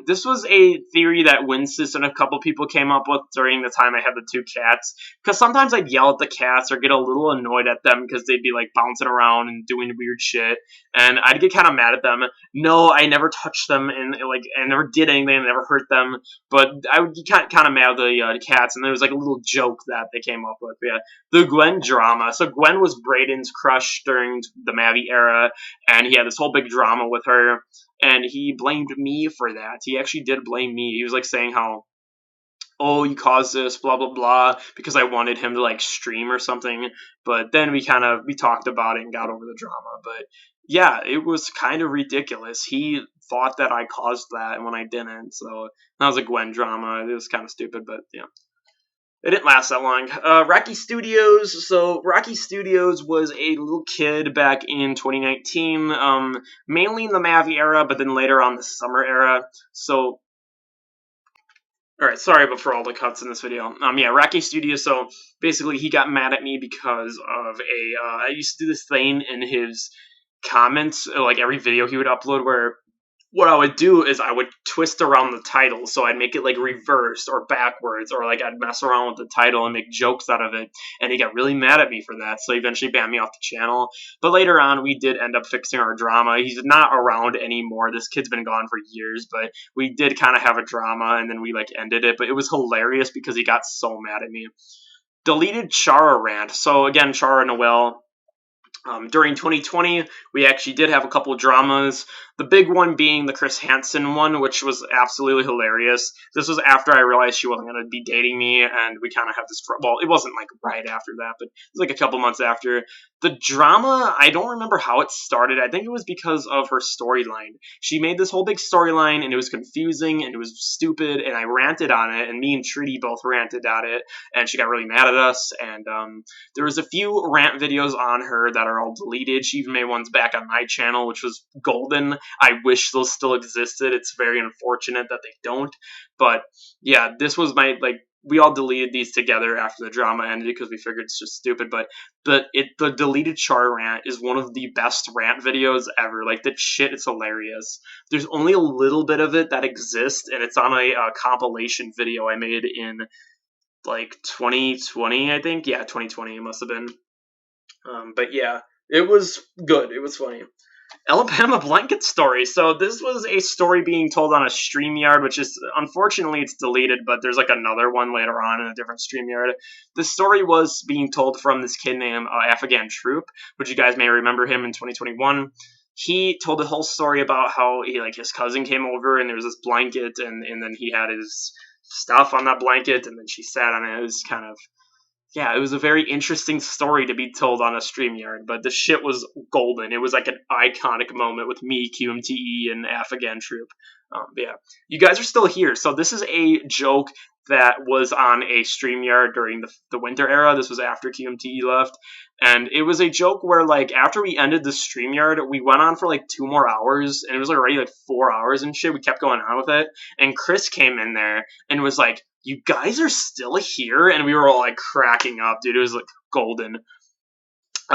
This was a theory that Winston and a couple people came up with during the time I had the two cats. Because sometimes I'd yell at the cats or get a little annoyed at them because they'd be like bouncing around and doing weird shit, and I'd get kind of mad at them. No, I never touched them, and like I never did anything, I never hurt them. But I would get kind of mad at the cats, and there was like a little joke that they came up with. Yeah, the Gwen drama. So Gwen was Brayden's crush during the Mavi era, and he had this whole big drama with her, and he blamed me for that. He actually did blame me. He was like saying how, oh, you caused this, blah blah blah, because I wanted him to like stream or something. But then we talked about it and got over the drama. But yeah, it was kind of ridiculous. He thought that I caused that when I didn't. So that was a Gwen drama. It was kind of stupid, but yeah. It didn't last that long. Rocky Studios. So Rocky Studios was a little kid back in 2019, mainly in the Mavi era, but then later on the summer era. So alright, sorry but for all the cuts in this video. Yeah, Rocky Studio, so basically he got mad at me because of I used to do this thing in his comments, like every video he would upload, where what I would do is I would twist around the title, so I'd make it like reversed or backwards, or like I'd mess around with the title and make jokes out of it, and he got really mad at me for that, so he eventually banned me off the channel. But later on, we did end up fixing our drama. He's not around anymore. This kid's been gone for years, but we did kind of have a drama, and then we like ended it, but it was hilarious because he got so mad at me. Deleted Chara rant. So again, Chara Noel, during 2020, we actually did have a couple of dramas. The big one being the Chris Hansen one, which was absolutely hilarious. This was after I realized she wasn't going to be dating me, and we kind of have this. Well, it wasn't like right after that, but it was like a couple months after. The drama, I don't remember how it started. I think it was because of her storyline. She made this whole big storyline, and it was confusing, and it was stupid, and I ranted on it, and me and Trudy both ranted at it, and she got really mad at us, and there was a few rant videos on her that are all deleted. She even made ones back on my channel, which was golden. I wish those still existed. It's very unfortunate that they don't. But yeah, this was my, like, we all deleted these together after the drama ended because we figured it's just stupid. But the deleted Char rant is one of the best rant videos ever. Like, the shit is hilarious. There's only a little bit of it that exists, and it's on a compilation video I made in like 2020, I think. Yeah, 2020 it must have been. But yeah, it was good. It was funny. Alabama blanket story. So this was a story being told on a StreamYard, which is, unfortunately, it's deleted, but there's like another one later on in a different StreamYard. The story was being told from this kid named Afghan Troop, which you guys may remember him in 2021. He told the whole story about how his cousin came over and there was this blanket, and then he had his stuff on that blanket, and then she sat on it. It was kind of, yeah, it was a very interesting story to be told on a StreamYard, but the shit was golden. It was like an iconic moment with me, QMTE, and Afghan Troop. Yeah, you guys are still here. So this is a joke that was on a StreamYard during the winter era. This was after QMTE left. And it was a joke where, like, after we ended the StreamYard, we went on for, like, 2 more hours, and it was already, like, 4 hours and shit. We kept going on with it. And Chris came in there and was like, "You guys are still here?" And we were all, like, cracking up, dude. It was, like, golden.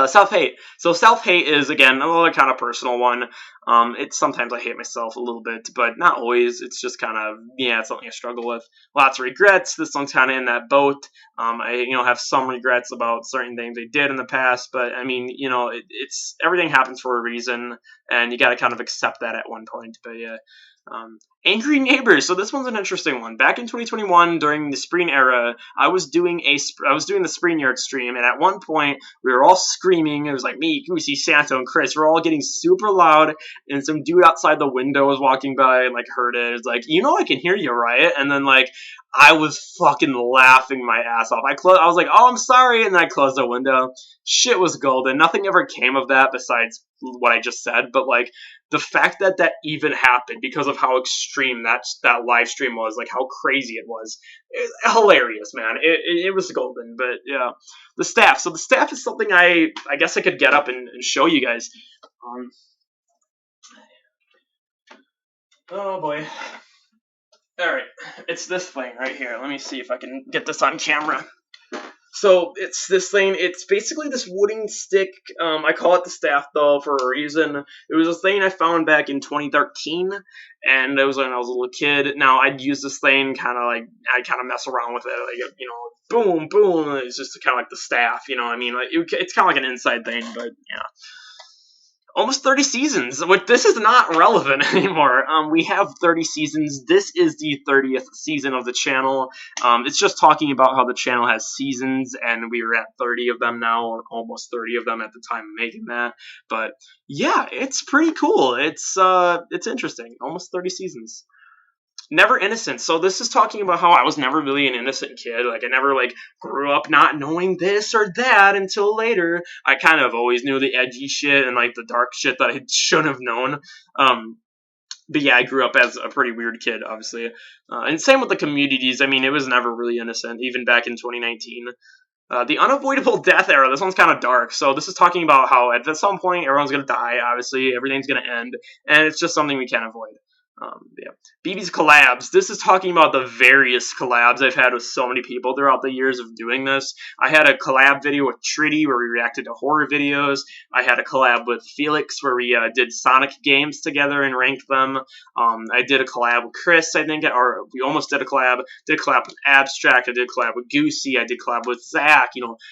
Self-hate. So self-hate is, again, another kind of personal one. It's sometimes I hate myself a little bit, but not always. It's just kind of, yeah, it's something I struggle with. Lots of regrets. This one's kind of in that boat. I, have some regrets about certain things I did in the past, but I mean, it's everything happens for a reason, and you got to kind of accept that at one point. But yeah. Angry neighbors. So this one's an interesting one. Back in 2021, during the spring era, I was doing the spring yard stream, and at one point we were all screaming. It was like me, Goosey, Santo, and Chris. We're all getting super loud, and some dude outside the window was walking by and like heard it. It's like, I can hear you, right? And then like I was fucking laughing my ass off. I was like, oh, I'm sorry, and then I closed the window. Shit was golden. Nothing ever came of that besides what I just said, but like the fact that that even happened because of how extreme that live stream was, like how crazy it was, hilarious, man. It was golden. But yeah, the staff. So the staff is something I guess I could get up and show you guys. Oh boy. All right, it's this thing right here. Let me see if I can get this on camera. So it's this thing. It's basically this wooden stick. I call it the staff though for a reason. It was a thing I found back in 2013, and it was when I was a little kid. Now I'd use this thing I'd kind of mess around with it, like boom, boom. It's just kind of like the staff, I mean, like it's kind of like an inside thing, but yeah. Almost 30 seasons. This is not relevant anymore. We have 30 seasons. This is the 30th season of the channel. It's just talking about how the channel has seasons, and we are at 30 of them now, or almost 30 of them at the time of making that. But yeah, it's pretty cool. It's interesting. Almost 30 seasons. Never innocent. So this is talking about how I was never really an innocent kid. Like I never grew up not knowing this or that until later. I kind of always knew the edgy shit and like the dark shit that I shouldn't have known. But yeah, I grew up as a pretty weird kid, obviously. And same with the communities. I mean, it was never really innocent, even back in 2019. The unavoidable death era. This one's kind of dark. So this is talking about how at some point everyone's going to die, obviously. Everything's going to end. And it's just something we can't avoid. Yeah. BB's collabs. This is talking about the various collabs I've had with so many people throughout the years of doing this. I had a collab video with Tritty where we reacted to horror videos. I had a collab with Felix where we did Sonic games together and ranked them. I did a collab with Chris, I think, or we almost did a collab. Did a collab with Abstract. I did a collab with Goosey. I did a collab with Zach.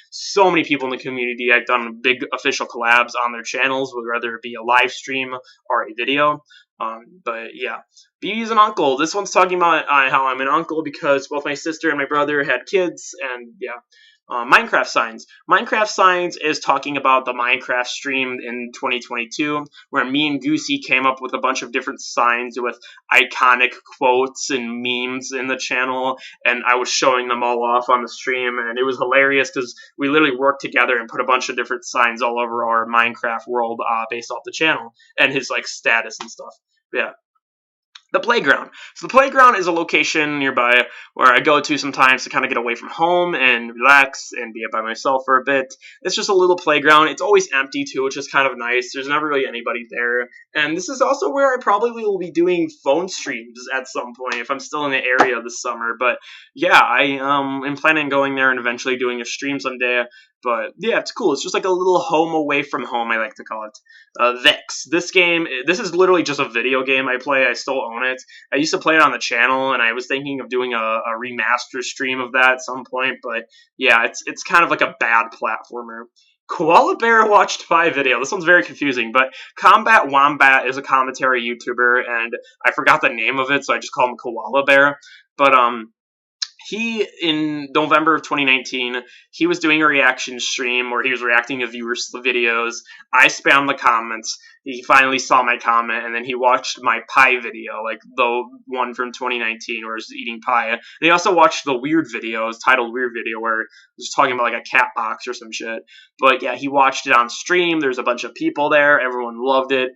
So many people in the community. I've done big official collabs on their channels, whether it be a live stream or a video. But yeah, BB's an uncle. This one's talking about how I'm an uncle because both my sister and my brother had kids, and yeah. Minecraft Signs. Minecraft Signs is talking about the Minecraft stream in 2022, where me and Goosey came up with a bunch of different signs with iconic quotes and memes in the channel, and I was showing them all off on the stream, and it was hilarious because we literally worked together and put a bunch of different signs all over our Minecraft world based off the channel and his status and stuff. Yeah. The playground. So the playground is a location nearby where I go to sometimes to kind of get away from home and relax and be by myself for a bit. It's just a little playground. It's always empty too, which is kind of nice. There's never really anybody there. And this is also where I probably will be doing phone streams at some point if I'm still in the area this summer. But yeah, I am planning on going there and eventually doing a stream someday. But yeah, it's cool. It's just like a little home away from home, I like to call it. Vex. This is literally just a video game I play. I still own it. I used to play it on the channel, and I was thinking of doing a remaster stream of that at some point. But yeah, it's kind of like a bad platformer. Koala Bear watched 5 video. This one's very confusing, but Combat Wombat is a commentary YouTuber, and I forgot the name of it, so I just call him Koala Bear. But he, in November of 2019, he was doing a reaction stream where he was reacting to viewers' videos. I spammed the comments. He finally saw my comment, and then he watched my pie video, like the one from 2019 where I was eating pie. And he also watched the weird video, it's titled Weird Video, where it was talking about like a cat box or some shit. But yeah, he watched it on stream. There's a bunch of people there. Everyone loved it.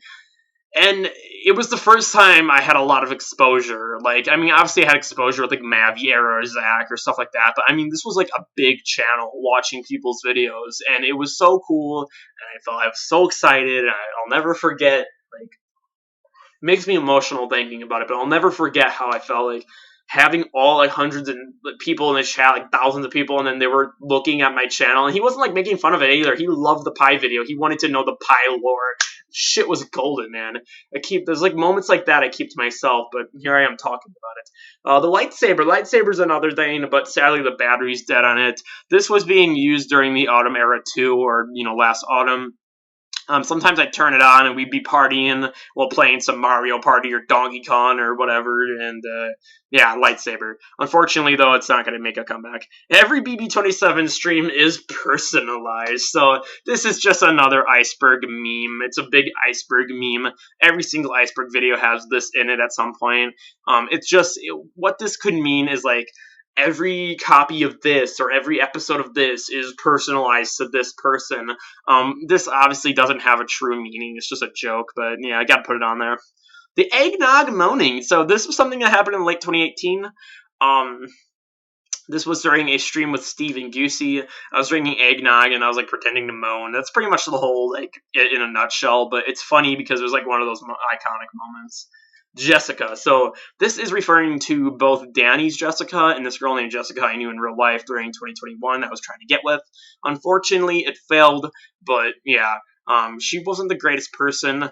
And it was the first time I had a lot of exposure. Obviously I had exposure with Mavi or Zach or stuff like that, but this was a big channel watching people's videos, and it was so cool, and I was so excited, and I'll never forget, it makes me emotional thinking about it, but I'll never forget how I felt, having all hundreds of people in the chat, thousands of people, and then they were looking at my channel, and he wasn't making fun of it either. He loved the pie video. He wanted to know the pie lore. Shit was golden, man. There's like moments like that I keep to myself, but here I am talking about it. The lightsaber's another thing, but sadly the battery's dead on it. This was being used during the autumn era too, or last autumn. Sometimes I'd turn it on and we'd be partying while playing some Mario Party or Donkey Kong or whatever, and yeah, lightsaber. Unfortunately, though, it's not going to make a comeback. Every Bb27 stream is personalized, so this is just another Iceberg meme. It's a big Iceberg meme. Every single Iceberg video has this in it at some point. What this could mean is like, every copy of this or every episode of this is personalized to this person. This obviously doesn't have a true meaning. It's just a joke, but yeah, I gotta put it on there. The eggnog moaning. So this was something that happened in late 2018. This was during a stream with Steve and Goosey. I was drinking eggnog and I was like pretending to moan. That's pretty much the whole, like, in a nutshell, but it's funny because it was like one of those iconic moments. Jessica. So this is referring to both Danny's Jessica and this girl named Jessica I knew in real life during 2021 that I was trying to get with. Unfortunately, it failed, but yeah, she wasn't the greatest person.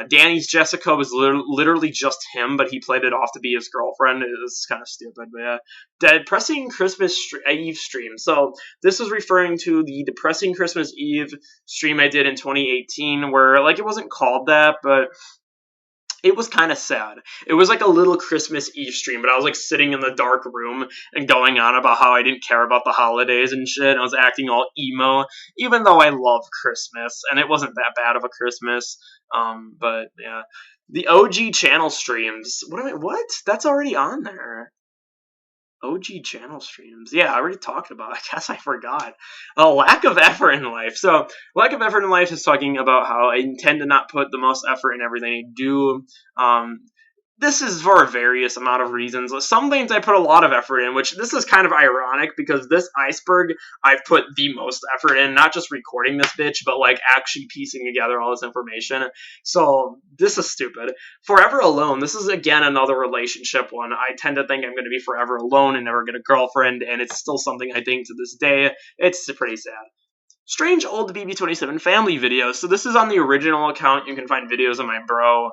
Danny's Jessica was literally just him, but he played it off to be his girlfriend. It was kind of stupid, but yeah. Depressing Christmas Eve stream. So this was referring to the Depressing Christmas Eve stream I did in 2018, where, like, it wasn't called that, but it was kind of sad. It was like a little Christmas Eve stream, but I was like sitting in the dark room and going on about how I didn't care about the holidays and shit. I was acting all emo, even though I love Christmas, and it wasn't that bad of a Christmas. But yeah, the OG channel streams. What? That's already on there. OG channel streams. Yeah, I already talked about it. I guess I forgot. A lack of effort in life. So, lack of effort in life is talking about how I intend to not put the most effort in everything I do. This is for a various amount of reasons. Some things I put a lot of effort in, which this is kind of ironic because this Iceberg I've put the most effort in, not just recording this bitch, but like actually piecing together all this information. So this is stupid. Forever Alone, this is again another relationship one. I tend to think I'm going to be forever alone and never get a girlfriend, and it's still something I think to this day. It's pretty sad. Strange old Bb27 family videos. So this is on the original account. You can find videos of my bro,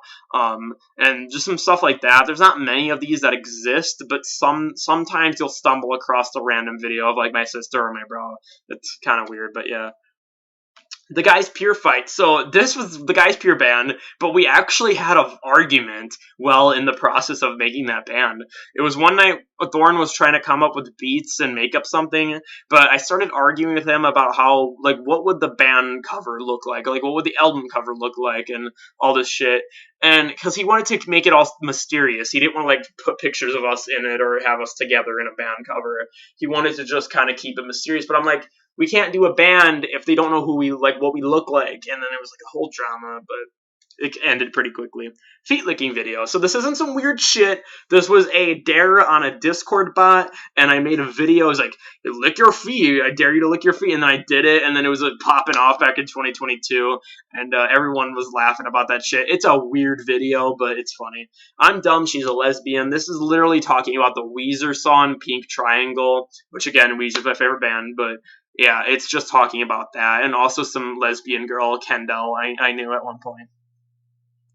and just some stuff like that. There's not many of these that exist, but sometimes you'll stumble across a random video of like my sister or my bro. It's kind of weird, but yeah. The Guys Pure fight. So this was the Guys Pure band, but we actually had an argument while in the process of making that band. It was one night Thorne was trying to come up with beats and make up something, but I started arguing with him about how, like, what would the band cover look like what would the album cover look like, and all this shit. And because he wanted to make it all mysterious, he didn't want to like put pictures of us in it or have us together in a band cover. He wanted to just kind of keep it mysterious, but I'm like, we can't do a band if they don't know who we like, what we look like. And then it was like a whole drama, but it ended pretty quickly. Feet licking video. So this isn't some weird shit. This was a dare on a Discord bot, and I made a video. It was like, lick your feet. I dare you to lick your feet. And then I did it, and then it was like popping off back in 2022, and everyone was laughing about that shit. It's a weird video, but it's funny. I'm dumb. She's a lesbian. This is literally talking about the Weezer song Pink Triangle, which again, Weezer's my favorite band, but yeah, it's just talking about that, and also some lesbian girl, Kendall, I knew at one point.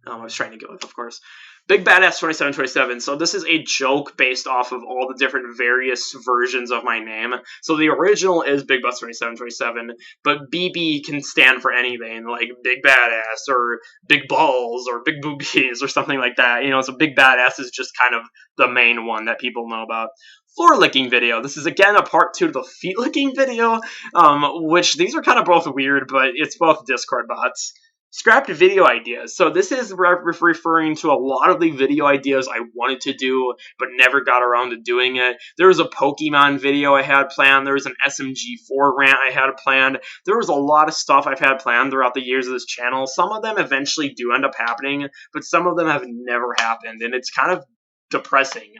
I was trying to go with, of course. Big Badass 2727. So this is a joke based off of all the different various versions of my name. So the original is Big Bus 2727, but BB can stand for anything, like Big Badass, or Big Balls, or Big Boobies, or something like that. So Big Badass is just kind of the main one that people know about. Floor licking video. This is again a part 2 to the feet licking video, which these are kind of both weird, but it's both Discord bots. Scrapped video ideas. So this is referring to a lot of the video ideas I wanted to do, but never got around to doing it. There was a Pokemon video I had planned. There was an SMG4 rant I had planned. There was a lot of stuff I've had planned throughout the years of this channel. Some of them eventually do end up happening, but some of them have never happened, and it's kind of depressing.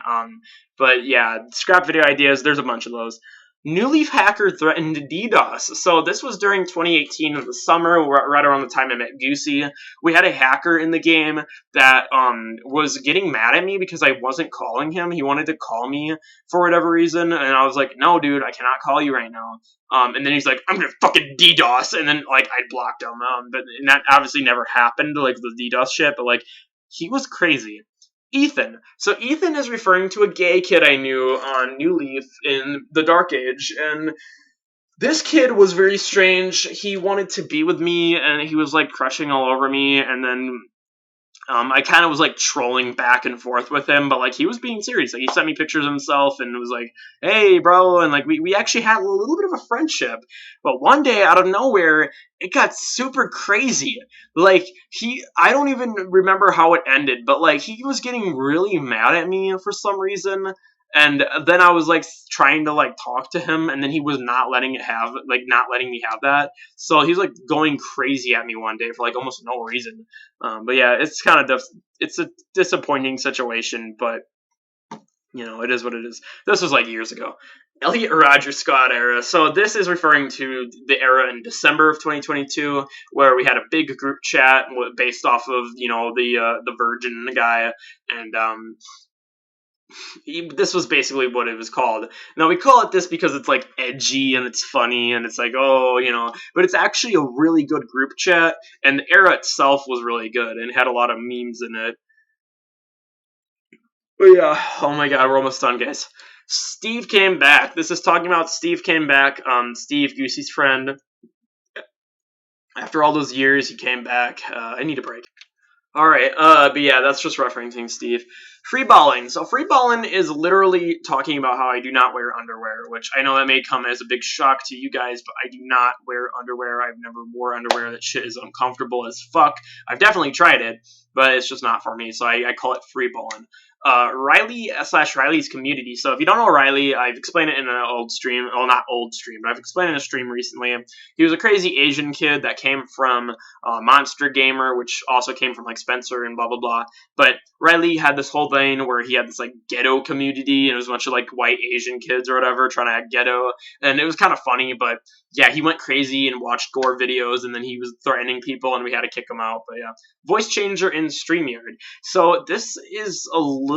But yeah, scrap video ideas, there's a bunch of those. New Leaf hacker threatened DDoS. So this was during 2018 in the summer, right around the time I met Goosey. We had a hacker in the game that was getting mad at me because I wasn't calling him. He wanted to call me for whatever reason, and I was like, "No, dude, I cannot call you right now." And then he's like, "I'm gonna fucking DDoS," and then like I blocked him. But and that obviously never happened, like the DDoS shit. But like he was crazy. Ethan. So Ethan is referring to a gay kid I knew on New Leaf in the Dark Age, and this kid was very strange. He wanted to be with me, and he was like crushing all over me, and then I kind of was like trolling back and forth with him, but like he was being serious. Like he sent me pictures of himself and was like, "Hey, bro," and like we actually had a little bit of a friendship. But one day out of nowhere, it got super crazy. Like I don't even remember how it ended, but like he was getting really mad at me for some reason. And then I was like trying to like talk to him, and then he was not letting not letting me have that. So he was like going crazy at me one day for like almost no reason. But yeah, it's kind of it's a disappointing situation, but it is what it is. This was like years ago. Elliot Roger Scott era. So this is referring to the era in December of 2022 where we had a big group chat based off of the Virgin guy, and this was basically what it was called. Now we call it this because it's like edgy and it's funny and it's like, oh, but it's actually a really good group chat, and the era itself was really good and had a lot of memes in it. But yeah, oh my god, we're almost done, guys. Steve came back. This is talking about Steve came back. Steve, Goosey's friend. After all those years, he came back. I need a break. Alright, but yeah, that's just referencing Steve. Freeballing. So freeballing is literally talking about how I do not wear underwear, which I know that may come as a big shock to you guys, but I do not wear underwear. I've never wore underwear. That shit is uncomfortable as fuck. I've definitely tried it, but it's just not for me, so I call it freeballing. Riley / Riley's community. So if you don't know Riley, I've explained it in an old stream. Well, not old stream, but I've explained it in a stream recently. He was a crazy Asian kid that came from Monster Gamer, which also came from like Spencer and blah blah blah. But Riley had this whole thing where he had this like ghetto community, and it was a bunch of like white Asian kids or whatever trying to act ghetto, and it was kind of funny. But yeah, he went crazy and watched gore videos, and then he was threatening people, and we had to kick him out. But yeah, voice changer in StreamYard. So this is a little.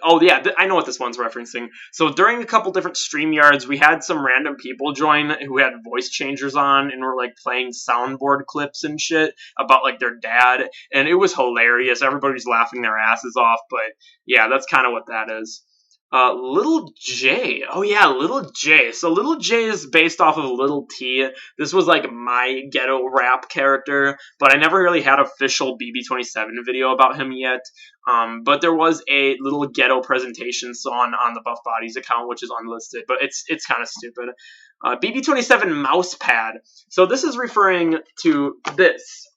Oh yeah, I know what this one's referencing. So during a couple different StreamYards, we had some random people join who had voice changers on, and were like playing soundboard clips and shit about like their dad, and it was hilarious. Everybody's laughing their asses off. But yeah, that's kind of what that is. Little J. Oh yeah, Little J. So Little J is based off of Little T. This was like my ghetto rap character, but I never really had official Bb27 video about him yet. But there was a little ghetto presentation song on the Buff Bodies account, which is unlisted, but it's kind of stupid. Bb27 mousepad. So this is referring to this.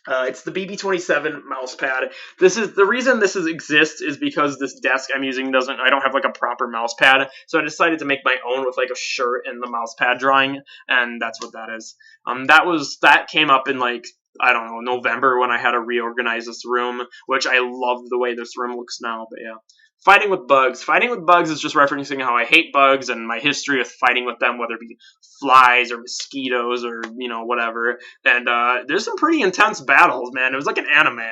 It's the Bb27 mousepad. This is the reason this exists is because this desk I'm using I don't have like a proper mousepad, so I decided to make my own with like a shirt and the mousepad drawing, and that's what that is. That came up in like I don't know November when I had to reorganize this room, which I love the way this room looks now. But yeah. Fighting with bugs. Fighting with bugs is just referencing how I hate bugs and my history with fighting with them, whether it be flies or mosquitoes or, whatever. And there's some pretty intense battles, man. It was like an anime.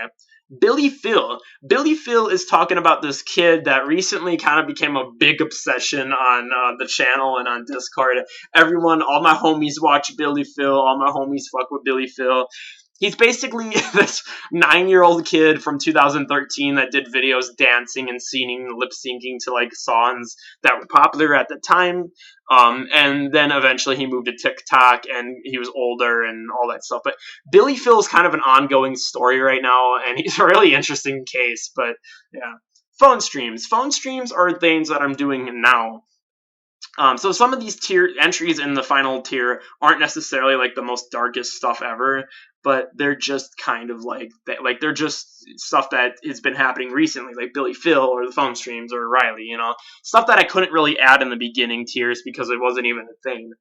Billy Phil. Billy Phil is talking about this kid that recently kind of became a big obsession on the channel and on Discord. All my homies watch Billy Phil. All my homies fuck with Billy Phil. He's basically this 9-year-old kid from 2013 that did videos dancing and singing, lip syncing to like songs that were popular at the time. And then eventually he moved to TikTok and he was older and all that stuff. But Billy Phil's kind of an ongoing story right now, and he's a really interesting case. But yeah, phone streams. Phone streams are things that I'm doing now. So some of these tier entries in the final tier aren't necessarily like the most darkest stuff ever, but they're just kind of like they're just stuff that has been happening recently, like Billy Phil or the phone streams or Riley, stuff that I couldn't really add in the beginning tiers because it wasn't even a thing.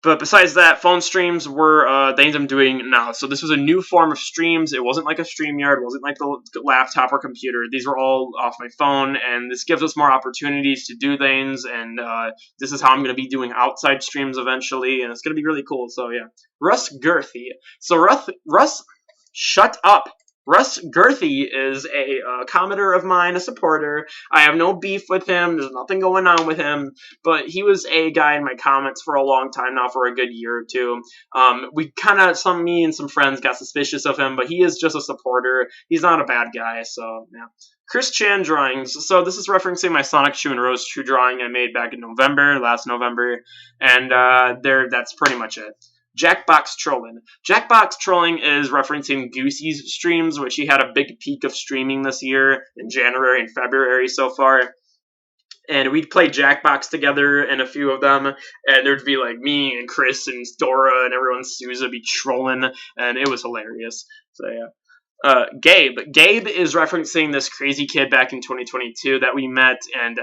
But besides that, phone streams were things I'm doing now. So this was a new form of streams. It wasn't like a StreamYard. It wasn't like the laptop or computer. These were all off my phone, and this gives us more opportunities to do things. And this is how I'm going to be doing outside streams eventually, and it's going to be really cool. So yeah, Russ Girthy. So Russ, shut up. Russ Girthy is a commenter of mine, a supporter. I have no beef with him. There's nothing going on with him. But he was a guy in my comments for a long time now, for a good year or two. We kind of, me and some friends got suspicious of him, but he is just a supporter. He's not a bad guy, so yeah. Chris Chan drawings. So this is referencing my Sonic Shoe and Rose True drawing I made back in last November, and that's pretty much it. Jackbox Trolling. Jackbox Trolling is referencing Goosey's streams, which he had a big peak of streaming this year in January and February so far. And we'd play Jackbox together and a few of them, and there'd be like me and Chris and Dora and everyone, Sousa, be trolling, and it was hilarious. So yeah. Gabe. Gabe is referencing this crazy kid back in 2022 that we met, and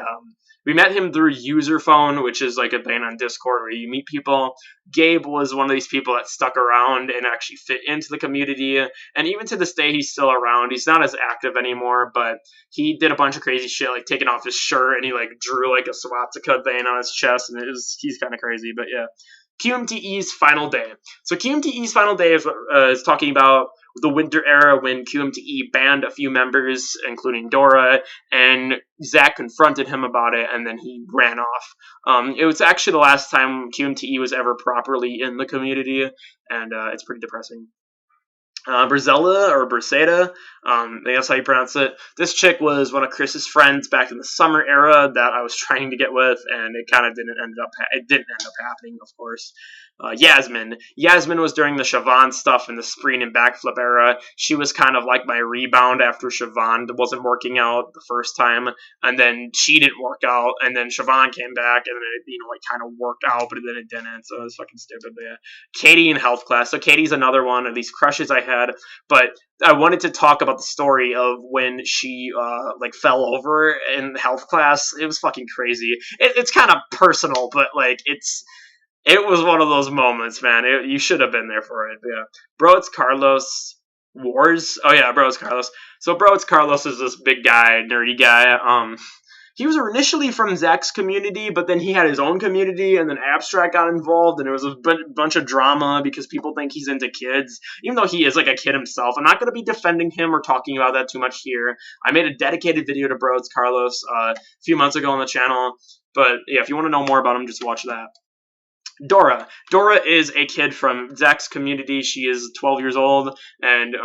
we met him through Userphone, which is like a thing on Discord where you meet people. Gabe was one of these people that stuck around and actually fit into the community, and even to this day, he's still around. He's not as active anymore, but he did a bunch of crazy shit, like taking off his shirt, and he like drew like a swastika thing on his chest, and he's kind of crazy, but yeah. QMTE's Final Day. So QMTE's Final Day is talking about the winter era when QMTE banned a few members, including Dora, and Zach confronted him about it, and then he ran off. It was actually the last time QMTE was ever properly in the community, and it's pretty depressing. Brazella or Braceda, I think that's how you pronounce it. This chick was one of Chris's friends back in the summer era that I was trying to get with, and it kind of didn't end up happening, of course. Yasmin. Yasmin was during the Siobhan stuff in the sprint and backflip era. She was kind of like my rebound after Siobhan wasn't working out the first time, and then she didn't work out, and then Siobhan came back, and then it kind of worked out, but then it didn't, so it was fucking stupid. But yeah. Katie in health class. So Katie's another one of these crushes I had, but I wanted to talk about the story of when she fell over in health class. It was fucking crazy. It's kind of personal, but like it was one of those moments, man. You should have been there for it. Yeah. Bro, it's Carlos Wars. Oh yeah, bro, it's Carlos. So bro, it's Carlos is this big guy, nerdy guy. He was initially from Zach's community, but then he had his own community, and then Abstract got involved, and there was a bunch of drama because people think he's into kids, even though he is like a kid himself. I'm not going to be defending him or talking about that too much here. I made a dedicated video to Bro, it's Carlos a few months ago on the channel, but yeah, if you want to know more about him, just watch that. Dora. Dora is a kid from Zach's community. She is 12 years old and,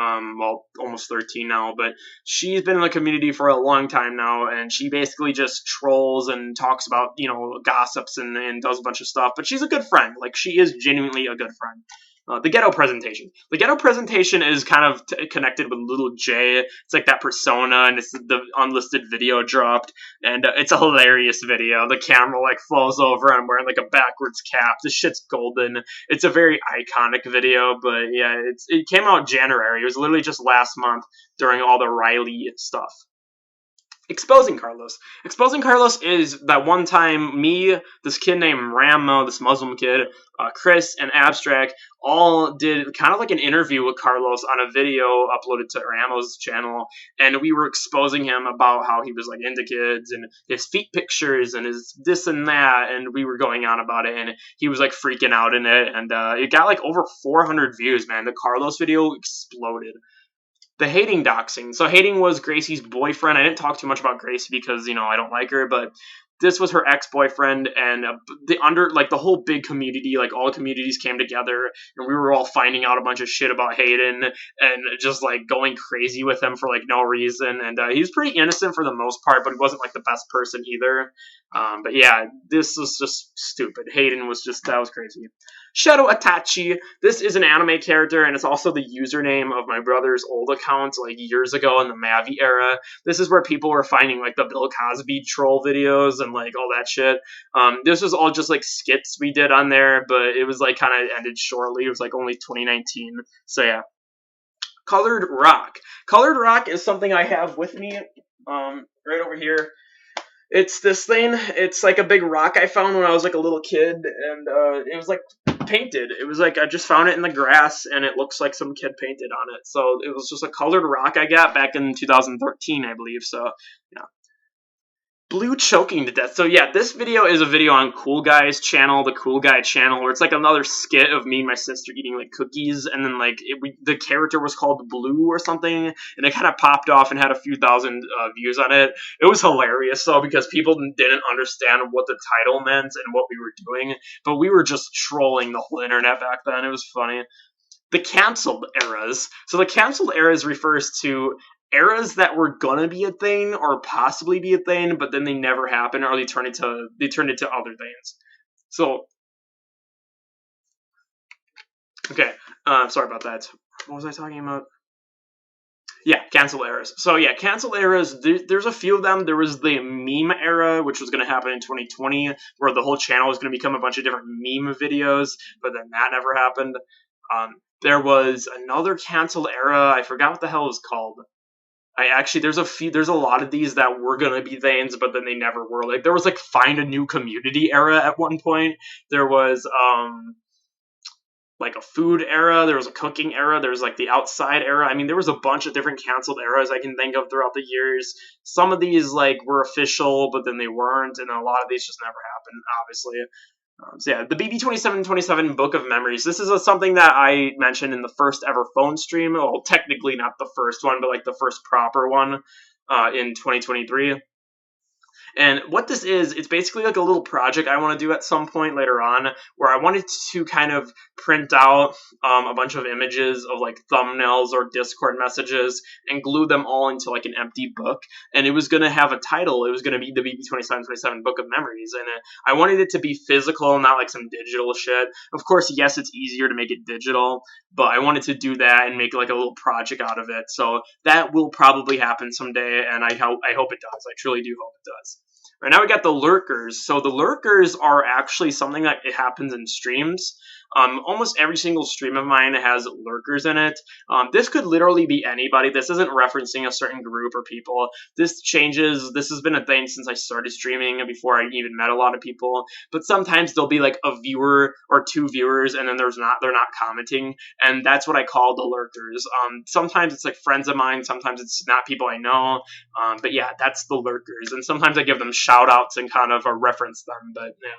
almost 13 now, but she's been in the community for a long time now, and she basically just trolls and talks about, gossips and does a bunch of stuff, but she's a good friend. Like, she is genuinely a good friend. The Ghetto Presentation. The Ghetto Presentation is kind of connected with Little J. It's like that persona, and it's the unlisted video dropped, and it's a hilarious video. The camera flows over, and I'm wearing a backwards cap. This shit's golden. It's a very iconic video, but yeah, it came out January. It was literally just last month during all the Riley stuff. Exposing Carlos. Exposing Carlos is that one time me, this kid named Ramo, this Muslim kid, Chris, and Abstract all did kind of like an interview with Carlos on a video uploaded to Ramo's channel, and we were exposing him about how he was into kids and his feet pictures and his this and that, and we were going on about it, and he was freaking out in it, and it got over 400 views, man. The Carlos video exploded. The hating doxing. So hating was Gracie's boyfriend. I didn't talk too much about Gracie because, I don't like her, but this was her ex-boyfriend, and the whole big community, all communities came together, and we were all finding out a bunch of shit about Hayden, and just going crazy with him for no reason, and he was pretty innocent for the most part, but he wasn't the best person either. But yeah, this was just stupid. Hayden was that was crazy. Shadow Itachi. This is an anime character, and it's also the username of my brother's old account, years ago in the Mavi era. This is where people were finding the Bill Cosby troll videos and all that shit. This was all just skits we did on there, but it was kind of ended shortly. It was only 2019. So yeah. Colored Rock. Colored Rock is something I have with me, right over here. It's this thing. It's a big rock I found when I was a little kid, and it was painted. It was like I just found it in the grass, and it looks like some kid painted on it. So it was just a colored rock I got back in 2013, I believe. So yeah. Blue choking to death. So yeah, this video is a video on Cool Guy's channel, the Cool Guy channel, where it's like another skit of me and my sister eating like cookies, and then like the character was called Blue or something, and it kind of popped off and had a few thousand views on it. It was hilarious though, because people didn't understand what the title meant and what we were doing, but we were just trolling the whole internet back then. It was funny. The canceled eras. So the canceled eras refers to eras that were gonna be a thing or possibly be a thing, but then they never happened, or they turned into other things. So okay, sorry about that. What was I talking about? Yeah, cancel eras. So yeah, cancel eras, there's a few of them. There was the meme era, which was going to happen in 2020, where the whole channel was going to become a bunch of different meme videos, but then that never happened. There was another canceled era. I forgot what the hell it was called. There's a lot of these that were gonna be things, but then they never were. Like there was like find a new community era at one point. There was like a food era. There was a cooking era. There was like the outside era. I mean, there was a bunch of different canceled eras I can think of throughout the years. Some of these like were official, but then they weren't, and a lot of these just never happened. Obviously. So yeah, the Bb27 Book of Memories. This is something that I mentioned in the first ever phone stream. Well, technically not the first one, but like the first proper one in 2023. And what this is, it's basically like a little project I want to do at some point later on, where I wanted to kind of print out a bunch of images of like thumbnails or Discord messages and glue them all into like an empty book. And it was going to have a title. It was going to be the Bb27 Book of Memories. And I wanted it to be physical, not like some digital shit. Of course, yes, it's easier to make it digital, but I wanted to do that and make like a little project out of it. So that will probably happen someday, and I hope it does. I truly do hope it does. Right now we got the lurkers. So the lurkers are actually something that it happens in streams. Almost every single stream of mine has lurkers in it. This could literally be anybody. This isn't referencing a certain group or people. This changes. This has been a thing since I started streaming, before I even met a lot of people. But sometimes there'll be like a viewer or two viewers, and then they're not commenting, and that's what I call the lurkers. Sometimes it's like friends of mine. Sometimes it's not people I know. But yeah, that's the lurkers, and sometimes I give them shout outs and kind of reference them. But yeah.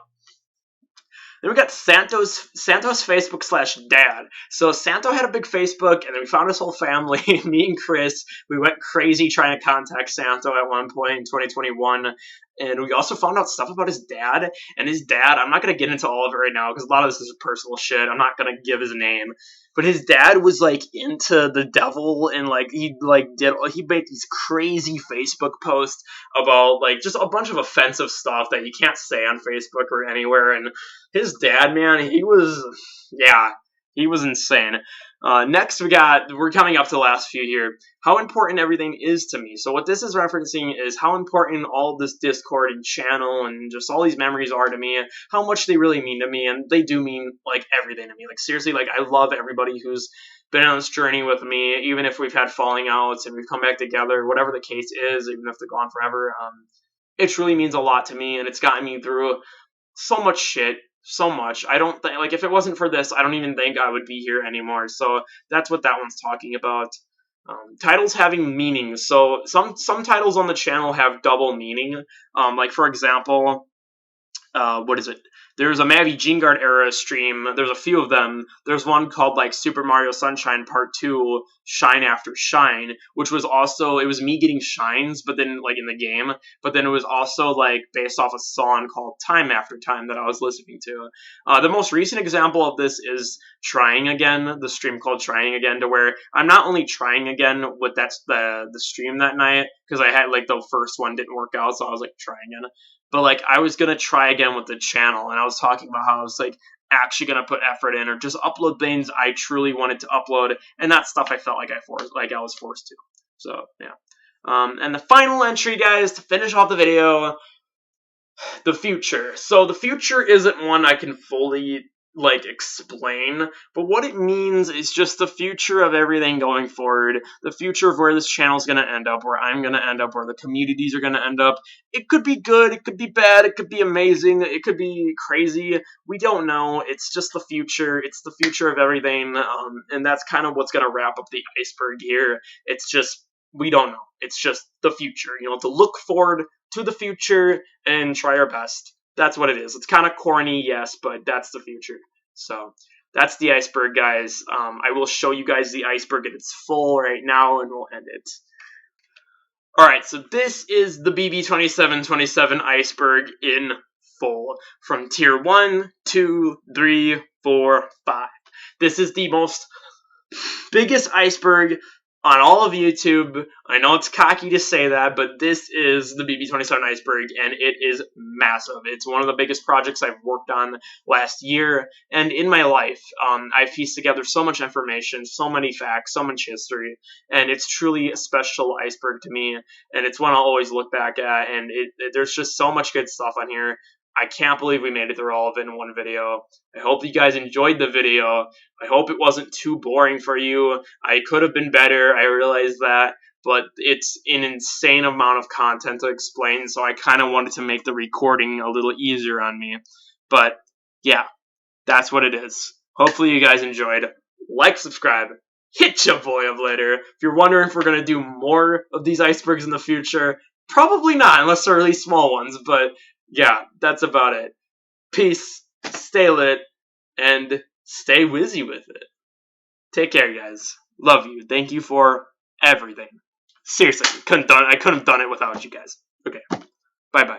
Then we got Santo's Facebook / dad. So Santo had a big Facebook, and then we found his whole family. Me and Chris, we went crazy trying to contact Santo at one point in 2021. And we also found out stuff about his dad. And his dad, I'm not going to get into all of it right now, because a lot of this is personal shit. I'm not going to give his name. But his dad was like into the devil, and like he made these crazy Facebook posts about like just a bunch of offensive stuff that you can't say on Facebook or anywhere. And his dad, man, he was insane. Next, we're coming up to the last few here. How important everything is to me. So what this is referencing is how important all this Discord and channel and just all these memories are to me, how much they really mean to me, and they do mean like everything to me. Like seriously, like I love everybody who's been on this journey with me, even if we've had falling outs and we've come back together, whatever the case is, even if they're gone forever. It truly means a lot to me, and it's gotten me through so much shit. So much. I don't think, like, if it wasn't for this, I don't even think I would be here anymore. So that's what that one's talking about. Titles having meanings. So some titles on the channel have double meaning. Like for example, what is it? There's a Mavi Gene-Guard era stream. There's a few of them. There's one called like Super Mario Sunshine Part 2, Shine After Shine, which was also, it was me getting shines, but then like in the game, but then it was also like based off a song called Time After Time that I was listening to. The most recent example of this is Trying Again, the stream called Trying Again, to where I'm not only trying again with that's the stream that night, because I had like the first one didn't work out, so I was like trying again. But like I was gonna try again with the channel, and I was talking about how I was like actually gonna put effort in, or just upload things I truly wanted to upload, and not stuff I felt like I was forced to. So yeah. And the final entry, guys, to finish off the video, the future. So the future isn't one I can fully like explain, but what it means is just the future of everything going forward, the future of where this channel is going to end up, where I'm going to end up, where the communities are going to end up. It could be good, it could be bad, it could be amazing, it could be crazy. We don't know. It's just the future. It's the future of everything, and that's kind of what's going to wrap up the iceberg here. It's just, we don't know. It's just the future, to look forward to the future and try our best. That's what it is. It's kind of corny, yes, but that's the future. So that's the iceberg, guys. I will show you guys the iceberg in its full right now, and we'll end it. Alright, so this is the Bb27 iceberg in full. From tier 1, 2, 3, 4, 5. This is the most biggest iceberg on all of YouTube. I know it's cocky to say that, but this is the Bb27 iceberg, and it is massive. It's one of the biggest projects I've worked on last year and in my life. I've pieced together so much information, so many facts, so much history, and it's truly a special iceberg to me, and it's one I'll always look back at, and there's just so much good stuff on here. I can't believe we made it through all of it in one video. I hope you guys enjoyed the video. I hope it wasn't too boring for you. I could have been better, I realize that, but it's an insane amount of content to explain, so I kind of wanted to make the recording a little easier on me. But yeah, that's what it is. Hopefully you guys enjoyed. Like, subscribe, hit your boy up later. If you're wondering if we're going to do more of these icebergs in the future, probably not, unless they're really small ones, but yeah, that's about it. Peace, stay lit, and stay whizzy with it. Take care, guys. Love you. Thank you for everything. Seriously, I couldn't have done it without you guys. Okay, bye-bye.